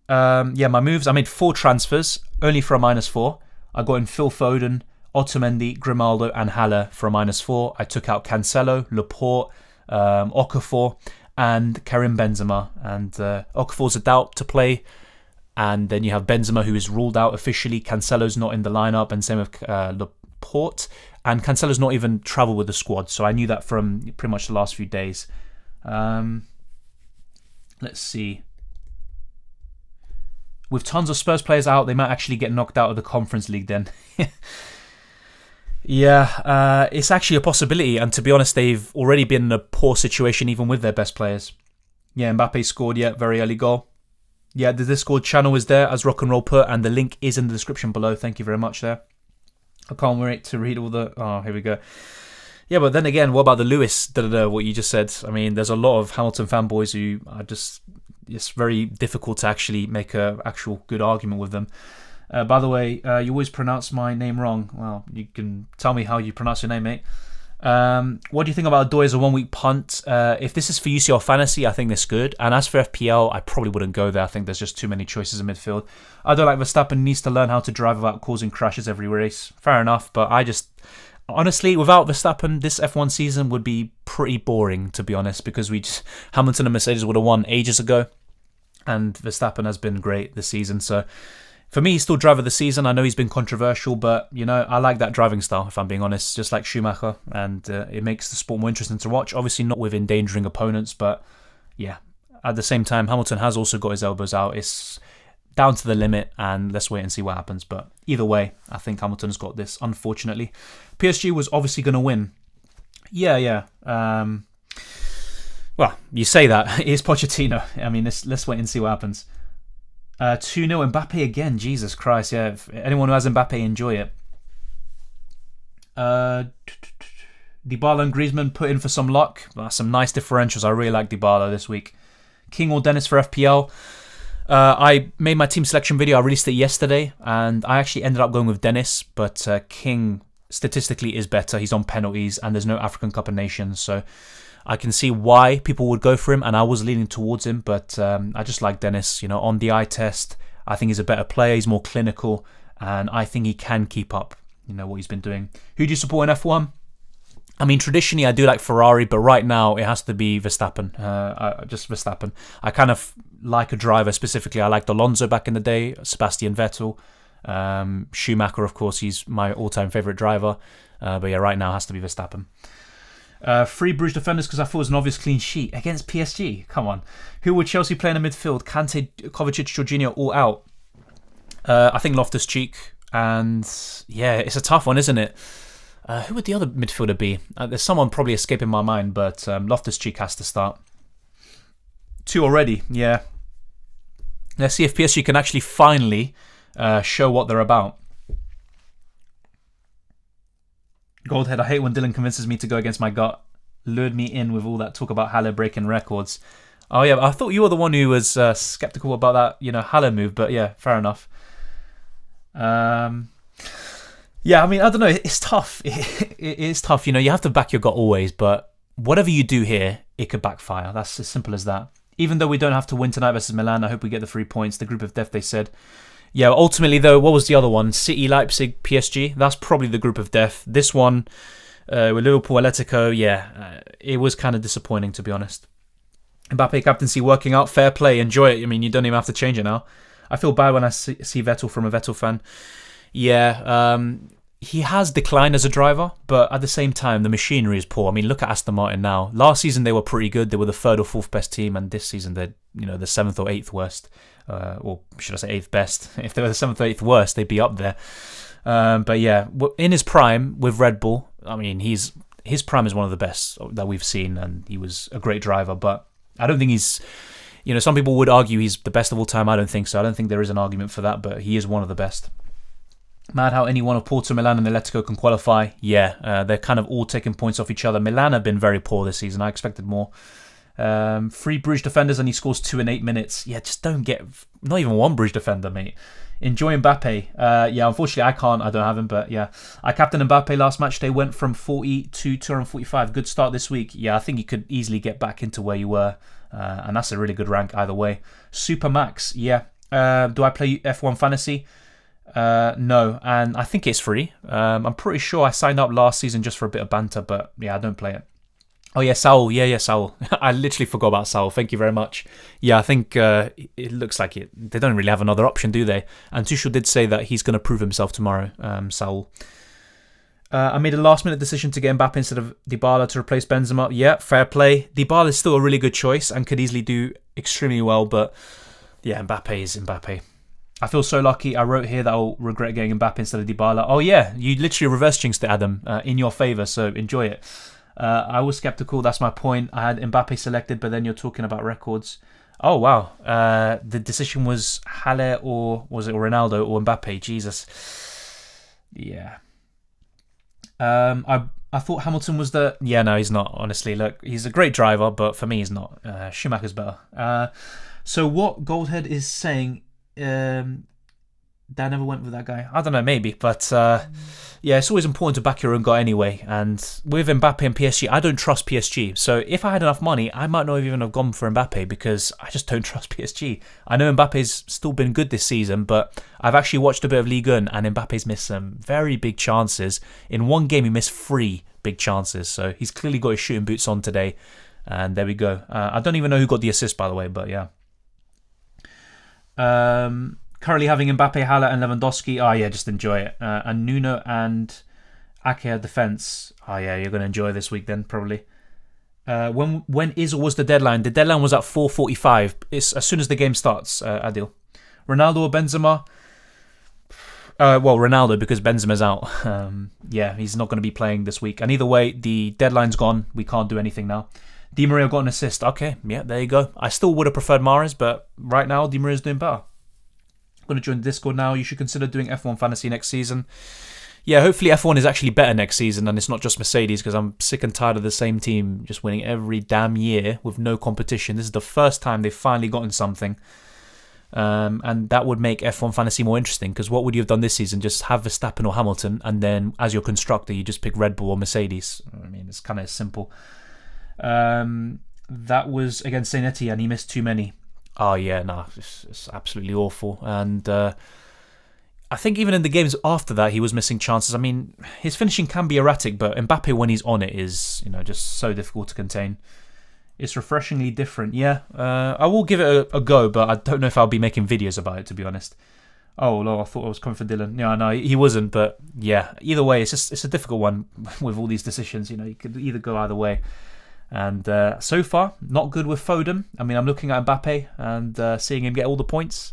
My moves, I made 4 transfers, only for a -4. I got in Phil Foden, Otamendi, Grimaldo, and Haller for a -4. I took out Cancelo, Laporte, Okafor and Karim Benzema, and Okafor's a doubt to play, and then you have Benzema, who is ruled out officially. Cancelo's not in the lineup, and same with Laporte, and Cancelo's not even travelled with the squad, so I knew that from pretty much the last few days. Let's see. With tons of Spurs players out, they might actually get knocked out of the Conference League then. Yeah, it's actually a possibility, and to be honest, they've already been in a poor situation even with their best players. Yeah, Mbappe scored, very early goal. Yeah, the Discord channel is there, as Rock and Roll put, and the link is in the description below. Thank you very much there. I can't wait to read all the... Oh, here we go. Yeah, but then again, what about the Lewis, what you just said? I mean, there's a lot of Hamilton fanboys who are just... It's very difficult to actually make an actual good argument with them. By the way, you always pronounce my name wrong. Well, you can tell me how you pronounce your name, mate. What do you think about Adoy as a 1-week punt? If this is for UCL Fantasy, I think that's good. And as for FPL, I probably wouldn't go there. I think there's just too many choices in midfield. I don't like Verstappen needs to learn how to drive without causing crashes every race. Fair enough, but I just... Honestly, without Verstappen, this F1 season would be pretty boring, to be honest, because Hamilton and Mercedes would have won ages ago. And Verstappen has been great this season, so... For me, he's still driver of the season. I know he's been controversial, but, I like that driving style, if I'm being honest, just like Schumacher, and it makes the sport more interesting to watch. Obviously, not with endangering opponents, but, yeah. At the same time, Hamilton has also got his elbows out. It's down to the limit, and let's wait and see what happens. But either way, I think Hamilton's got this, unfortunately. PSG was obviously going to win. Yeah. Well, you say that. It is Pochettino. I mean, let's wait and see what happens. 2-0 Mbappe again. Jesus Christ, yeah. If anyone who has Mbappe, enjoy it. Dybala and Griezmann put in for some luck. Some nice differentials. I really like Dybala this week. King or Dennis for FPL. I made my team selection video. I released it yesterday, and I actually ended up going with Dennis, but King statistically is better. He's on penalties, and there's no African Cup of Nations, so I can see why people would go for him, and I was leaning towards him, but I just like Dennis. On the eye test, I think he's a better player. He's more clinical, and I think he can keep up, what he's been doing. Who do you support in F1? I mean, traditionally, I do like Ferrari, but right now, it has to be Verstappen. Just Verstappen. I kind of like a driver specifically. I liked Alonso back in the day, Sebastian Vettel, Schumacher, of course, he's my all-time favourite driver. But yeah, right now, it has to be Verstappen. 3 Bruges defenders because I thought it was an obvious clean sheet against PSG. Come on. Who would Chelsea play in the midfield? Kante, Kovacic, Jorginho all out. I think Loftus-Cheek. And yeah, it's a tough one, isn't it? Who would the other midfielder be? There's someone probably escaping my mind, but Loftus-Cheek has to start. 2 already, yeah. Let's see if PSG can actually finally show what they're about. Goldhead, I hate when Dylan convinces me to go against my gut. Lured me in with all that talk about Haller breaking records. Oh yeah, I thought you were the one who was skeptical about that, Haller move, but yeah, fair enough. Yeah, I mean, I don't know, it's tough. It is tough, you have to back your gut always, but whatever you do here, it could backfire. That's as simple as that. Even though we don't have to win tonight versus Milan, I hope we get the 3 points. The group of death, they said. Yeah, ultimately, though, what was the other one? City, Leipzig, PSG. That's probably the group of death. This one, with Liverpool, Atletico, it was kind of disappointing, to be honest. Mbappe captaincy working out. Fair play. Enjoy it. I mean, you don't even have to change it now. I feel bad when I see Vettel from a Vettel fan. Yeah, he has declined as a driver, but at the same time, the machinery is poor. I mean, look at Aston Martin now. Last season, they were pretty good. They were the 3rd or 4th best team, and this season, they're the 7th or 8th worst. Or should I say 8th best? If they were the 7th or 8th worst, they'd be up there. But yeah, in his prime with Red Bull, I mean, his prime is one of the best that we've seen, and he was a great driver. But I don't think he's, some people would argue he's the best of all time. I don't think so. I don't think there is an argument for that, but he is one of the best. Mad how any one of Porto, Milan and Atletico can qualify. Yeah, they're kind of all taking points off each other. Milan have been very poor this season. I expected more. 3 Bruges defenders and he scores 2 in 8 minutes. Yeah, just don't get, not even 1 Bruges defender, mate. Enjoy Mbappe. Unfortunately I don't have him, but yeah. I captained Mbappe last match day, went from 40 to 245. Good start this week. Yeah, I think you could easily get back into where you were. And that's a really good rank either way. Super Max, yeah. Do I play F1 Fantasy? No, and I think it's free. I'm pretty sure I signed up last season just for a bit of banter, but yeah, I don't play it. Oh yeah, Saul. Yeah, Saul. I literally forgot about Saul. Thank you very much. Yeah, I think it looks like it. They don't really have another option, do they? And Tuchel did say that he's going to prove himself tomorrow, Saul. I made a last-minute decision to get Mbappe instead of Dybala to replace Benzema. Yeah, fair play. Dybala is still a really good choice and could easily do extremely well, but yeah, Mbappe is Mbappe. I feel so lucky. I wrote here that I'll regret getting Mbappe instead of Dybala. Oh yeah, you literally reverse jinxed it, Adam, in your favour, so enjoy it. I was sceptical, that's my point. I had Mbappe selected, but then you're talking about records. Oh wow, the decision was Halle or was it Ronaldo or Mbappe? Jesus. Yeah. I thought Hamilton was the... Yeah, no, he's not, honestly. Look, he's a great driver, but for me, he's not. Schumacher's better. So what Goldhead is saying... Dan never went with that guy. I don't know, maybe. But yeah, it's always important to back your own guy anyway. And with Mbappe and PSG, I don't trust PSG. So if I had enough money, I might not even have gone for Mbappe because I just don't trust PSG. I know Mbappe's still been good this season, but I've actually watched a bit of Ligue 1 and Mbappe's missed some very big chances. In one game, he missed 3 big chances. So he's clearly got his shooting boots on today. And there we go. I don't even know who got the assist, by the way, but yeah. Currently having Mbappe, Halle and Lewandowski. Oh yeah, just enjoy it. And Nuno and Ake defense. Oh yeah, you're going to enjoy this week then, probably. When is or was the deadline? The deadline was at 4:45. It's as soon as the game starts, Adil. Ronaldo or Benzema? Well, Ronaldo, because Benzema's out. Yeah, he's not going to be playing this week. And either way, the deadline's gone. We can't do anything now. Di Maria got an assist. Okay, yeah, there you go. I still would have preferred Mahrez, but right now, Di Maria's doing better. I'm going to join the Discord now. You should consider doing F1 Fantasy next season. Yeah, hopefully F1 is actually better next season and it's not just Mercedes, because I'm sick and tired of the same team just winning every damn year with no competition. This is the first time they've finally gotten something. And that would make F1 Fantasy more interesting, because what would you have done this season? Just have Verstappen or Hamilton, and then as your constructor, you just pick Red Bull or Mercedes. I mean, it's kind of simple. That was against Saint Etienne and he missed too many. Oh yeah, no, it's absolutely awful. And I think even in the games after that, he was missing chances. I mean, his finishing can be erratic, but Mbappe, when he's on it, is just so difficult to contain. It's refreshingly different. Yeah, I will give it a go, but I don't know if I'll be making videos about it, to be honest. Oh, no, I thought I was coming for Dylan. Yeah, no, he wasn't. But yeah, either way, it's a difficult one with all these decisions. You could either go either way. And so far, not good with Foden. I mean, I'm looking at Mbappe and seeing him get all the points.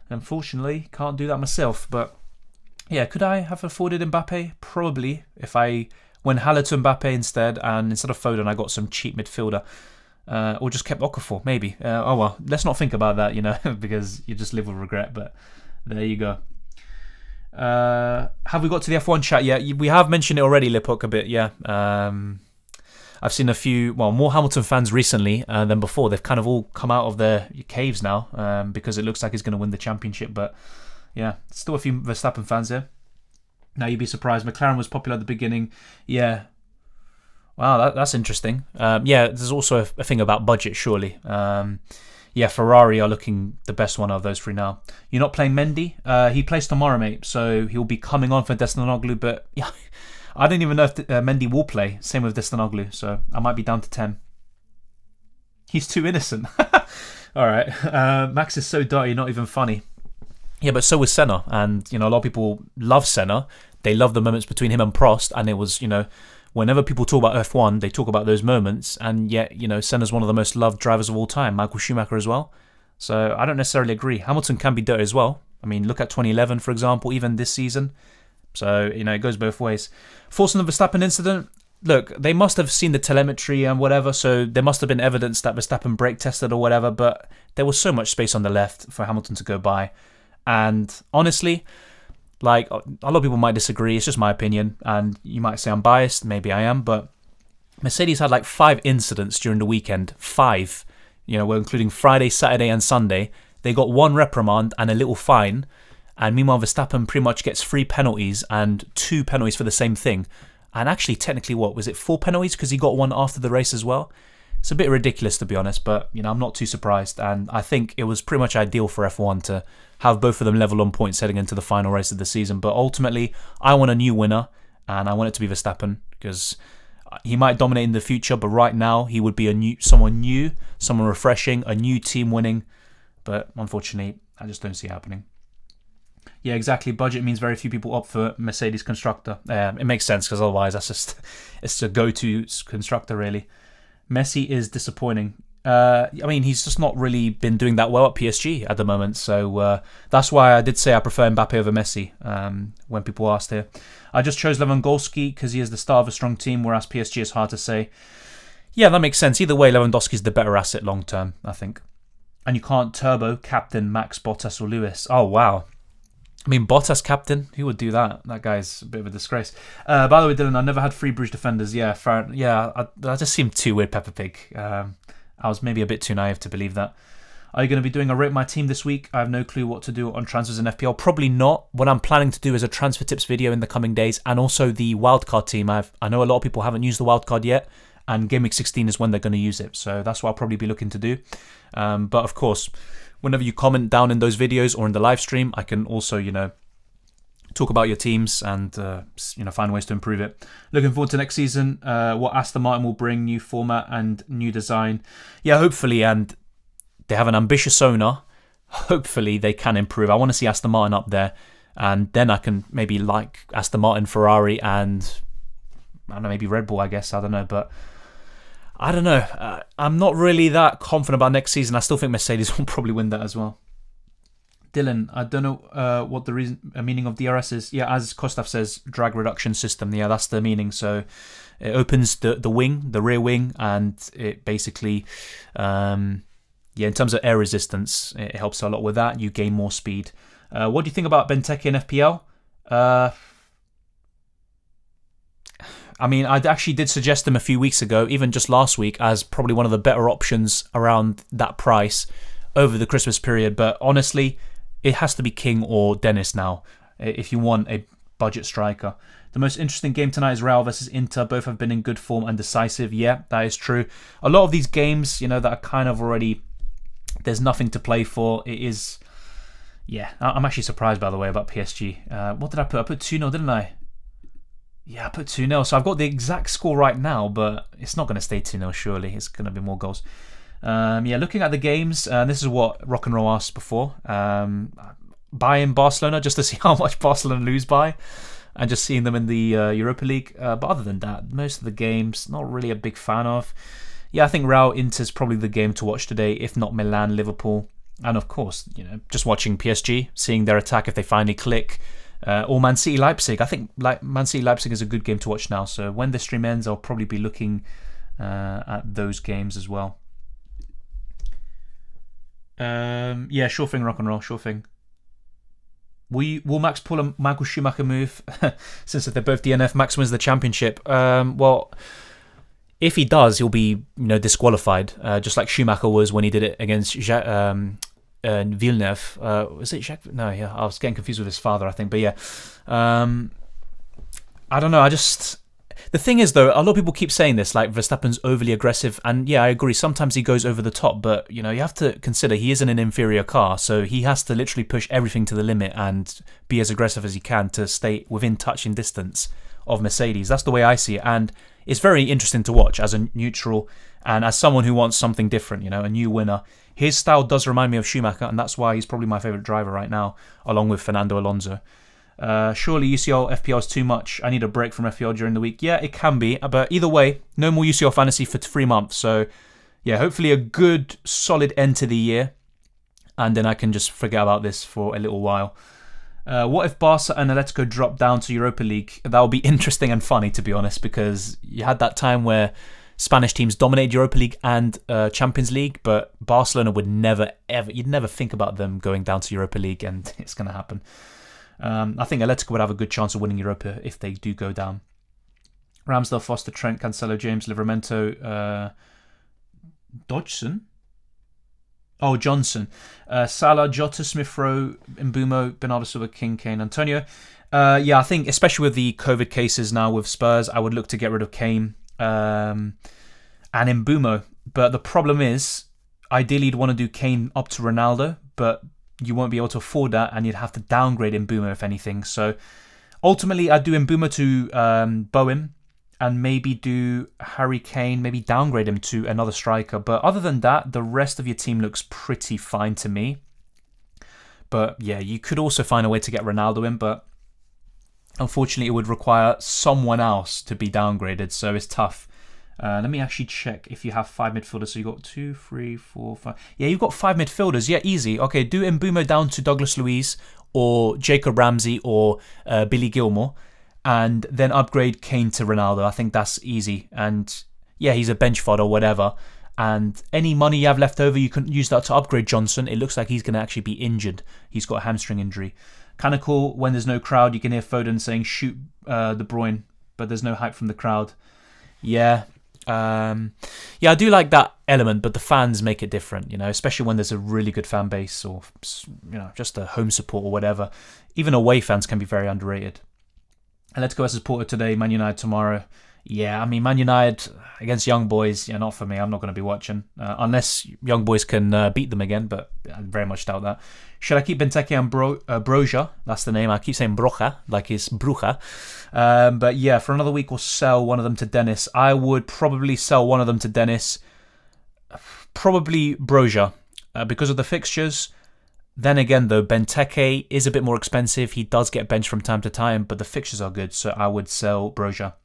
Unfortunately, can't do that myself. But yeah, could I have afforded Mbappe? Probably, if I went Halle to Mbappe instead, and instead of Foden, I got some cheap midfielder. Or just kept Okafor, maybe. Oh well, let's not think about that, because you just live with regret. But there you go. Have we got to the F1 chat yet? We have mentioned it already, Lipok, a bit, yeah. I've seen a few, more Hamilton fans recently than before. They've kind of all come out of their caves now because it looks like he's going to win the championship. But yeah, still a few Verstappen fans here. Now you'd be surprised. McLaren was popular at the beginning. Yeah. Wow, that's interesting. Yeah, there's also a thing about budget, surely. Yeah, Ferrari are looking the best one of those three now. You're not playing Mendy? He plays tomorrow, mate, so he'll be coming on for Destinoglu, but yeah, I don't even know if Mendy will play. Same with Destinoglu, so I might be down to 10. He's too innocent. Alright, Max is so dirty, not even funny. Yeah, but so was Senna, and a lot of people love Senna. They love the moments between him and Prost, and it was, whenever people talk about F1, they talk about those moments, and yet, Senna's one of the most loved drivers of all time, Michael Schumacher as well. So I don't necessarily agree. Hamilton can be dirty as well. I mean, look at 2011, for example, even this season. So, it goes both ways. Forcing the Verstappen incident, look, they must have seen the telemetry and whatever, so there must have been evidence that Verstappen brake tested or whatever, but there was so much space on the left for Hamilton to go by. And honestly, like, a lot of people might disagree, it's just my opinion, and you might say I'm biased, maybe I am, but Mercedes had like 5 incidents during the weekend. 5. Well, including Friday, Saturday and Sunday. They got 1 reprimand and a little fine, and meanwhile Verstappen pretty much gets 3 penalties and 2 penalties for the same thing. And actually, technically, what was it, 4 penalties because he got 1 after the race as well? It's a bit ridiculous, to be honest, but I'm not too surprised, and I think it was pretty much ideal for F1 to have both of them level on points heading into the final race of the season. But ultimately, I want a new winner, and I want it to be Verstappen, because he might dominate in the future, but right now he would be someone new, someone refreshing, a new team winning. But unfortunately, I just don't see it happening. Yeah, exactly. Budget means very few people opt for Mercedes constructor. It makes sense, because otherwise it's a go-to constructor, really. Messi is disappointing. I mean, he's just not really been doing that well at PSG at the moment. So that's why I did say I prefer Mbappe over Messi when people asked here. I just chose Lewandowski because he is the star of a strong team, whereas PSG is hard to say. Yeah, that makes sense. Either way, Lewandowski's the better asset long term, I think. And you can't turbo captain Max, Bottas or Lewis. Oh, wow. I mean, Bottas captain? Who would do that? That guy's a bit of a disgrace. By the way, Dylan, I never had 3 Bruges defenders. Yeah, that just seemed too weird, Peppa Pig. I was maybe a bit too naive to believe that. Are you going to be doing a rate my team this week? I have no clue what to do on transfers in FPL. Probably not. What I'm planning to do is a transfer tips video in the coming days, and also the wildcard team. I know a lot of people haven't used the wildcard yet, and Game Week 16 is when they're going to use it. So that's what I'll probably be looking to do. But of course, whenever you comment down in those videos or in the live stream, I can also, talk about your teams and, find ways to improve it. Looking forward to next season, what Aston Martin will bring, new format and new design. Yeah, hopefully, and they have an ambitious owner. Hopefully they can improve. I want to see Aston Martin up there, and then I can maybe like Aston Martin, Ferrari, and I don't know, maybe Red Bull, I guess. I don't know, but I don't know. I'm not really that confident about next season. I still think Mercedes will probably win that as well. Dylan, I don't know what the meaning of DRS is. Yeah, as Kostov says, drag reduction system. Yeah, that's the meaning. So it opens the wing, the rear wing, and it basically, in terms of air resistance, it helps a lot with that. You gain more speed. What do you think about Benteke in FPL? I mean, I actually did suggest him a few weeks ago, even just last week, as probably one of the better options around that price over the Christmas period. But honestly, it has to be King or Dennis now if you want a budget striker. The most interesting game tonight is Real versus Inter. Both have been in good form and decisive. Yeah, that is true. A lot of these games, that are kind of already, there's nothing to play for. It is, yeah. I'm actually surprised, by the way, about PSG. What did I put? I put 2-0, didn't I? Yeah, I put 2-0. So I've got the exact score right now, but it's not going to stay 2-0, surely. It's going to be more goals. Looking at the games, this is what Rock and Roll asked before. Buy in Barcelona just to see how much Barcelona lose by, and just seeing them in the Europa League. But other than that, most of the games, not really a big fan of. Yeah, I think Real Inter's probably the game to watch today, if not Milan, Liverpool. And of course, just watching PSG, seeing their attack if they finally click. Or Man City Leipzig. I think Man City Leipzig is a good game to watch now. So when the stream ends, I'll probably be looking at those games as well. Sure thing, Rock and Roll, sure thing. Will Max pull a Michael Schumacher move? Since they're both DNF, Max wins the championship. Well, if he does, he'll be disqualified, just like Schumacher was when he did it against Villeneuve. Was it Jacques? No, yeah, I was getting confused with his father, I think. But yeah, I don't know. the thing is, though, a lot of people keep saying this, like Verstappen's overly aggressive, and yeah, I agree. Sometimes he goes over the top, but you have to consider he is in an inferior car, so he has to literally push everything to the limit and be as aggressive as he can to stay within touching distance of Mercedes. That's the way I see it, and it's very interesting to watch as a neutral and as someone who wants something different, a new winner. His style does remind me of Schumacher, and that's why he's probably my favourite driver right now, along with Fernando Alonso. Surely UCL FPL is too much. I need a break from FPL during the week. Yeah, it can be, but either way, no more UCL Fantasy for 3 months. So, yeah, hopefully a good, solid end to the year, and then I can just forget about this for a little while. What if Barca and Atletico drop down to Europa League? That would be interesting and funny, to be honest, because you had that time where Spanish teams dominated Europa League and Champions League, but Barcelona would never, ever, you'd never think about them going down to Europa League, and it's going to happen. I think Atletico would have a good chance of winning Europa if they do go down. Ramsdale, Foster, Trent, Cancelo, James, Livramento, Dodgson? Oh, Johnson. Salah, Jota, Smith Rowe, Mbumo, Bernardo Silva, King, Kane, Antonio. Yeah, I think especially with the COVID cases now with Spurs, I would look to get rid of Kane and Mbumo. But the problem is, ideally you'd want to do Kane up to Ronaldo, but you won't be able to afford that, and you'd have to downgrade Mbumo if anything. So ultimately, I'd do Mbumo to Bowen, and maybe do Harry Kane, maybe downgrade him to another striker. But other than that, the rest of your team looks pretty fine to me. But yeah, you could also find a way to get Ronaldo in, but unfortunately it would require someone else to be downgraded, so it's tough. Let me actually check if you have 5 midfielders. So you've got 2, 3, 4, 5. Yeah, you've got 5 midfielders. Yeah, easy. Okay, do Mbumo down to Douglas Luiz or Jacob Ramsey or Billy Gilmore, and then upgrade Kane to Ronaldo. I think that's easy. And yeah, he's a bench fodder or whatever. And any money you have left over, you can use that to upgrade Johnson. It looks like he's going to actually be injured. He's got a hamstring injury. Kind of cool when there's no crowd. You can hear Foden saying, shoot De Bruyne, but there's no hype from the crowd. Yeah. Yeah, I do like that element, but the fans make it different, especially when there's a really good fan base or, just a home support or whatever. Even away fans can be very underrated. And let's go as a supporter today, Man United tomorrow. Yeah, I mean, Man United against Young Boys, yeah, not for me. I'm not going to be watching. Unless Young Boys can beat them again, but I very much doubt that. Should I keep Benteke and Broja? That's the name. I keep saying Broja, like it's Bruja. But yeah, for another week, or sell one of them to Dennis. I would probably sell one of them to Dennis. Probably Broja, because of the fixtures. Then again, though, Benteke is a bit more expensive. He does get benched from time to time, but the fixtures are good, so I would sell Broja.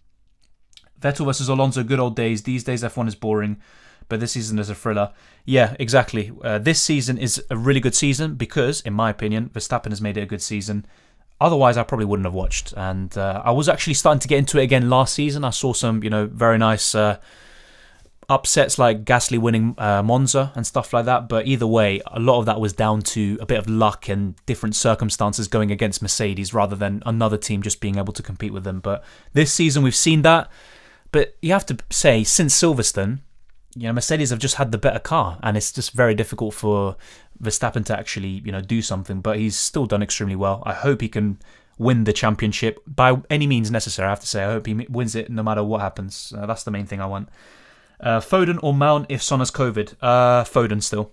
Vettel versus Alonso, good old days. These days F1 is boring, but this season is a thriller. Yeah, exactly. This season is a really good season because, in my opinion, Verstappen has made it a good season. Otherwise, I probably wouldn't have watched. And I was actually starting to get into it again last season. I saw some, very nice upsets like Gasly winning Monza and stuff like that. But either way, a lot of that was down to a bit of luck and different circumstances going against Mercedes rather than another team just being able to compete with them. But this season, we've seen that. But you have to say, since Silverstone, Mercedes have just had the better car, and it's just very difficult for Verstappen to actually, do something. But he's still done extremely well. I hope he can win the championship by any means necessary. I have to say, I hope he wins it no matter what happens. That's the main thing I want. Foden or Mount if Son has COVID? Foden still.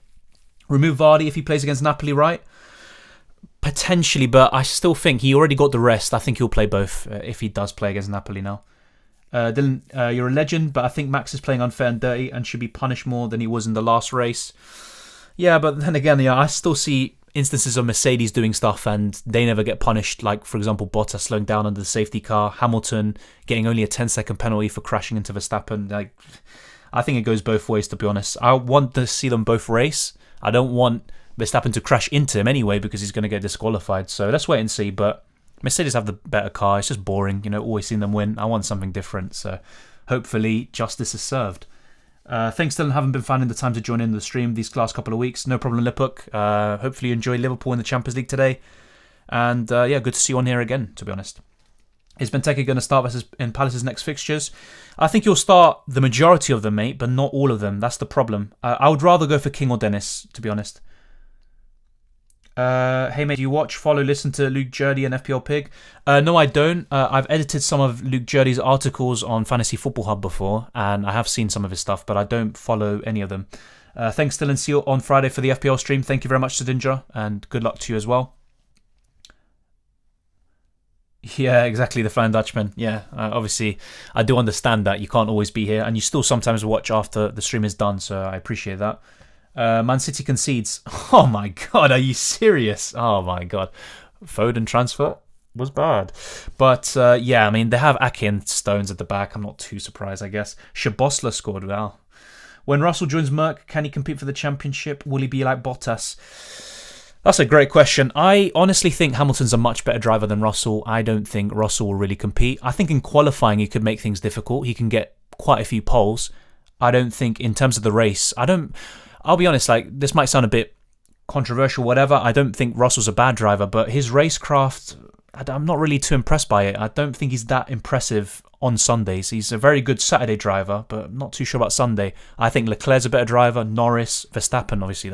Remove Vardy if he plays against Napoli, right? Potentially, but I still think he already got the rest. I think he'll play both if he does play against Napoli now. Dylan, you're a legend, but I think Max is playing unfair and dirty and should be punished more than he was in the last race. Yeah, but then again, I still see instances of Mercedes doing stuff and they never get punished. Like, for example, Bottas slowing down under the safety car, Hamilton getting only a 10-second penalty for crashing into Verstappen. I think it goes both ways, to be honest. I want to see them both race. I don't want Verstappen to crash into him anyway because he's going to get disqualified. So let's wait and see, but Mercedes have the better car. It's just boring, always seen them win. I want something different, so hopefully justice is served. Thanks, Dylan. Haven't been finding the time to join in the stream these last couple of weeks. No problem, Lipuk. Hopefully you enjoy Liverpool in the Champions League today. And good to see you on here again, to be honest. Is Benteke going to start in Palace's next fixtures? I think you'll start the majority of them, mate, but not all of them. That's the problem. I would rather go for King or Dennis, to be honest. Hey mate, do you watch, follow, listen to Luke Jurdy and FPL Pig? No, I don't. I've edited some of Luke Jurdy's articles on Fantasy Football Hub before, and I have seen some of his stuff, but I don't follow any of them. Thanks, Dylan. See you on Friday for the FPL stream. Thank you very much, Sadindra, and good luck to you as well. Yeah, exactly, the Flying Dutchman. Yeah, obviously, I do understand that you can't always be here, and you still sometimes watch after the stream is done, so I appreciate that. Man City concedes. Oh my god, are you serious? Oh my god. Foden transfer was bad. But yeah, I mean, they have Ake and Stones at the back. I'm not too surprised, I guess. Shabosla scored well. When Russell joins Merck, can he compete for the championship? Will he be like Bottas? That's a great question. I honestly think Hamilton's a much better driver than Russell. I don't think Russell will really compete. I think in qualifying he could make things difficult. He can get quite a few poles. I don't think in terms of the race, I'll be honest, like, this might sound a bit controversial, whatever. I don't think Russell's a bad driver, but his racecraft, I'm not really too impressed by it. I don't think he's that impressive on Sundays. He's a very good Saturday driver, but not too sure about Sunday. I think Leclerc's a better driver. Norris, Verstappen, obviously,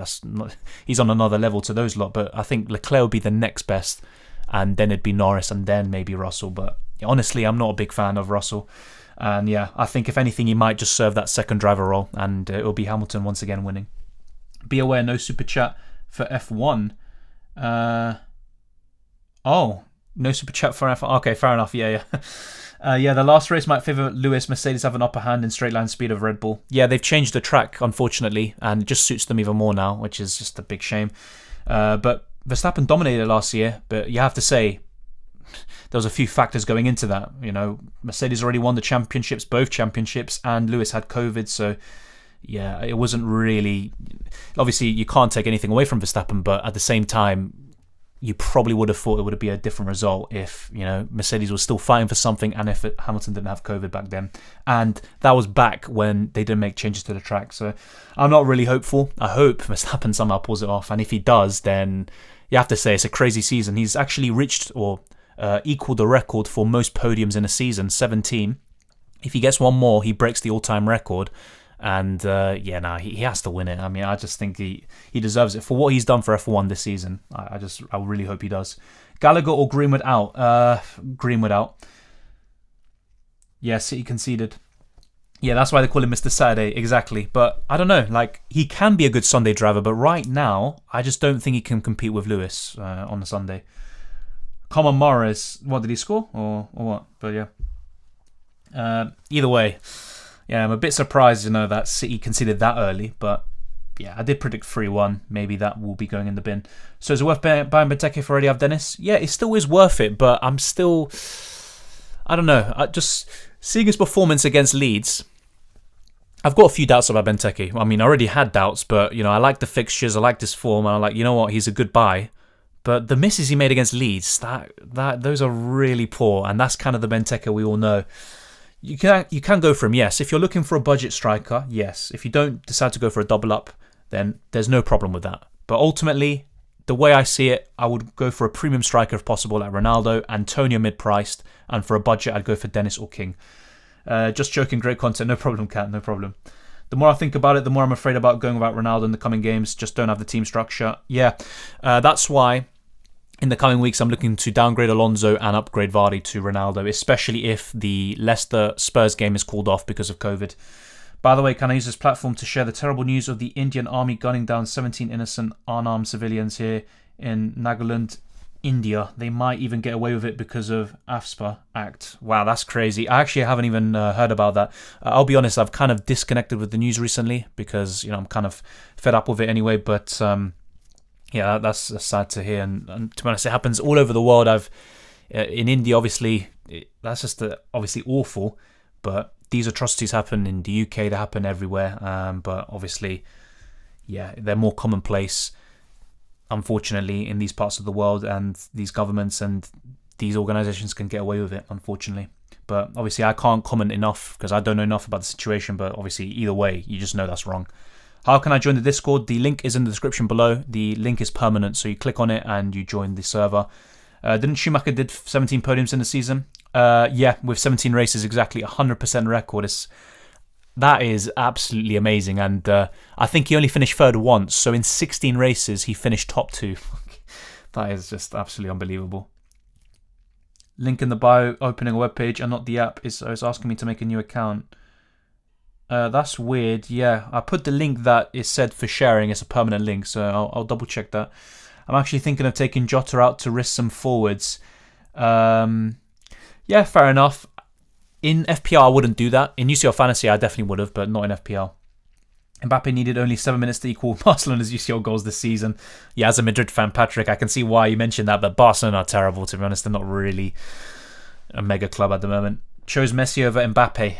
he's on another level to those lot, but I think Leclerc would be the next best, and then it'd be Norris, and then maybe Russell. But honestly, I'm not a big fan of Russell. And yeah, I think if anything, he might just serve that second driver role, and it'll be Hamilton once again winning. Be aware, no super chat for F1. No super chat for F1. Okay, fair enough. Yeah. Yeah, the last race might favour Lewis. Mercedes have an upper hand in straight line speed of Red Bull. Yeah, they've changed the track, unfortunately, and it just suits them even more now, which is just a big shame. But Verstappen dominated last year, but you have to say, there was a few factors going into that. You know, Mercedes already won the championships, both championships, and Lewis had COVID, so yeah, it wasn't really... Obviously, you can't take anything away from Verstappen, but at the same time, you probably would have thought it would be a different result if, you know, Mercedes was still fighting for something and if Hamilton didn't have COVID back then. And that was back when they didn't make changes to the track. So I'm not really hopeful. I hope Verstappen somehow pulls it off. And if he does, then you have to say it's a crazy season. He's actually reached or equaled the record for most podiums in a season, 17. If he gets one more, he breaks the all-time record. And he has to win it. I mean, I just think he deserves it for what he's done for F1 this season. I really hope he does. Gallagher or Greenwood out? Greenwood out. Yeah, City conceded. Yeah, that's why they call him Mr. Saturday, exactly. But I don't know, like, he can be a good Sunday driver, but right now, I just don't think he can compete with Lewis on a Sunday. Common Morris, what, did he score? Or what? But yeah. Either way, yeah, I'm a bit surprised, that City conceded that early, but yeah, I did predict 3-1. Maybe that will be going in the bin. So is it worth buying Benteke for already have Dennis? Yeah, it still is worth it, but I'm still... I don't know. Just seeing his performance against Leeds, I've got a few doubts about Benteke. I mean, I already had doubts, but, I like the fixtures, I like his form, and I'm like, you know what, he's a good buy. But the misses he made against Leeds, those are really poor, and that's kind of the Benteke we all know. You can go for him, yes. If you're looking for a budget striker, yes. If you don't decide to go for a double up, then there's no problem with that. But ultimately, the way I see it, I would go for a premium striker if possible, like Ronaldo, Antonio mid-priced, and for a budget, I'd go for Dennis or King. Just joking, great content, no problem, Kat, no problem. The more I think about it, the more I'm afraid about going without Ronaldo in the coming games. Just don't have the team structure. Yeah, that's why in the coming weeks, I'm looking to downgrade Alonso and upgrade Vardy to Ronaldo, especially if the Leicester-Spurs game is called off because of COVID. By the way, can I use this platform to share the terrible news of the Indian army gunning down 17 innocent unarmed civilians here in Nagaland, India? They might even get away with it because of AFSPA Act. Wow, that's crazy. I actually haven't even heard about that. I'll be honest, I've kind of disconnected with the news recently because, I'm kind of fed up with it anyway, but... yeah, that's sad to hear, and to be honest, it happens all over the world. In India, obviously, that's just obviously awful, but these atrocities happen in the UK, they happen everywhere, but obviously, yeah, they're more commonplace, unfortunately, in these parts of the world, and these governments and these organisations can get away with it, unfortunately. But obviously, I can't comment enough, because I don't know enough about the situation, but obviously, either way, you just know that's wrong. How can I join the Discord? The link is in the description below. The link is permanent, so you click on it and you join the server. Didn't Schumacher did 17 podiums in the season? Yeah, with 17 races, exactly 100% record. That is absolutely amazing, and I think he only finished third once, so in 16 races he finished top 2. That is just absolutely unbelievable. Link in the bio, opening a web page and not the app. It's asking me to make a new account. That's weird. Yeah, I put the link that is said for sharing. It's a permanent link, so I'll double check that. I'm actually thinking of taking Jota out to risk some forwards. Yeah, fair enough. In FPL, I wouldn't do that. In UCL Fantasy, I definitely would have, but not in FPL. Mbappe needed only 7 minutes to equal Barcelona's UCL goals this season. Yeah, as a Madrid fan, Patrick, I can see why you mentioned that, but Barcelona are terrible, to be honest. They're not really a mega club at the moment. Chose Messi over Mbappe.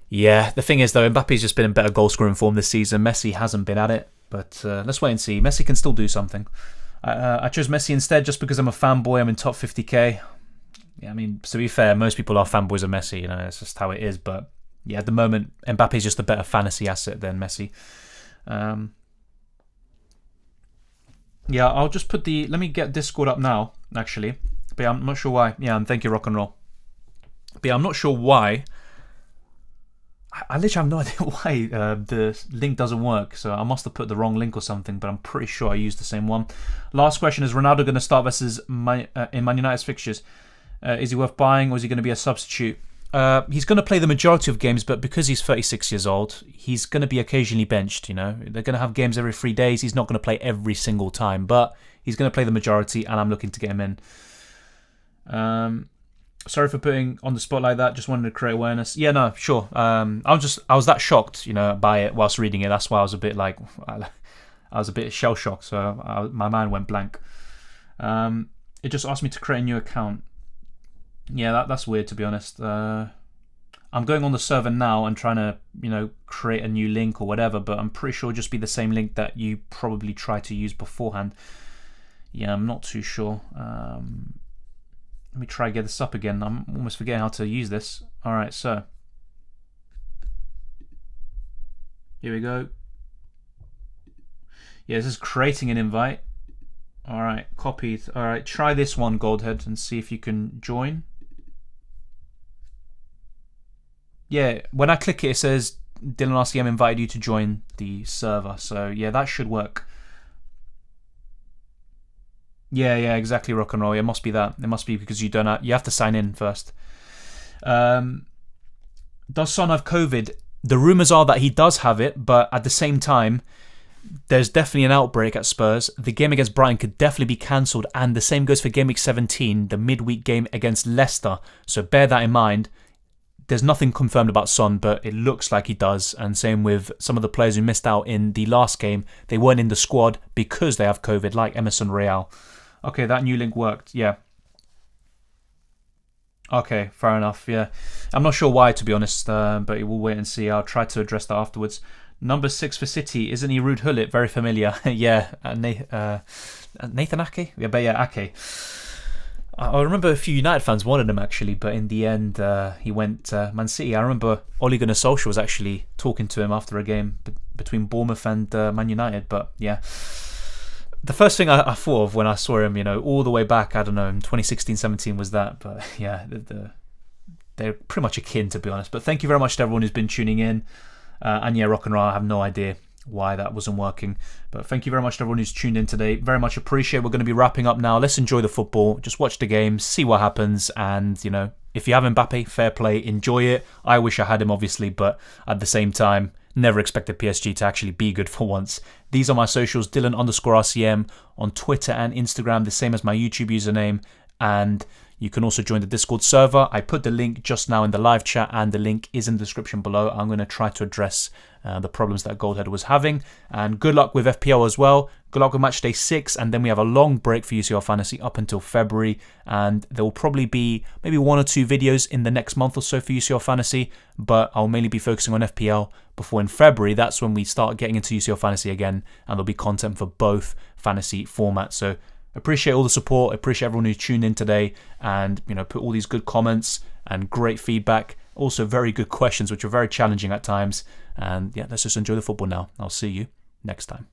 Yeah, the thing is, though, Mbappe's just been in better goal-scoring form this season. Messi hasn't been at it, but let's wait and see. Messi can still do something. I chose Messi instead just because I'm a fanboy. I'm in top 50k. Yeah, I mean, to be fair, most people are fanboys of Messi. You know, it's just how it is, but... Yeah, at the moment, Mbappe's just a better fantasy asset than Messi. Yeah, I'll just put the... Let me get Discord up now, actually. But yeah, I'm not sure why. Yeah, and thank you, Rock and Roll. But yeah, I'm not sure why. I literally have no idea why the link doesn't work. So I must have put the wrong link or something, but I'm pretty sure I used the same one. Last question, is Ronaldo going to start versus in Man United's fixtures? Is he worth buying, or is he going to be a substitute? He's going to play the majority of games, but because he's 36 years old, he's going to be occasionally benched, you know. They're going to have games every 3 days. He's not going to play every single time, but he's going to play the majority, and I'm looking to get him in. Sorry for putting on the spot like that. Just wanted to create awareness. Yeah, no, sure. I was that shocked, you know, by it whilst reading it. That's why I was a bit like, I was a bit shell-shocked, so my mind went blank. It just asked me to create a new account. Yeah, that's weird, to be honest. I'm going on the server now and trying to, you know, create a new link or whatever, but I'm pretty sure it'll just be the same link that you probably tried to use beforehand. Yeah, I'm not too sure. Let me try to get this up again. I'm almost forgetting how to use this. Alright, so. Here we go. Yeah, this is creating an invite. Alright, copied. Alright, try this one, Goldhead, and see if you can join. Yeah, when I click it, it says Dylan RCM invited you to join the server. So yeah, that should work. Yeah, exactly, Rock and Roll. It must be that. It must be because you have to sign in first. Does Son have COVID? The rumours are that he does have it, but at the same time, there's definitely an outbreak at Spurs. The game against Brighton could definitely be cancelled, and the same goes for game week 17, the midweek game against Leicester. So bear that in mind. There's nothing confirmed about Son, but it looks like he does. And same with some of the players who missed out in the last game. They weren't in the squad because they have COVID, like Emerson Royal. Okay, that new link worked. Yeah. Okay, fair enough. Yeah. I'm not sure why, to be honest, but we'll wait and see. I'll try to address that afterwards. Number 6 for City. Isn't he Ruud Gullit? Very familiar. Yeah. Nathan Ake? Yeah, but yeah, Ake. I remember a few United fans wanted him, actually, but in the end, he went Man City. I remember Ole Gunnar Solskjaer was actually talking to him after a game between Bournemouth and Man United, but yeah. The first thing I thought of when I saw him, you know, all the way back, I don't know, in 2016-17 was that, but yeah, they're pretty much akin, to be honest. But thank you very much to everyone who's been tuning in, and yeah, Rock and Roll, I have no idea why that wasn't working, but thank you very much to everyone who's tuned in today. Very much appreciate. We're going to be wrapping up now. Let's enjoy the football, just watch the game, see what happens, and you know, if you have Mbappe, fair play, enjoy it. I wish I had him, obviously, but at the same time, never expected PSG to actually be good for once. These are my socials, Dylan_RCM on Twitter and Instagram, the same as my YouTube username, and you can also join the Discord server. I put the link just now in the live chat, and the link is in the description below. I'm going to try to address the problems that Goldhead was having. And good luck with FPL as well. Good luck with Matchday 6, and then we have a long break for UCL Fantasy up until February. And there will probably be maybe 1 or 2 videos in the next month or so for UCL Fantasy, but I'll mainly be focusing on FPL before in February. That's when we start getting into UCL Fantasy again, and there'll be content for both fantasy formats. So appreciate all the support, appreciate everyone who tuned in today and, you know, put all these good comments and great feedback. Also very good questions, which are very challenging at times. And yeah, let's just enjoy the football now. I'll see you next time.